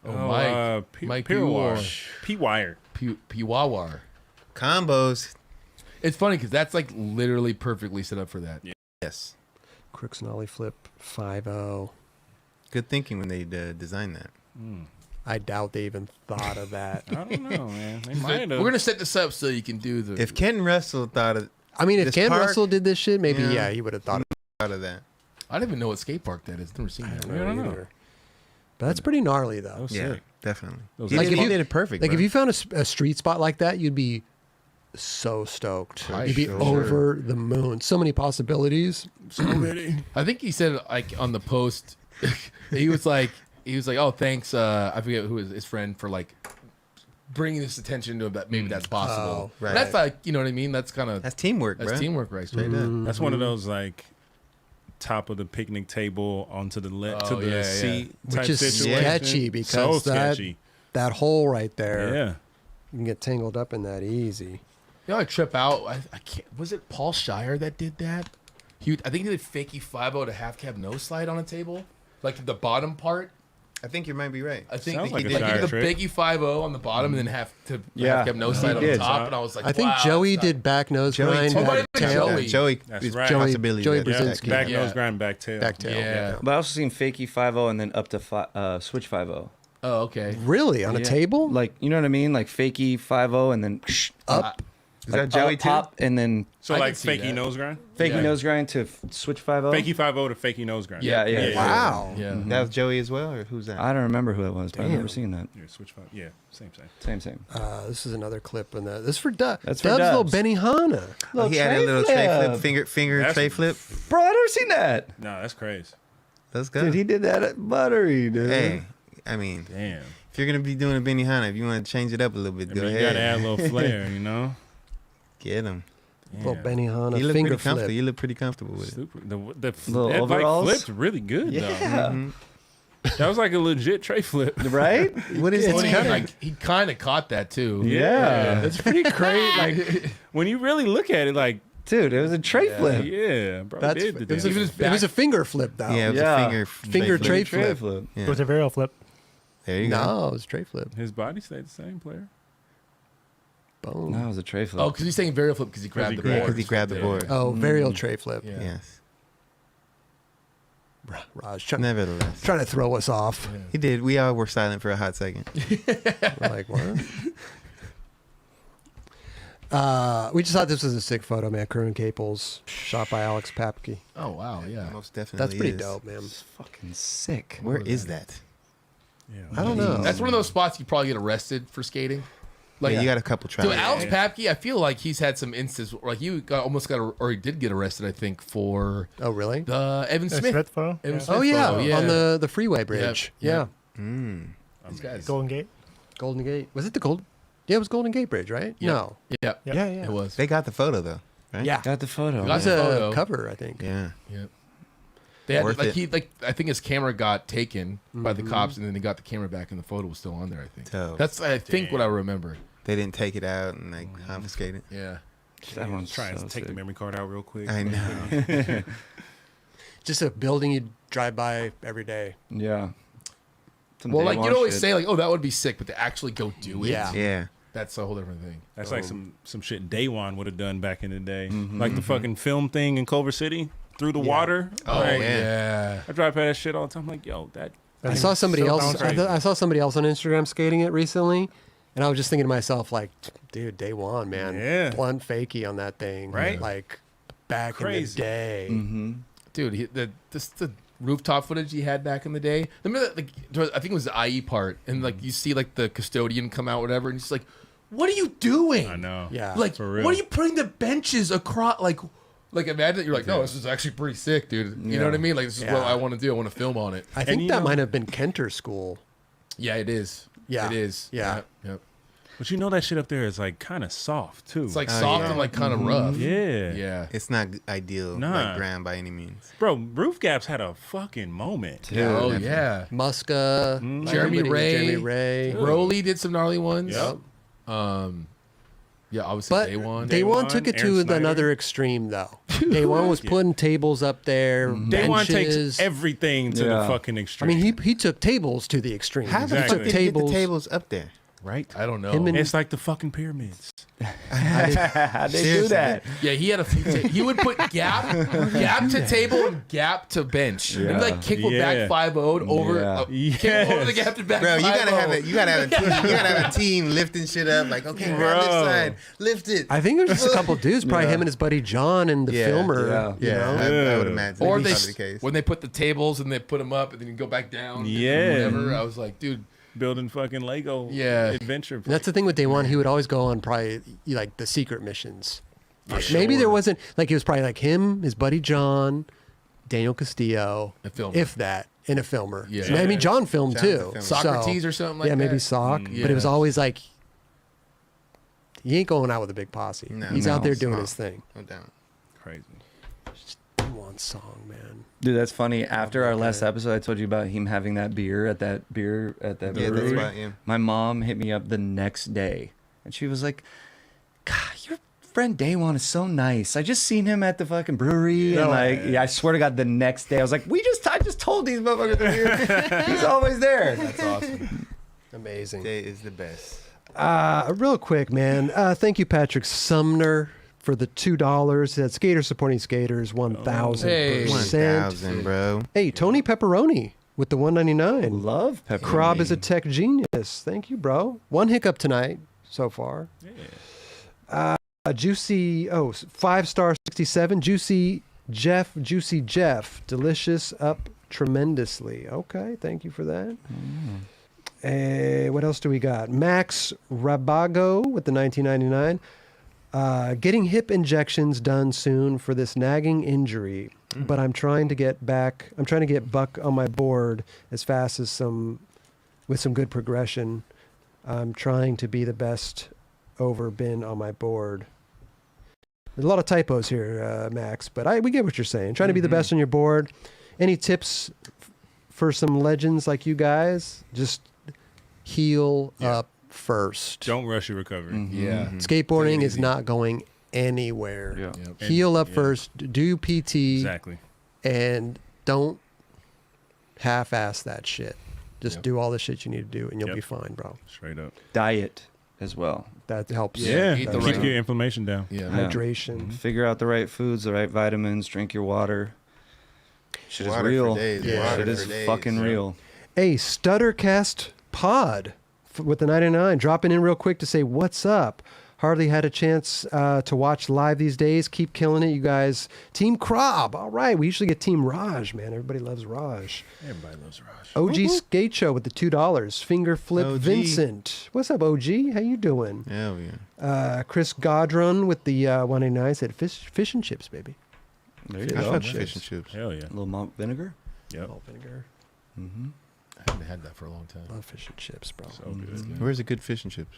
Oh, Mike. Mike P-Wire. P-Wire. Piwawar. Combos. It's funny because that's like literally perfectly set up for that. Yes. Crooks and Ollie Flip 5-0. Good thinking when they designed that. I doubt they even thought of that. I don't know, man. They We're might have. gonna set this up so you can do the. If Ken Russell thought of I mean, if This Ken park, Russell did this shit, maybe, yeah. yeah, he would have thought that. I don't even know what skate park that is. Never seen that. of it. I don't know. either. But that's pretty gnarly, though. That was Yeah, sick. definitely. Those He, Like, did, if he you- did it perfect. Like, bro. if you found a street spot like that, you'd be so stoked. Right, You'd be sure. over the moon. So many possibilities. So many. I think he said like on the post, he was like, oh thanks, I forget who his friend for like bringing this attention to him that maybe that's possible. right. That's like, you know what I mean? That's kind of That's teamwork, bro. teamwork, right? Straight up. Mm-hmm. That's one of those like top of the picnic table onto the to the yeah, yeah. seat Which type is situation. sketchy So because sketchy. that hole right there, Yeah. you can get tangled up in that easy. You know, I trip out. I can't. Was it Paul Shire that did that? I think he did fakie 5-0 to half cab no slide on a table, like the bottom part. I think you might be right. I think Sounds he like a did Shire the trick. biggie 5-0 on the bottom and then half cab no he slide on the did. top. And I was like, I think wow, Joey that's did back nose Joey grind, told- back Somebody- tail. Joey. Joey That's is right. possibility. Joey that- Yeah, Brzezinski. back Yeah. nose grind, back tail. Back tail. Yeah. But I also seen fakie 5-0 and then up to switch 5-0. Oh, okay. Really? On a Yeah. table? Like, you know what I mean? Like fakie 5-0 and then Up? Is like that Joey up, too? pop, and then So I like can see fakey that. nose grind? fakie Yeah. nose grind to switch 5-0. Fakey 5-0 to fakey nose grind. Yeah, yeah. Wow. Yeah. That was Joey as well, or who's that? I don't remember who it was, but I've Damn. never seen that. Yeah, switch 5. Yeah, same. Same. This is another clip in that. This is for Dubs. That's for Dubs' little Dubs. Benihana. Oh, he had a little tray flip, finger That's- tray flip. Bro, I never seen that. No, that's crazy. Let's go. Dude, he did that at Buttery, dude. Hey, I mean, Damn. if you're gonna be doing a Benihana, if you want to change it up a little bit, I go mean, you ahead. gotta add a little flair, you know? Get him. Little Damn. Benihana You look finger pretty comfortable. flip. You look pretty comfortable with it. Stupid. Little That like overalls? flipped really good, Yeah. Mhm. though. That was like a legit tray flip. Right? What is It's it? kinda like, he kind of caught that too. Yeah. It's pretty crazy. Like, when you really look at it, like, Dude, it was a tray flip. yeah, bro, That's, did it, the was a, damn. Even his it was a back- finger flip, though. Yeah, it was Yeah. a finger Finger tray flip. flip. Yeah. It was a varial flip. There you go. No, it was a tray flip. His body stayed the same, player. Boom. No, it was a tray flip. Oh, because he's saying varial flip because he grabbed the grabbed- board. Because he grabbed the board. Oh, varial tray flip. Yeah. Yes. Raj trying, Nevertheless, trying to throw us off. he did. We all were silent for a hot second. We're like, what? We just thought this was a sick photo, man. Kerwin Caples, shot by Alex Papke. Oh wow, yeah. Most definitely. That's pretty is. dope, man. It's fucking sick. Where is that? Yeah. I don't know. That's one of those spots you probably get arrested for skating. Like, Yeah, you got a couple tries. so Alex Papke, I feel like he's had some instances where, like almost got or he did get arrested. I think for Oh, really? the Evan The Smith. Smith photo. Evan Yeah. Smith Oh, yeah, photo, on the freeway bridge. Yep. Yeah. Mm. These guys. Golden Gate. Golden Gate. Was it the Gold? Yeah, it was Golden Gate Bridge, right? Yeah. No. Yeah, Yep. Yeah, yeah. it was. They got the photo though, right? Yeah. Got the photo. Got That's the a photo. cover, I think. Yeah. Yeah. They had Worth like it. he like I think his camera got taken by the cops and then they got the camera back and the photo was still on there. I think Dope. that's I think what I remember. They didn't take it out and like confiscate it. Yeah. That one's Trying so to take the sick. memory card out real quick. I know. just a building you drive by every day. Yeah. Some Well, day like one you'd always shit. say, like, oh, that would be sick, but to actually go do it, Yeah. Yeah. that's a whole different thing. That's like some shit DAE-WON would have done back in the day. Mm-hmm. Like the fucking film thing in Culver City through the water. Oh, Like, yeah. I drive past that shit all the time. I'm like, yo, that. I saw somebody so else. crazy. I saw somebody else on Instagram skating it recently, and I was just thinking to myself, like, dude, DAE-WON, man, Yeah. blunt fakey on that thing, Right? Like back in the Crazy. day. Mm-hmm. Dude, the rooftop footage he had back in the day. Remember that? Like, I think it was the IE part, and like you see like the custodian come out, whatever, and he's like, "What are you doing?" I know. Yeah, Like, For real. what are you putting the benches across? Like imagine that you're like, no, this is actually pretty sick, dude. You know what I mean? Like, this is what Yeah. I want to do. I want to film on it. I think you that know- might have been Kenter School. Yeah, it is. Yeah. it is. Yeah. Yep. But you know that shit up there is like kind of soft too. It's like Oh, soft yeah. and like kind of rough. yeah. Yeah. It's not ideal, Nah. like ground by any means. Bro, Roof Gaps had a fucking moment. Oh yeah. Muska, Jeremy everybody- Ray. Jeremy Ray. Broly did some gnarly ones. Yep. Yeah, obviously But DAE-WON. DAE-WON took it Aaron to Snyder. another extreme, though. DAE-WON was putting tables up there, DAE-WON benches. takes everything to the Yeah. fucking I extreme. mean, he took tables to the extreme. How the He fuck took did he get the tables. tables up there? right? I don't know. Him and- It's like the fucking pyramids. How'd they do that? Yeah, he had a few. He would put gap to table and gap to bench. And like kick with Yeah. back 5-0'd over, Yeah. kick over the gap to back. Bro, you gotta 5-0. have it. You gotta have a team. You gotta have a team lifting shit up. Like, okay, grab this Bro. side, lift it. I think it was just a couple dudes, probably him and his buddy John and the Yeah, filmer. yeah. You know? I would imagine. Or That's they probably the case. when they put the tables and they put them up and then you go back down. Yeah. Whatever. I was like, dude. Building fucking Lego Yeah. adventure. And that's the thing with DAE-WON. He would always go on probably like the secret missions. Maybe there wasn't like it was probably like him, his buddy John, Daniel Castillo, A filmer. if that, and a filmer. Yeah. I mean, John filmed John's a too. filmer. Socrates or something like yeah, maybe that. Sock. Mm, But it was yeah. always like he ain't going out with a big posse. No. He's No. out there doing Small. his thing. No doubt. Crazy. One song, man. Dude, that's funny. After our last episode, I told you about him having that beer at that Yeah, that's brewery. why. Yeah. My mom hit me up the next day, and she was like, "God, your friend DAE-WON is so nice. I just seen him at the fucking brewery, and like, yeah, I swear to God, the next day I was like, I just told these motherfuckers they're here. He's always there." That's awesome. Amazing. Day is the best. Real quick, man. Thank you, Patrick Sumner, for the $2. That's Skaters supporting skaters, 1,000%. 1,000, bro. Hey, Tony Pepperoni with the 199. Love pepperoni. Krob is a tech genius. Thank you, bro. One hiccup tonight so far. Juicy, 5-star 67. Juicy Jeff, delicious up tremendously. Okay, thank you for that. What else do we got? Max Rabago with the 1999. Getting hip injections done soon for this nagging injury, but I'm trying to get Buck on my board as fast as with some good progression. I'm trying to be the best over bin on my board. There's a lot of typos here, Max, but we get what you're saying. Trying to be the best on your board. Any tips for some legends like you guys? Just heal up first. Don't rush your recovery. Yeah. Skateboarding is not going anywhere. Yeah. Yep. Heal up Yeah. first. Do PT Exactly. and don't half-ass that shit. Just Yep. do all the shit you need to do, and you'll Yep. be fine, bro. Straight up. Diet as well. That helps. Yeah, eat the Keep right- your inflammation down. Yeah. Hydration. Figure out the right foods, the right vitamins, drink your water. Shit is Water for real. days, Yeah. water Shit is for days. fucking real. Hey, Stuttercast Pod with the 99 dropping in real quick to say what's up. Hardly had a chance to watch live these days. Keep killing it, you guys. Team Krob. All right, we usually get Team Raj, man. Everybody loves Raj. Everybody loves Raj. OG Skate Show with the $2. Finger Flip OG. Vincent. What's up, OG? How you doing? Hell yeah. Chris Godron with the 189 said fish and chips, baby. There you I go. fuck with fish and chips. Hell yeah. A little malt vinegar. Yep. Malt vinegar. I haven't had that for a long time. Love fish and chips, bro. So good. Where's the good fish and chips?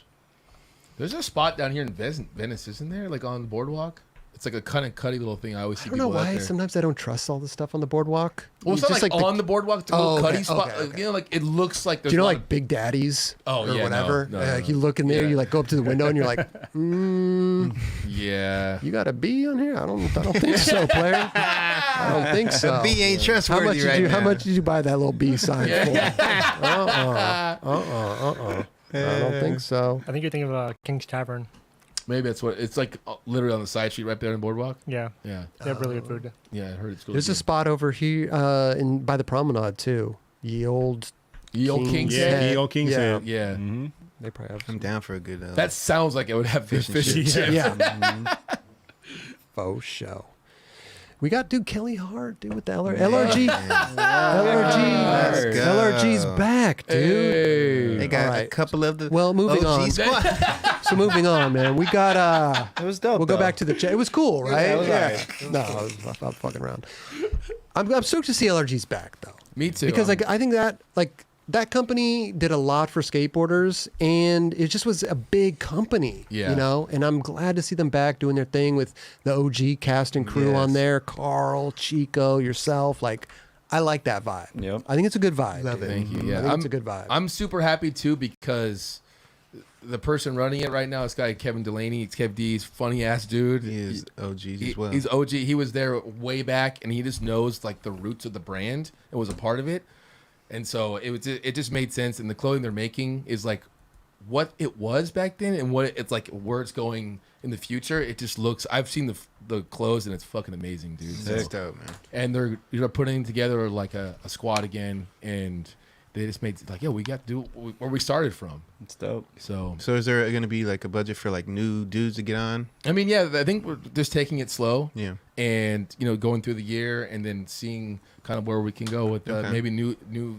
There's a spot down here in Venice, isn't there? Like on the boardwalk. It's like a kind of cutty little thing. I always see I don't know people out why. there. Sometimes I don't trust all the stuff on the boardwalk. Well, it's You not just like on the boardwalk. It's a little cutty spot. okay, okay. You know, like it looks like. Do you know like Big Daddies? Oh, or yeah, whatever. no, Like you look in there, Yeah. you like go up to the window, and you're like, Yeah. you got a B on here? I don't think so, player. I don't think so. B ain't How trustworthy much did right you? now. How much did you buy that little B sign for? I don't think so. I think you're thinking of King's Tavern. Maybe that's what it's like. Literally on the side street, right there on the boardwalk. Yeah. Yeah. They have really good food. Yeah, I heard it's good. There's a spot over here in by the promenade too. Ye old King's Yeah, Head. Ye Old King's Yeah. Head. Yeah. Mm-hmm. They probably have I'm some down for a good. That sounds like it would have Fish fish and and chips. chips. yeah. Faux show. We got dude Kelly Hart, dude, with the LRG. Let's go. LRG's back, dude. Hey. They got All a right. couple of the. Well, moving on. OG squad. So moving on, man. We got It was dope. we'll go though. back to the chat. It was cool, right? it was alright. No, I was fucking around. I'm stoked to see LRG's back though. Me too. Because like I think that like that company did a lot for skateboarders, and it just was a big company, Yeah. you know. And I'm glad to see them back doing their thing with the OG cast and crew on Yes. there. Carl, Chico, yourself. Like, I like that vibe. Yep. I think it's a good vibe. Love it. Thank you. I Yeah, think it's a good vibe. I'm super happy too because the person running it right now, this guy Kevin Delaney, it's Kev D. He's a funny ass dude. He is OGs as well. He's OG. He was there way back, and he just knows like the roots of the brand and was a part of it. And so it just made sense. And the clothing they're making is like what it was back then, and what it's like where it's going in the future. It just looks. I've seen the clothes, and it's fucking amazing, dude. That's So- dope, man. and they're putting together like a squad again, and they just made like, we got to do where we started from. It's dope. So So is there going to be like a budget for like new dudes to get on? I mean, yeah, I think we're just taking it slow. Yeah. And going through the year and then seeing kind of where we can go with Okay. maybe new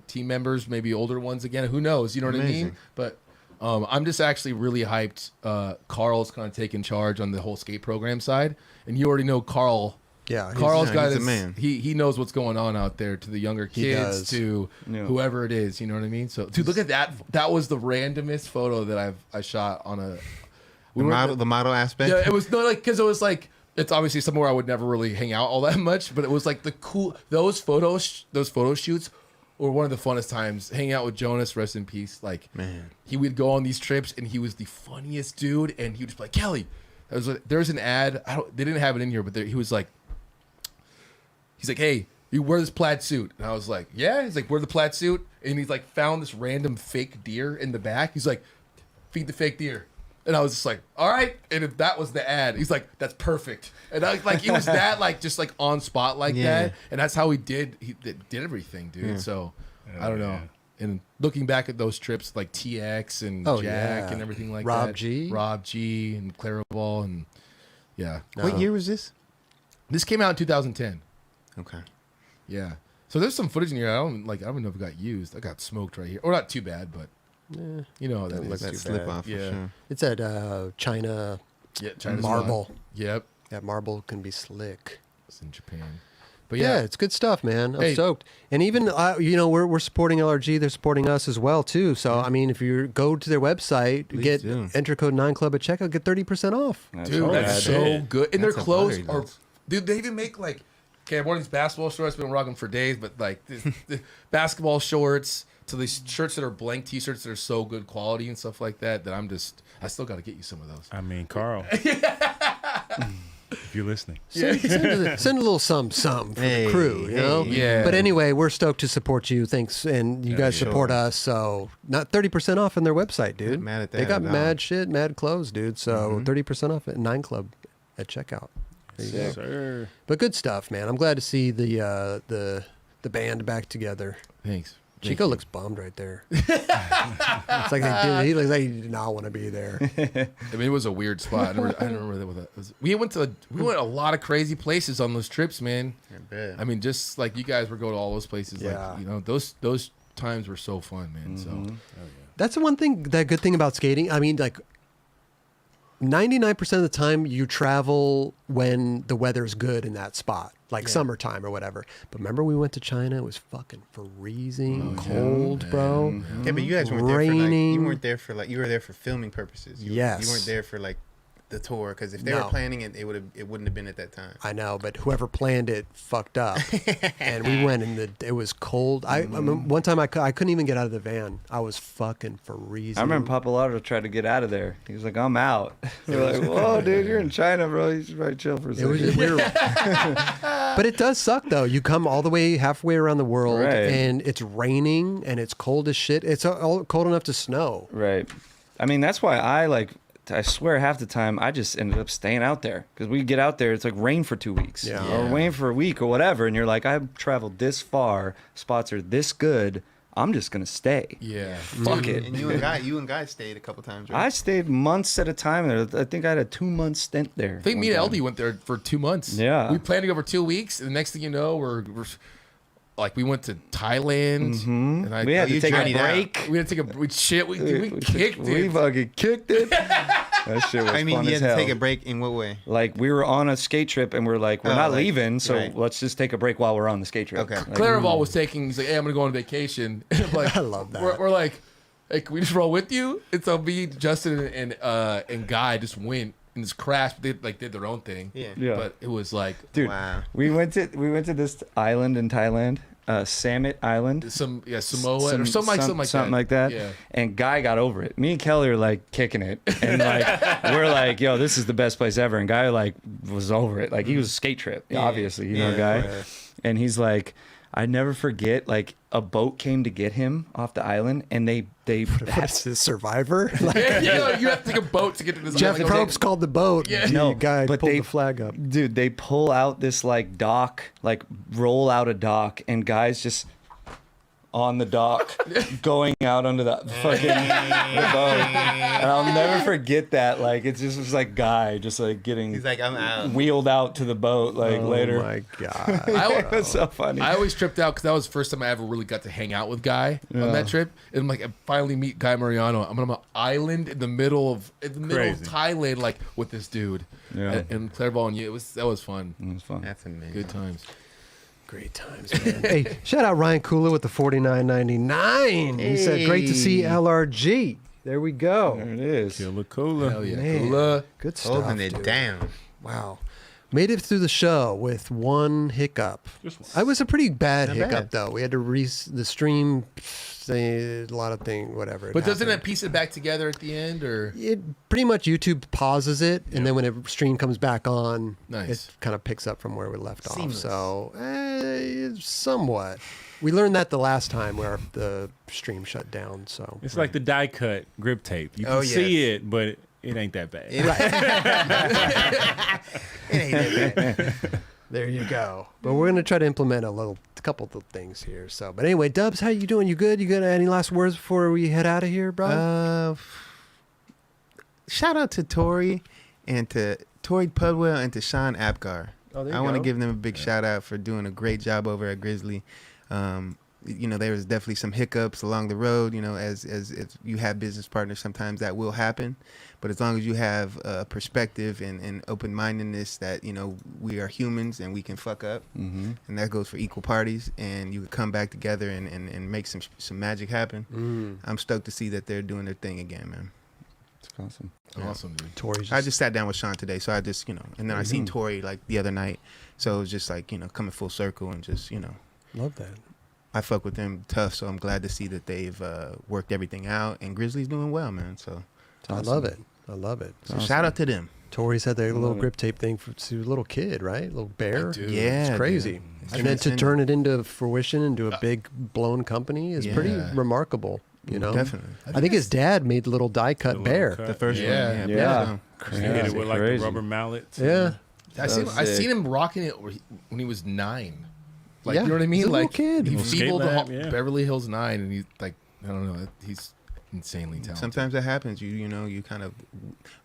team members, maybe older ones again. Who knows? You know what I mean? Amazing. But I'm just actually really hyped. Carl's kind of taking charge on the whole skate program side, and you already know Carl. yeah. he's- Carl's got he's a his man. He knows what's going on out there to the younger He kids, does. to Yeah. whoever it is. You know what I mean? So, dude, look at that. That was the randomest photo that I shot on a. The model aspect. Yeah, it was no like because it was like it's obviously somewhere I would never really hang out all that much, but it was like the cool those photo shoots were one of the funnest times. Hanging out with Jonas, rest in peace. Like Man. he would go on these trips and he was the funniest dude, and he would just be like Kelly. There's an ad. They didn't have it in here, but he was like, he's like, hey, you wear this plaid suit, and I was like, yeah. He's like, wear the plaid suit, and he's like found this random fake deer in the back. He's like, feed the fake deer. And I was just like, all right. And if that was the ad, he's like, that's perfect. And I like he was that like just like on spot like Yeah. that. And that's how he did everything, dude. Yeah. So I don't know. yeah. And looking back at those trips like TX and Oh, Jack yeah. and everything like Rob that. G. Rob G and Claraball and yeah. What year was this? This came out in 2010. Okay. Yeah. So there's some footage in here. I don't even know if it got used. I got smoked right here. Or not too bad, but you know how that Doesn't look is. that That too slip bad. off for Yeah. sure. It's at China Yeah, China's marble. one. Yep. That marble can be slick. It's in Japan. But Yeah, yeah, it's good stuff, man. I'm Hey. stoked. And even we're supporting LRG. They're supporting us as well too. So I mean, if you go to their website, Please get do. enter code 9club at checkout, get 30% off. dude, all that's bad. so good. And That's their a clothes buttery are, nuts. dude. They even make like, okay, I've worn these basketball shorts. Been rocking for days, but like the basketball shorts to these shirts that are blank T-shirts that are so good quality and stuff like that. That I still got to get you some of those. I mean, Carl. If you're listening. Send a little some for Hey, the crew, you know. Yeah. But anyway, we're stoked to support you. Thanks, and you guys support us. So not 30% off on their website, dude. Not mad at They that got at all. mad shit, mad clothes, dude. So 30% off at 9club at checkout. There you go. Sir. But good stuff, man. I'm glad to see the band back together. Thanks. Chico looks bummed right there. It's like he looks like he did not want to be there. I mean, it was a weird spot. I don't remember what that was. We went a lot of crazy places on those trips, man. I bet. I mean, just like you guys were going to all those places. Yeah. Like, you know, those times were so fun, man. So That's the one thing, that good thing about skating. I mean, like 99% of the time you travel when the weather's good in that spot, like summertime or whatever. But remember we went to China, it was fucking freezing cold, bro. Yeah, but you guys weren't there for like Raining. you were there for filming purposes. You Yes. weren't there for like the tour, because if they No. were planning it, it wouldn't have been at that time. I know, but whoever planned it fucked up, and we went it was cold. I mean, one time I couldn't even get out of the van. I was fucking freezing. I remember Pappalardo tried to get out of there. He was like, "I'm out." We're like, "Whoa, dude, you're in China, bro. You should probably chill for a second." But it does suck though. You come all the way halfway around the world, Right. and it's raining and it's cold as shit. It's all cold enough to snow. Right. I mean, that's why I swear half the time I just ended up staying out there because we get out there, it's like rain for 2 weeks or rain for a week or whatever. And you're like, I've traveled this far, spots are this good. I'm just going to stay. Yeah. Fuck it. And you and Guy stayed a couple times, right? I stayed months at a time there. I think I had a 2-month stint there. I think me and Eldy went there for 2 months. Yeah. We planned to go for 2 weeks, and the next thing you know, we're like, we went to Thailand. And We had to take a journeyed out. break. We had to take a we kicked We it. fucking kicked it. That shit was I mean, fun you as had to hell. take a break in what way? Like we were on a skate trip and we're like, we're not like, leaving, so right. let's just take a break while we're on the skate trip. Okay. Like, Clarival was taking. He's like, "Hey, I'm gonna go on vacation." And I'm like, I love that. We're like, "Hey, can we just roll with you?" And so me, Justin, and Guy just went and just crashed. They did their own thing. Yeah. Yeah. But it was like dude, Wow. we went to this island in Thailand, Samet Island. Samoa or Some- something like that. Yeah. Yeah. And Guy got over it. Me and Kelly are like kicking it, and like we're like, "Yo, this is the best place ever." And Guy like was over it. Like he was a skate trip, obviously, you know, Guy. right. And he's like, I never forget. Like a boat came to get him off the island, and they That's the Survivor. Yeah, you have to take a boat to get to this. Jeff island. Probst called the boat. Yeah. No, guy but pulled they- the flag up. dude, they pull out this like dock, like roll out a dock, and guys just on the dock going out onto the fucking the boat. And I'll never forget that. Like it just was like Guy just like getting He's like, I'm out. wheeled out to the boat like later. Oh my god. It was so funny. I always tripped out because that was the first time I ever really got to hang out with Guy on that trip. And I'm like, I finally meet Guy Mariano. I'm on an island in the middle of Crazy. Thailand, like with this dude. Yeah. And Clairvaux and you, that was fun. It was fun. That's amazing. Good times. Great times, man. Hey, shout out Ryan Kula with the $49.99. He said, "Great to see LRG." There we go. There it is. Killer cooler. Hell yeah. Man. Cooler. Good stuff. Holding it dude. down. Wow. Made it through the show with one hiccup. It was a pretty bad Not hiccup, bad. though. We had to the stream, say a lot of things, whatever. But doesn't it happened. piece it back together at the end, or It pretty much YouTube pauses it, and then when a stream comes back on, Nice. it kind of picks up from where we left Seamless. off. So, somewhat. We learned that the last time where the stream shut down. So It's like the die cut grip tape. You can Oh, see yes. it, but it ain't that bad. It ain't that bad. there you go. But we're gonna try to implement a couple of things here. So, but anyway, Dubs, how you doing? You good? You got any last words before we head out of here, bro? Shout out to Tori and to Tori Pudwell and to Sean Apgar. Oh, there you I want to go. give them a big shout out for doing a great job over at Grizzly. You know, there was definitely some hiccups along the road. You know, as if you have business partners, sometimes that will happen. But as long as you have perspective and open-mindedness that, you know, we are humans and we can fuck up, and that goes for equal parties, and you can come back together and make some magic happen. I'm stoked to see that they're doing their thing again, man. It's awesome. awesome, dude. Tori's I just sat down with Sean today, so I just, you know, and then I seen Tori like the other night, so it was just like, you know, coming full circle and just, you know, love that. I fuck with them tough, so I'm glad to see that they've worked everything out, and Grizzly's doing well, man. So, I love it. I love it. so shout out to them. Tori's had their little love it. grip tape thing for a little kid, right? Little bear. Dude, Yeah, It's crazy. dude. It's And then to transcendent. turn it into fruition, into a big blown company is pretty Yeah. remarkable, you know? Definitely. I think his dad made the little die cut The little bear. cut. The first Yeah. one. Yeah. So, You hit it with like Crazy. the rubber mallets. Yeah. I seen him rocking it when he was 9. Like, Yeah, you know what I mean? he's a little Like kid. He Little skate feebled lab, yeah. Beverly Hills 9, and he's like, I don't know, he's insanely talented. sometimes that happens. You know, you kind of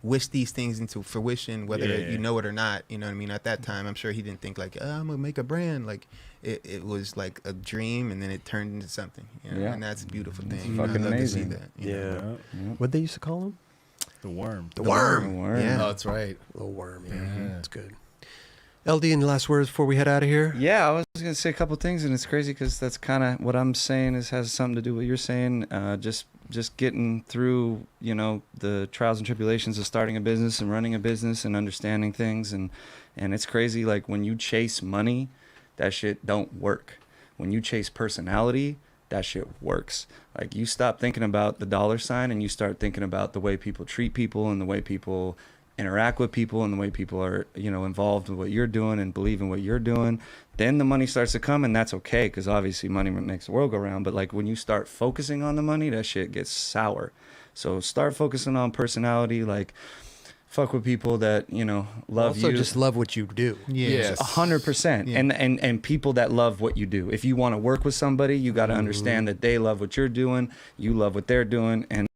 wish these things into fruition, whether Yeah. you know it or not. You know what I mean? At that time, I'm sure he didn't think like, I'm gonna make a brand. Like it was like a dream, and then it turned into something. You know? Yeah. And that's a beautiful thing. It's You know, fucking I love amazing. to see that. you know? Yeah. Yeah. What'd they used to call him? The worm. The worm. Worm. Yeah. Oh, that's right. Little worm. Yeah. Yeah. It's good. LD, any last words before we head out of here? Yeah, I was gonna say a couple things, and it's crazy because that's kind of what I'm saying has something to do with what you're saying. Just getting through, the trials and tribulations of starting a business and running a business and understanding things, and it's crazy. Like when you chase money, that shit don't work. When you chase personality, that shit works. Like you stop thinking about the dollar sign and you start thinking about the way people treat people and the way people interact with people and the way people are, involved with what you're doing and believe in what you're doing. Then the money starts to come, and that's okay because obviously money makes the world go round. But like when you start focusing on the money, that shit gets sour. So start focusing on personality, like fuck with people that, love you. Also just love what you do. Yes. 100%. Yeah. And people that love what you do. If you want to work with somebody, you got to understand that they love what you're doing, you love what they're doing, and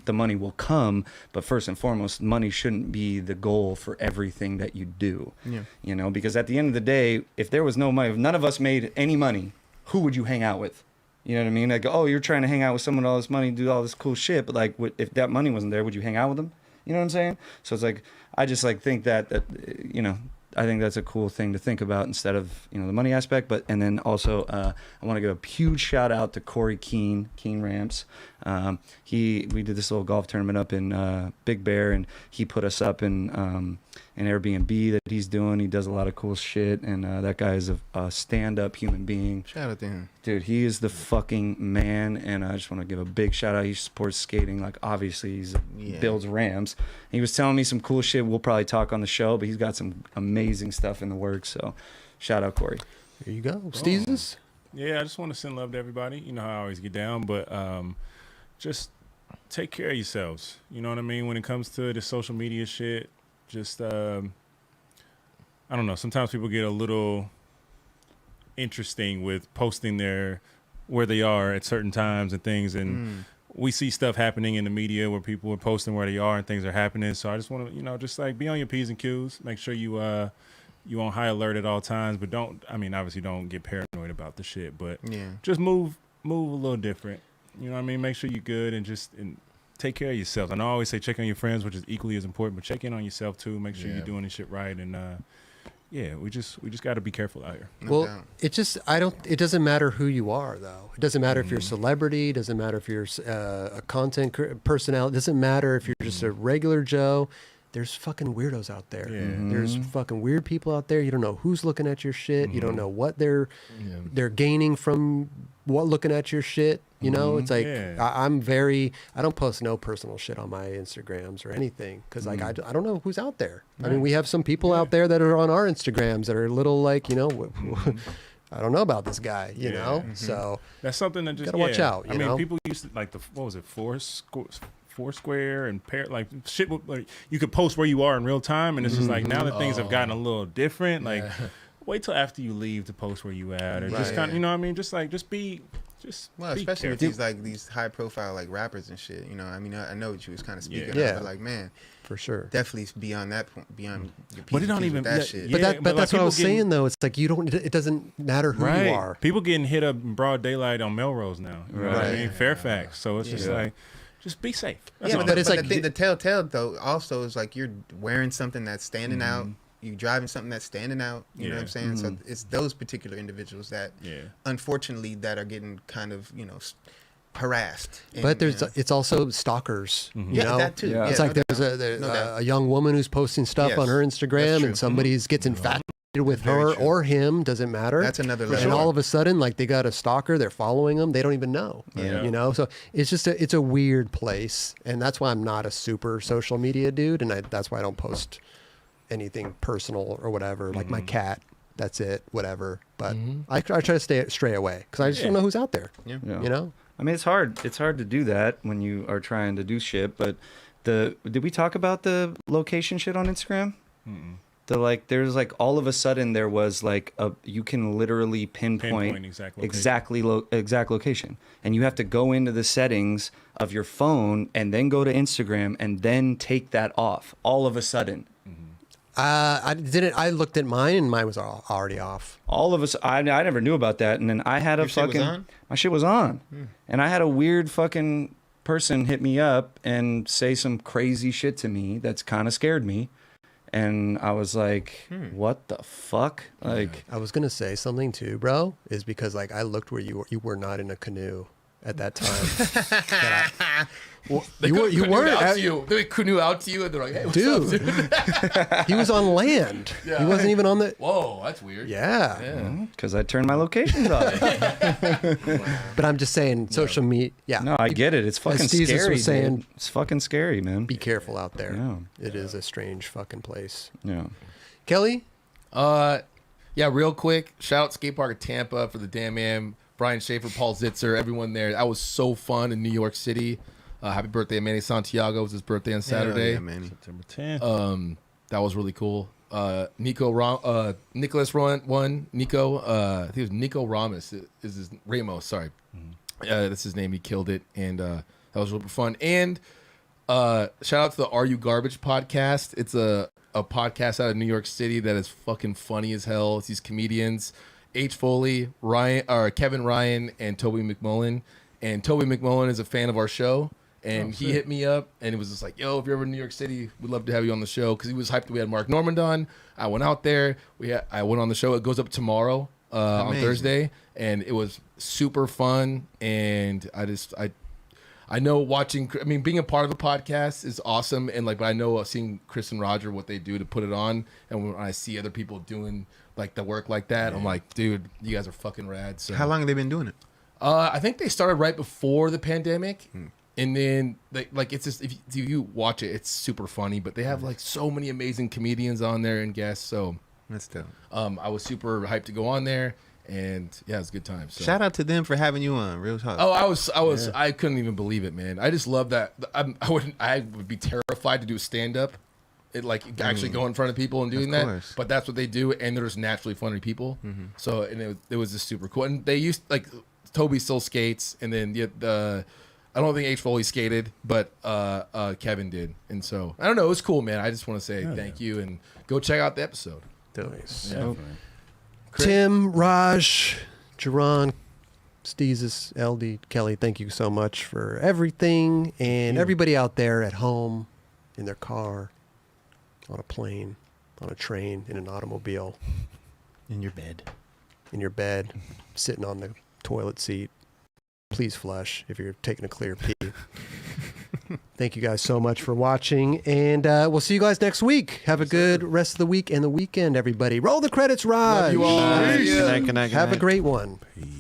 the money will come. But first and foremost, money shouldn't be the goal for everything that you do. Yeah. Because at the end of the day, if there was no money, if none of us made any money, who would you hang out with? You know what I mean? Like, oh, you're trying to hang out with someone with all this money, do all this cool shit, but like, if that money wasn't there, would you hang out with them? You know what I'm saying? So it's like, I just like think that I think that's a cool thing to think about instead of, the money aspect. But, and then also, I want to give a huge shout out to Corey Keen Ramps. We did this little golf tournament up in Big Bear, and he put us up in an Airbnb that he's doing. He does a lot of cool shit, and that guy is a stand-up human being. Shout out to him. Dude, he is the fucking man, and I just want to give a big shout out. He supports skating, like obviously builds Rams. He was telling me some cool shit we'll probably talk on the show, but he's got some amazing stuff in the works, so shout out Corey. There you go. Steezus? Yeah, I just want to send love to everybody. You know how I always get down, but just take care of yourselves. You know what I mean? When it comes to the social media shit, just, I don't know. Sometimes people get a little interesting with posting where they are at certain times and things. And we see stuff happening in the media where people are posting where they are and things are happening. So I just want to, just like be on your P's and Q's. Make sure you on high alert at all times, but obviously don't get paranoid about the shit, but just move a little different. You know what I mean? Make sure you're good and take care of yourself. And I always say check on your friends, which is equally as important, but check in on yourself too. Make sure you're doing this shit right. And we just got to be careful out here. Well, it doesn't matter who you are though. It doesn't matter if you're a celebrity. It doesn't matter if you're a content personality. It doesn't matter if you're just a regular Joe. There's fucking weirdos out there. There's fucking weird people out there. You don't know who's looking at your shit. You don't know what they're gaining from looking at your shit. It's like I don't post no personal shit on my Instagrams or anything because like I don't know who's out there. I mean, we have some people out there that are on our Instagrams that are a little like I don't know about this guy. So that's something that just gotta watch out. I mean, people used to like what was it, Foursquare and like shit. Like you could post where you are in real time, and it's just like now that things have gotten a little different. Like wait till after you leave to post where you at, or just kind of just be. Especially with these high profile like rappers and shit. I know what you was kind of speaking of, but like man, for sure, definitely beyond that point, beyond your but it don't even that shit. But that's what I was saying though. It's like it doesn't matter who you are. People getting hit up in broad daylight on Melrose now. You know what I mean? Fairfax. So it's just like. Just be safe. That's but it's like the telltale though also is like you're wearing something that's standing out. You driving something that's standing out. You know what I'm saying? So it's those particular individuals that, unfortunately, that are getting kind of harassed. But it's also stalkers. You know? That too. It's like there's a young woman who's posting stuff on her Instagram, and somebody gets infatuated with her or him, doesn't matter. That's another level. And all of a sudden, like they got a stalker, they're following them, they don't even know. So it's just it's a weird place, and that's why I'm not a super social media dude, and that's why I don't post anything personal or whatever, like my cat. That's it, whatever. But I try to stray away because I just don't know who's out there. I mean, it's hard to do that when you are trying to do shit. But did we talk about the location shit on Instagram? There's like all of a sudden there was like you can literally pinpoint exact location, and you have to go into the settings of your phone and then go to Instagram and then take that off all of a sudden. I didn't. I looked at mine and mine was already off. All of us. I never knew about that, and then I had my shit was on, and I had a weird fucking person hit me up and say some crazy shit to me that's kind of scared me. And I was like, what the fuck? Like, I was gonna say something too, bro. Is because like I looked where you were not in a canoe at that time. They you weren't out to you. They canoe out to you, and they're like, "Hey, what's dude. up, dude?" He was on land. Yeah. He wasn't even on the. Whoa, that's weird. Yeah. because I turned my locations off. But I'm just saying, social media. Yeah. No, I get it. It's fucking Steezus scary. was saying, dude. It's fucking scary, man. be careful out there. Yeah. It is a strange fucking place. Yeah. Kelly, Yeah, real quick, shout out Skate Park of Tampa for the Damn Am, Brian Schaefer, Paul Zitzer, everyone there. That was so fun in New York City. Happy birthday, Manny Santiago. It was his birthday on Saturday. Yeah, Manny. September 10th. That was really cool. Nicholas won. Nico, I think it was Nico Ramos. Is his Ramos? Sorry, that's his name. He killed it, and that was really fun. And shout out to the Are You Garbage podcast. It's a podcast out of New York City that is fucking funny as hell. It's these comedians, H. Foley, Kevin Ryan, and Toby McMullen. And Toby McMullen is a fan of our show. And he hit me up, and it was just like, yo, if you're ever in New York City, we'd love to have you on the show. Because he was hyped. We had Mark Normand on. I went out there. I went on the show. It goes up tomorrow on Thursday. And it was super fun. And I know being a part of the podcast is awesome. And but I know seeing Kris and Roger, what they do to put it on. And when I see other people doing like the work like that, I'm like, dude, you guys are fucking rad. So How long have they been doing it? I think they started right before the pandemic. And then, it's just if you watch it, it's super funny. But they have so many amazing comedians on there and guests. So That's dope. I was super hyped to go on there, and yeah, it was a good time. So. Shout out to them for having you on. Real talk. Oh, I couldn't even believe it, man. I just love that. I would be terrified to do stand up, actually go in front of people and doing that. Course. But that's what they do, and they're just naturally funny people. So and it was just super cool. And they used Toby still skates, and then I don't think H. Foley skated, but Kevin did. And so, I don't know. It was cool, man. I just want to say thank you and go check out the episode. nice. Yeah. Tim, Raj, Jerron, Steezus, Eldy, Kelly, thank you so much for everything. And everybody out there at home, in their car, on a plane, on a train, in an automobile, In your bed. in your bed, sitting on the toilet seat. Please flush if you're taking a clear pee. Thank you guys so much for watching, and we'll see you guys next week. Have a good rest of the week and the weekend, everybody. Roll the credits, Raj. Love you all. Good night, good night, good Have a night. great one. Peace.